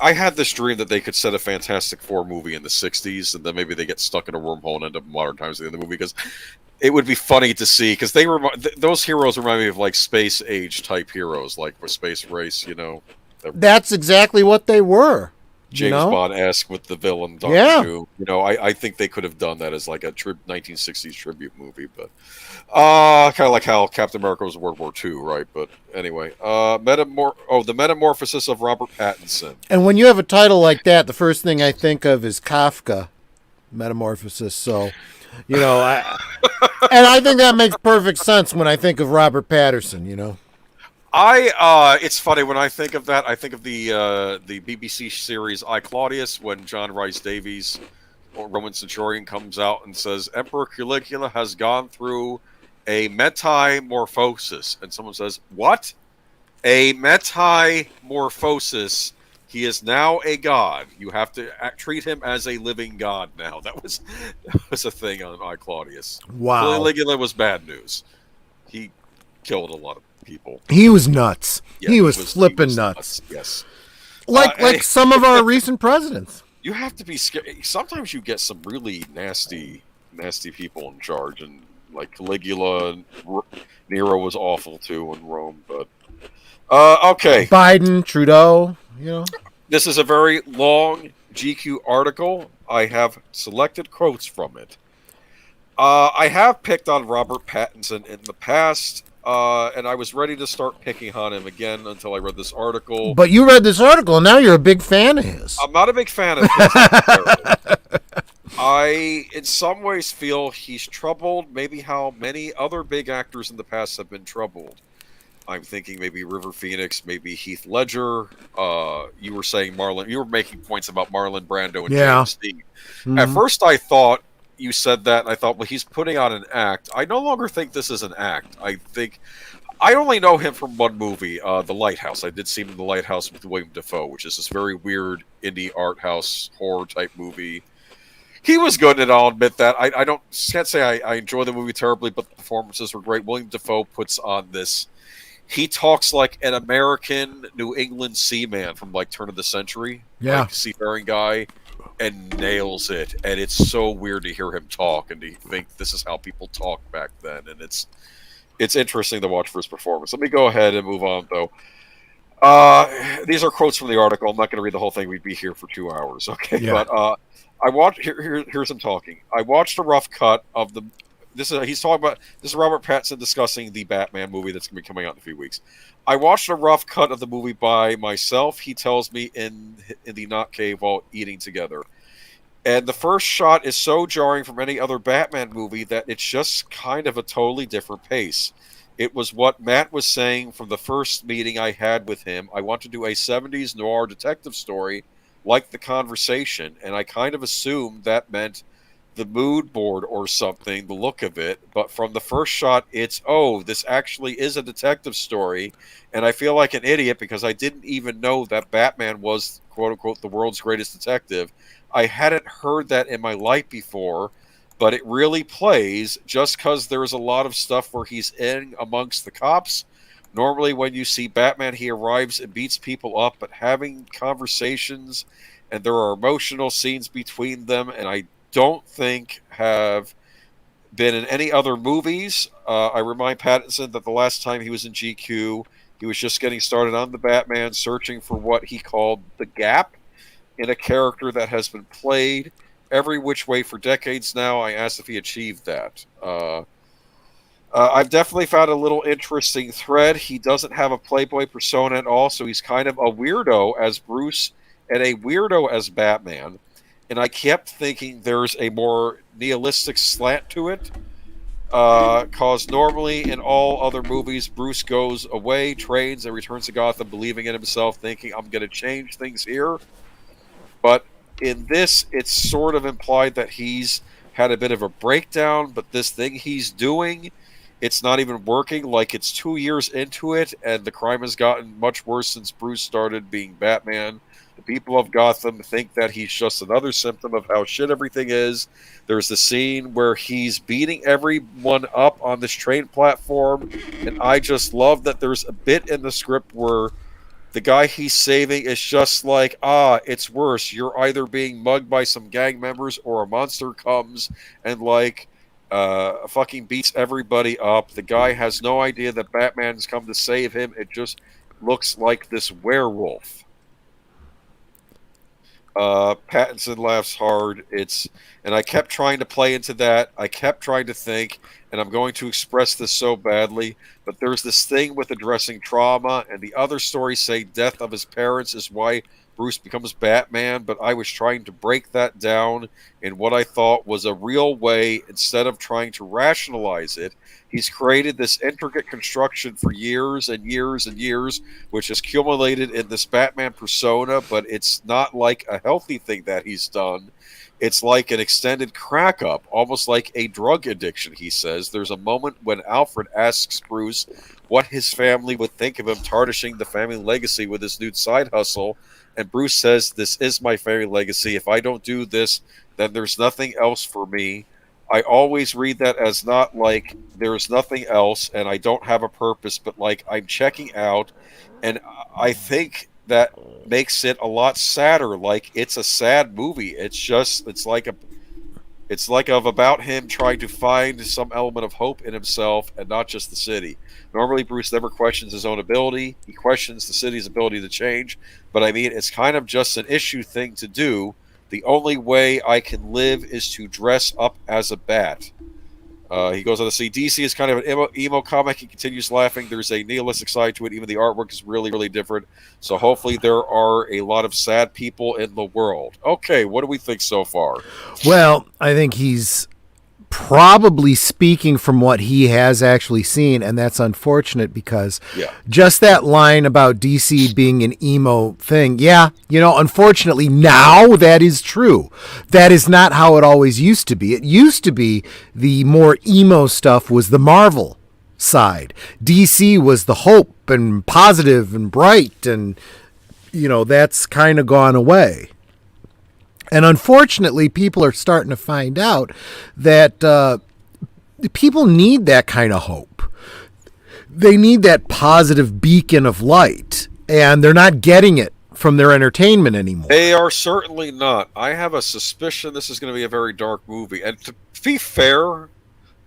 I had this dream that they could set a Fantastic Four movie in the 60s, and then maybe they get stuck in a wormhole and end up in modern times at the end of the movie, because it would be funny to see, because those heroes remind me of like space age type heroes, like with Space Race,
That's exactly what they were.
James Bond-esque with the villain Doctor Who. I think they could have done that as like a 1960s tribute movie, but kind of like how Captain America was World War II, right? But anyway, the Metamorphosis of Robert Pattinson.
And when you have a title like that, the first thing I think of is Kafka, Metamorphosis. So, I think that makes perfect sense when I think of Robert Pattinson.
It's funny when I think of that. I think of the BBC series I, Claudius, when John Rhys Davies, or Roman Centurion, comes out and says Emperor Caligula has gone through a metamorphosis, and someone says, "What? A metamorphosis? He is now a god. You have to treat him as a living god now." That was a thing on I, Claudius.
Wow,
Caligula was bad news. He killed a lot of people.
He was nuts. Yeah, he was flipping nuts.
Yes.
Like some of our recent presidents.
You have to be scared. Sometimes you get some really nasty people in charge, and like Caligula, Nero was awful too in Rome. But okay,
Biden, Trudeau.
This is a very long GQ article. I have selected quotes from it. I have picked on Robert Pattinson in the past. And I was ready to start picking on him again until I read this article.
But you read this article, and now you're a big fan of his.
I'm not a big fan of his. I, in some ways, feel he's troubled, maybe how many other big actors in the past have been troubled. I'm thinking maybe River Phoenix, maybe Heath Ledger. You were saying you were making points about Marlon Brando and James Dean. Mm-hmm. At first, I thought you said that, and I thought, well, he's putting on an act. I no longer think this is an act. I only know him from one movie, The Lighthouse. I did see him in The Lighthouse with William Dafoe, which is this very weird indie art house horror type movie. He was good, and I'll admit that. I can't say I enjoy the movie terribly, but the performances were great. William Dafoe puts on this. He talks like an American New England seaman from like turn of the century, like seafaring guy, and nails it. And it's so weird to hear him talk and to think this is how people talk back then. And it's interesting to watch for his performance. Let me go ahead and move on, though. These are quotes from the article. I'm not going to read the whole thing. We'd be here for 2 hours, okay? Yeah. But here's him talking. I watched a rough cut of the. This is Robert Pattinson discussing the Batman movie that's going to be coming out in a few weeks. I watched a rough cut of the movie by myself. He tells me in the Not Cave while eating together. And the first shot is so jarring from any other Batman movie that it's just kind of a totally different pace. It was what Matt was saying from the first meeting I had with him. I want to do a 70s noir detective story like The Conversation, and I kind of assumed that meant the mood board or something, the look of it. But from the first shot, it's, this actually is a detective story. And I feel like an idiot because I didn't even know that Batman was, quote unquote, the world's greatest detective. I hadn't heard that in my life before, but it really plays just because there's a lot of stuff where he's in amongst the cops. Normally when you see Batman, he arrives and beats people up, but having conversations, and there are emotional scenes between them, and I don't think have been in any other movies. I remind Pattinson that the last time he was in GQ, he was just getting started on the Batman, searching for what he called the gap in a character that has been played. every which way for decades now. I asked if he achieved that. I've definitely found a little interesting thread. He doesn't have a Playboy persona at all, so he's kind of a weirdo as Bruce and a weirdo as Batman. And I kept thinking there's a more nihilistic slant to it. Cause normally in all other movies, Bruce goes away, trains, and returns to Gotham believing in himself, thinking, I'm going to change things here. But in this, it's sort of implied that he's had a bit of a breakdown, but this thing he's doing, it's not even working. Like, it's 2 years into it, and the crime has gotten much worse since Bruce started being Batman. The people of Gotham think that he's just another symptom of how shit everything is. There's the scene where he's beating everyone up on this train platform, and I just love that there's a bit in the script where the guy he's saving is just like, it's worse. You're either being mugged by some gang members or a monster comes and, like, fucking beats everybody up. The guy has no idea that Batman's come to save him. It just looks like this werewolf. Pattinson laughs hard. And I kept trying to play into that. I kept trying to think, and I'm going to express this so badly, but there's this thing with addressing trauma, and the other stories say death of his parents is why Bruce becomes Batman, but I was trying to break that down in what I thought was a real way instead of trying to rationalize it. He's created this intricate construction for years and years and years, which has accumulated in this Batman persona, but it's not like a healthy thing that he's done. It's like an extended crack up, almost like a drug addiction, he says. There's a moment when Alfred asks Bruce what his family would think of him tarnishing the family legacy with his new side hustle, and Bruce says, this is my family legacy. If I don't do this, then there's nothing else for me. I always read that as not like there's nothing else and I don't have a purpose, but like I'm checking out. And I think that makes it a lot sadder. Like, it's a sad movie. It's like about him trying to find some element of hope in himself and not just the city. Normally, Bruce never questions his own ability. He questions the city's ability to change. But I mean, it's kind of just an issue thing to do. The only way I can live is to dress up as a bat. He goes on to say, DC is kind of an emo comic. He continues laughing. There's a nihilistic side to it. Even the artwork is really, really different. So hopefully there are a lot of sad people in the world. Okay, what do we think so far?
Well, I think he's probably speaking from what he has actually seen, and that's unfortunate because just that line about DC being an emo thing, unfortunately now that is true. That is not how it always used to be. It used to be the more emo stuff was the Marvel side. DC was the hope and positive and bright, and that's kind of gone away. And unfortunately, people are starting to find out that people need that kind of hope. They need that positive beacon of light, and they're not getting it from their entertainment anymore.
They are certainly not. I have a suspicion this is going to be a very dark movie. And to be fair,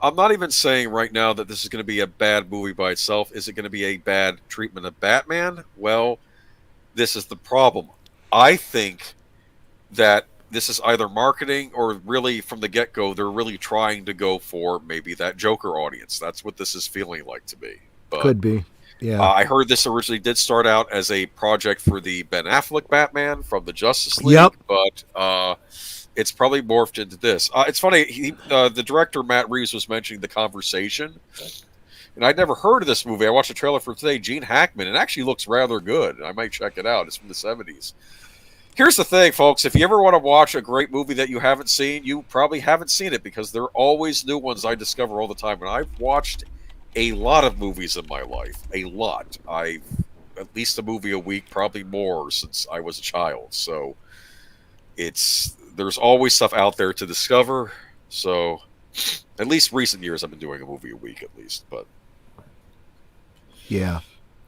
I'm not even saying right now that this is going to be a bad movie by itself. Is it going to be a bad treatment of Batman? Well, this is the problem. I think that this is either marketing or really from the get-go, they're really trying to go for maybe that Joker audience. That's what this is feeling like to me. But,
could be, yeah.
I heard this originally did start out as a project for the Ben Affleck Batman from the Justice League, but it's probably morphed into this. It's funny, the director, Matt Reeves, was mentioning The Conversation, and I'd never heard of this movie. I watched a trailer for today, Gene Hackman. It actually looks rather good. I might check it out. It's from the 70s. Here's the thing, folks. If you ever want to watch a great movie that you haven't seen, you probably haven't seen it because there are always new ones I discover all the time. And I've watched a lot of movies in my life. A lot. At least a movie a week, probably more since I was a child. So there's always stuff out there to discover. So at least recent years I've been doing a movie a week at least. But
yeah.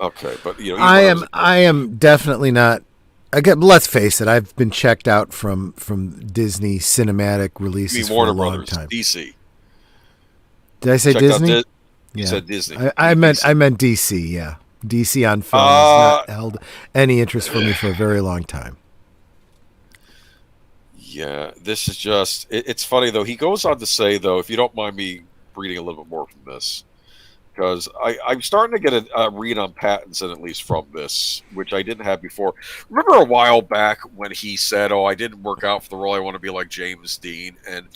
Okay, but
I am definitely not. Again, let's face it. I've been checked out from Disney cinematic releases for a long time.
DC.
Did I say Disney?
You said Disney.
I meant DC. Yeah, DC on film has not held any interest for me for a very long time.
Yeah, this is just, it's funny though. He goes on to say though, if you don't mind me reading a little bit more from this, because I'm starting to get a read on Pattinson, at least from this, which I didn't have before. Remember a while back when he said, "Oh, I didn't work out for the role. I want to be like James Dean." And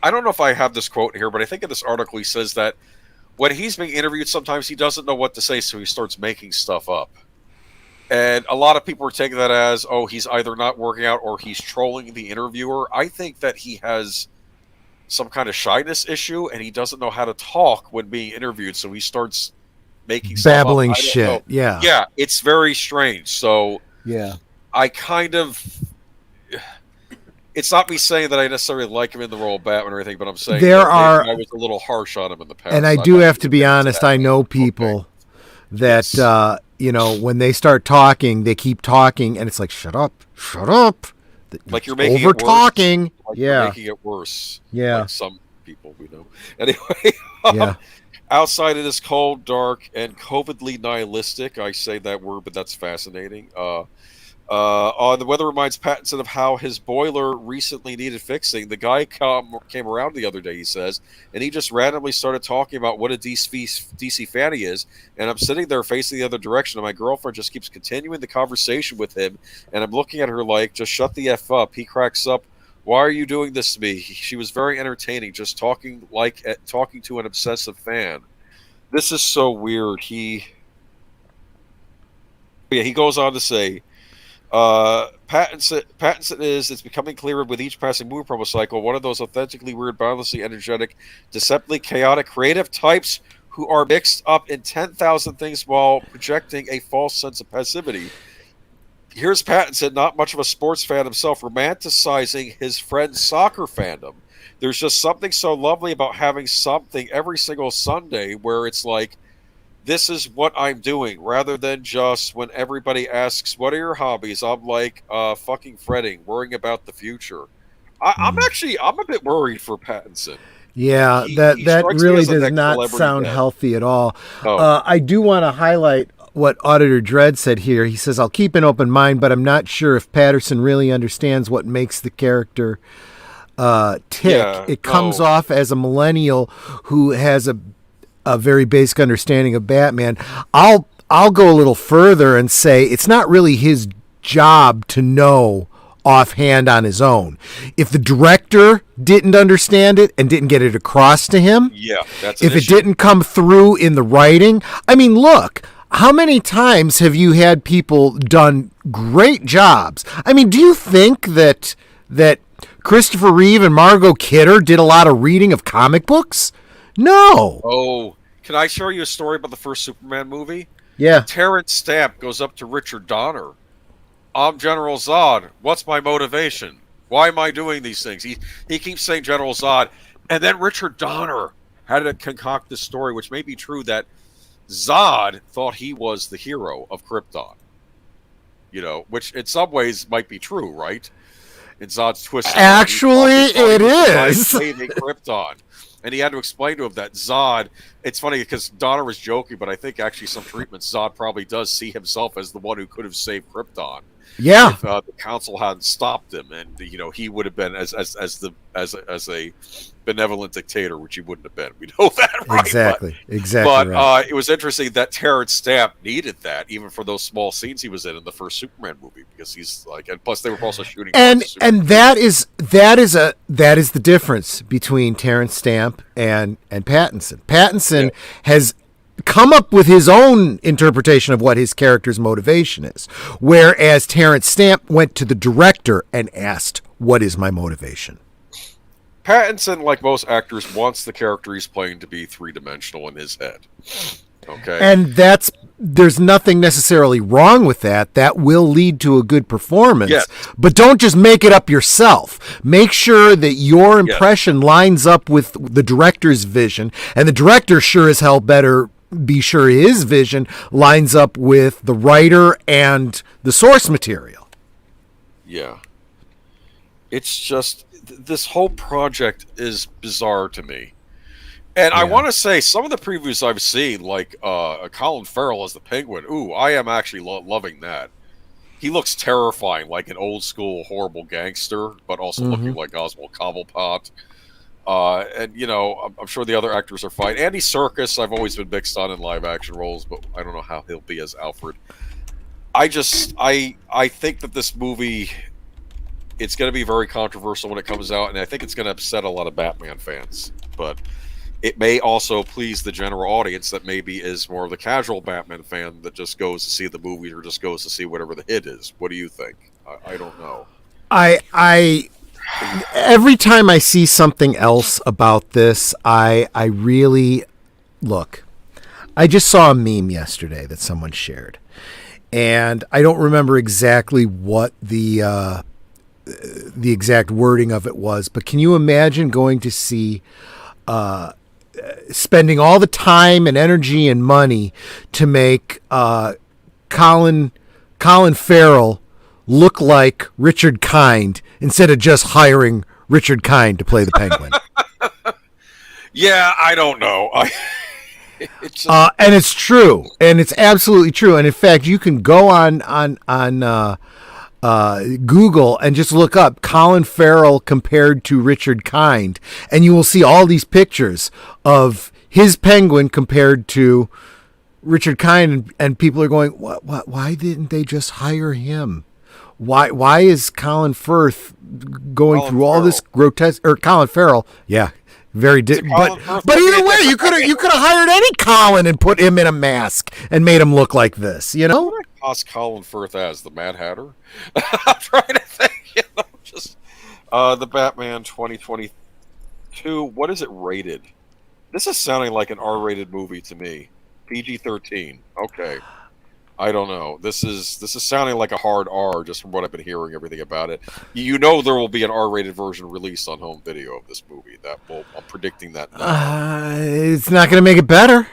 I don't know if I have this quote here, but I think in this article he says that when he's being interviewed, sometimes he doesn't know what to say, so he starts making stuff up. And a lot of people are taking that as, oh, he's either not working out or he's trolling the interviewer. I think that he has some kind of shyness issue, and he doesn't know how to talk when being interviewed, so he starts making
babbling shit.
Yeah, it's very strange. So
yeah,
I kind of, it's not me saying that I necessarily like him in the role of Batman or anything, but I'm saying I was a little harsh on him in the past.
And I do have to be honest. I know people that when they start talking, they keep talking, and it's like, shut up.
Like you're making
over talking.
You're making it worse.
Yeah.
Like some people we know. Anyway, outside it is cold, dark, and COVIDly nihilistic. I say that word, but that's fascinating. The weather reminds Pattinson of how his boiler recently needed fixing. The guy came around the other day, he says, and he just randomly started talking about what a DC fan he is. And I'm sitting there facing the other direction, and my girlfriend just keeps continuing the conversation with him. And I'm looking at her like, just shut the F up. He cracks up. Why are you doing this to me? She was very entertaining, just talking to an obsessive fan. This is so weird. He goes on to say, Pattinson it's becoming clearer with each passing movie promo cycle, one of those authentically weird, boundlessly energetic, deceptively chaotic, creative types who are mixed up in 10,000 things while projecting a false sense of passivity. Here's Pattinson, not much of a sports fan himself, romanticizing his friend's soccer fandom. There's just something so lovely about having something every single Sunday where it's like, this is what I'm doing, rather than just when everybody asks, what are your hobbies? I'm like, fucking fretting, worrying about the future. I'm a bit worried for Pattinson.
Yeah, that really does not sound healthy at all. I do want to highlight what Auditor Dredd said here. He says, I'll keep an open mind, but I'm not sure if Patterson really understands what makes the character tick. Yeah, it comes off as a millennial who has a very basic understanding of Batman. I'll go a little further and say it's not really his job to know offhand on his own. If the director didn't understand it and didn't get it across to him,
that's
if it didn't come through in the writing, I mean, look, how many times have you had people done great jobs? I mean, do you think that Christopher Reeve and Margot Kidder did a lot of reading of comic books? No.
Oh, can I show you a story about the first Superman movie?
Yeah.
Terrence Stamp goes up to Richard Donner. I'm General Zod. What's my motivation? Why am I doing these things? He keeps saying General Zod. And then Richard Donner had to concoct this story, which may be true, that Zod thought he was the hero of Krypton. Which in some ways might be true, right? In Zod's twist.
Actually, it is.
Saving Krypton. And he had to explain to him that Zod, it's funny because Donner was joking, but I think actually some treatments, Zod probably does see himself as the one who could have saved Krypton.
Yeah.
If the council hadn't stopped him, and he would have been as a benevolent dictator, which he wouldn't have been. We know that, right?
Exactly.
But
right.
It was interesting that Terrence Stamp needed that, even for those small scenes he was in the first Superman movie, because he's like, and plus they were also shooting.
And that is the difference between Terrence Stamp and Pattinson. Pattinson has come up with his own interpretation of what his character's motivation is, whereas Terrence Stamp went to the director and asked, what is my motivation?
Pattinson, like most actors, wants the character he's playing to be three-dimensional in his head. Okay.
And there's nothing necessarily wrong with that. That will lead to a good performance.
Yes.
But don't just make it up yourself. Make sure that your impression lines up with the director's vision, and the director sure as hell better be sure his vision lines up with the writer and the source material.
Yeah. It's just, this whole project is bizarre to me. And I want to say, some of the previews I've seen, like Colin Farrell as the Penguin, I am actually loving that. he looks terrifying, like an old school horrible gangster, but also looking like Oswald Cobblepot. And I'm sure the other actors are fine. Andy Serkis, I've always been mixed on in live action roles, but I don't know how he'll be as Alfred. I think that this movie, it's going to be very controversial when it comes out, and I think it's going to upset a lot of Batman fans. But it may also please the general audience that maybe is more of the casual Batman fan that just goes to see the movie or just goes to see whatever the hit is. What do you think? I don't know.
I every time I see something else about this, I really look. I just saw a meme yesterday that someone shared, and I don't remember exactly what the exact wording of it was, but can you imagine going to see spending all the time and energy and money to make Colin Farrell look like Richard Kind instead of just hiring Richard Kind to play the Penguin?
Yeah, I don't know.
And it's true, and it's absolutely true. And in fact, you can go on Google and just look up Colin Farrell compared to Richard Kind, and you will see all these pictures of his Penguin compared to Richard Kind, and people are going, "What? Why didn't they just hire him? Why is Colin Firth going through all this grotesque?" Or Colin Farrell, yeah, very but either way, you could have hired any Colin and put him in a mask and made him look like this,
What would I cost Colin Firth as the Mad Hatter? I'm trying to think, just the Batman 2022. What is it rated? This is sounding like an R-rated movie to me. PG-13. Okay. I don't know. This is sounding like a hard R just from what I've been hearing, everything about it. There will be an R-rated version released on home video of this movie. I'm predicting that now.
It's not going to make it better.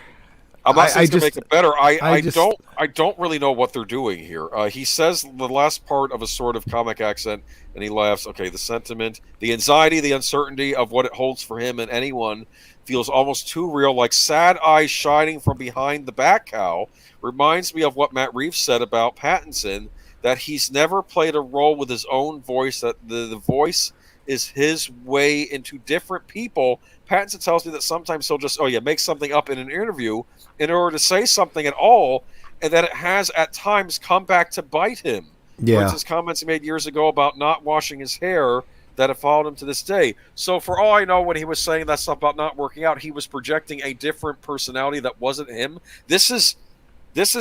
I'm not saying it's going to make it better. I don't really know what they're doing here. He says the last part of a sort of comic accent, and he laughs. Okay, the sentiment, the anxiety, the uncertainty of what it holds for him and anyone feels almost too real, like sad eyes shining from behind the bat cowl. Reminds me of what Matt Reeves said about Pattinson, that he's never played a role with his own voice, that the voice is his way into different people. Pattinson tells me that sometimes he'll just, make something up in an interview in order to say something at all, and that it has at times come back to bite him.
Yeah.
For instance, comments he made years ago about not washing his hair that have followed him to this day. So for all I know, when he was saying that stuff about not working out, he was projecting a different personality that wasn't him. This is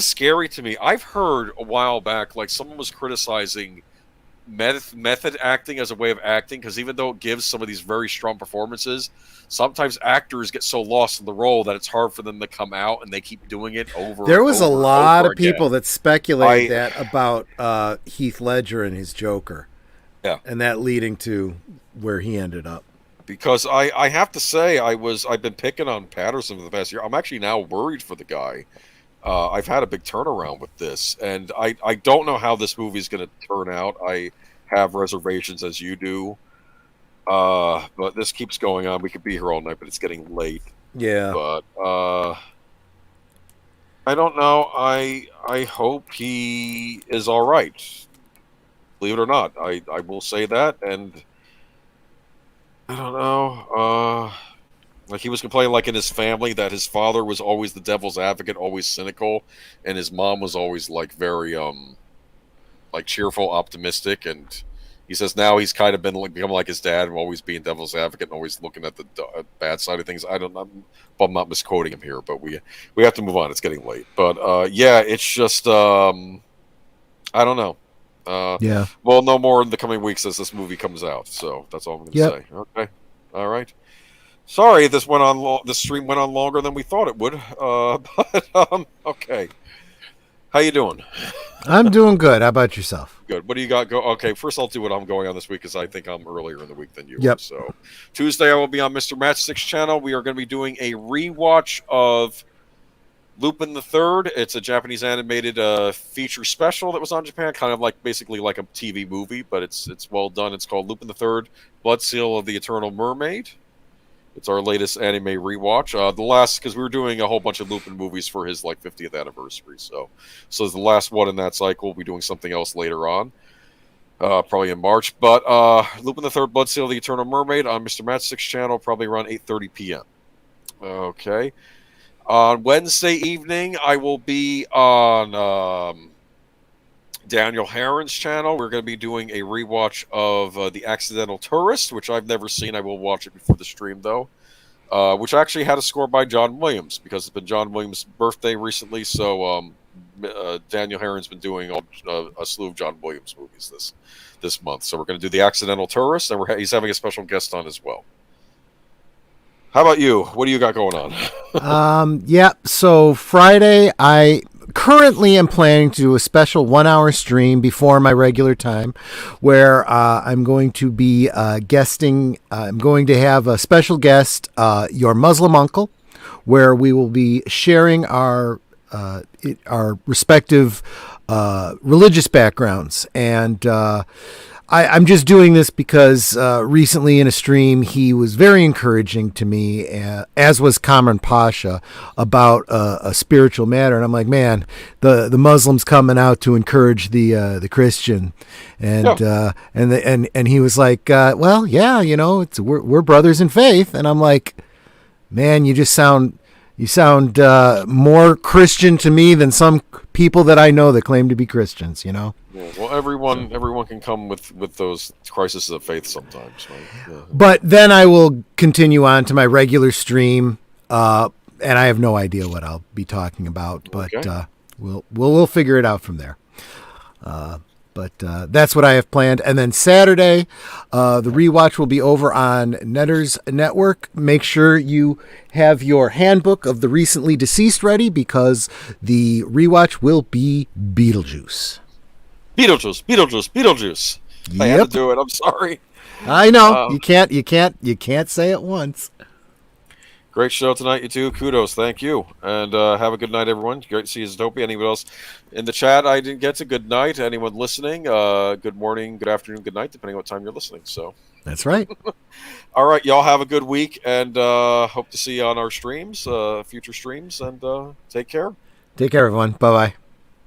scary to me. I've heard a while back, like someone was criticizing method acting as a way of acting, because even though it gives some of these very strong performances, sometimes actors get so lost in the role that it's hard for them to come out, and they keep doing it over.
There was
a
lot of people that speculated that about Heath Ledger and his Joker.
Yeah,
and that leading to where he ended up.
Because I have to say, I've been picking on Patterson for the past year. I'm actually now worried for the guy. I've had a big turnaround with this, and I don't know how this movie is going to turn out. I have reservations, as you do, but this keeps going on. We could be here all night, but it's getting late.
Yeah.
But I don't know. I hope he is all right. Believe it or not, I will say that, and I don't know. Like he was complaining, like in his family, that his father was always the devil's advocate, always cynical, and his mom was always like very like cheerful, optimistic. And he says now he's kind of become like his dad, always being devil's advocate and always looking at the bad side of things. I'm not misquoting him here, but we have to move on. It's getting late. But yeah, it's just I don't know.
Yeah.
We'll know more in the coming weeks as this movie comes out. So that's all I'm going to say. Okay. All right. Sorry, this stream went on longer than we thought it would. But okay. How you doing?
I'm doing good. How about yourself?
Good. What do you got? Okay, first I'll do what I'm going on this week, because I think I'm earlier in the week than you.
Yep.
So Tuesday I will be on Mr. Matchstick's channel. We are going to be doing a rewatch of Lupin the Third. It's a Japanese animated feature special that was on Japan, kind of like basically like a TV movie, but it's well done. It's called Lupin the Third, Blood Seal of the Eternal Mermaid. It's our latest anime rewatch. The last, because we were doing a whole bunch of Lupin movies for his 50th anniversary. So it's the last one in that cycle. We'll be doing something else later on, probably in March. But Lupin the Third, Blood Seal of the Eternal Mermaid on Mr. Matstick's channel, probably around 8:30 p.m. Okay. On Wednesday evening, I will be on Daniel Herron's channel. We're going to be doing a rewatch of The Accidental Tourist, which I've never seen. I will watch it before the stream, though, which actually had a score by John Williams, because it's been John Williams' birthday recently, so Daniel Herron's been doing a slew of John Williams movies this month. So we're going to do The Accidental Tourist, and he's having a special guest on as well. How about you? What do you got going on?
Yeah, so Friday, I currently am planning to do a special 1-hour stream before my regular time, where I'm going to be guesting. I'm going to have a special guest, your Muslim uncle, where we will be sharing our respective religious backgrounds. And I'm just doing this because recently in a stream, he was very encouraging to me, as was Kamran Pasha, about a spiritual matter. And I'm like, man, the Muslims coming out to encourage the Christian. And and he was like, well, yeah, we're brothers in faith. And I'm like, man, you sound more Christian to me than some people that I know that claim to be Christians, Yeah,
well, everyone can come with those crises of faith sometimes, right? Yeah.
But then I will continue on to my regular stream, and I have no idea what I'll be talking about, but okay. We'll figure it out from there. But that's what I have planned. And then Saturday, the rewatch will be over on Netters Network. Make sure you have your handbook of the recently deceased ready, because the rewatch will be Beetlejuice.
Beetlejuice. Yep. I had to do it. I'm sorry.
I know. You can't say it once.
Great show tonight, you two. Kudos. Thank you. And have a good night, everyone. Great to see you, Zootopia. Anyone else in the chat I didn't get to? Good night. Anyone listening? Good morning, good afternoon, good night, depending on what time you're listening. So
that's right.
All right. Y'all have a good week, and hope to see you on our streams, future streams, and take care.
Take care, everyone. Bye-bye.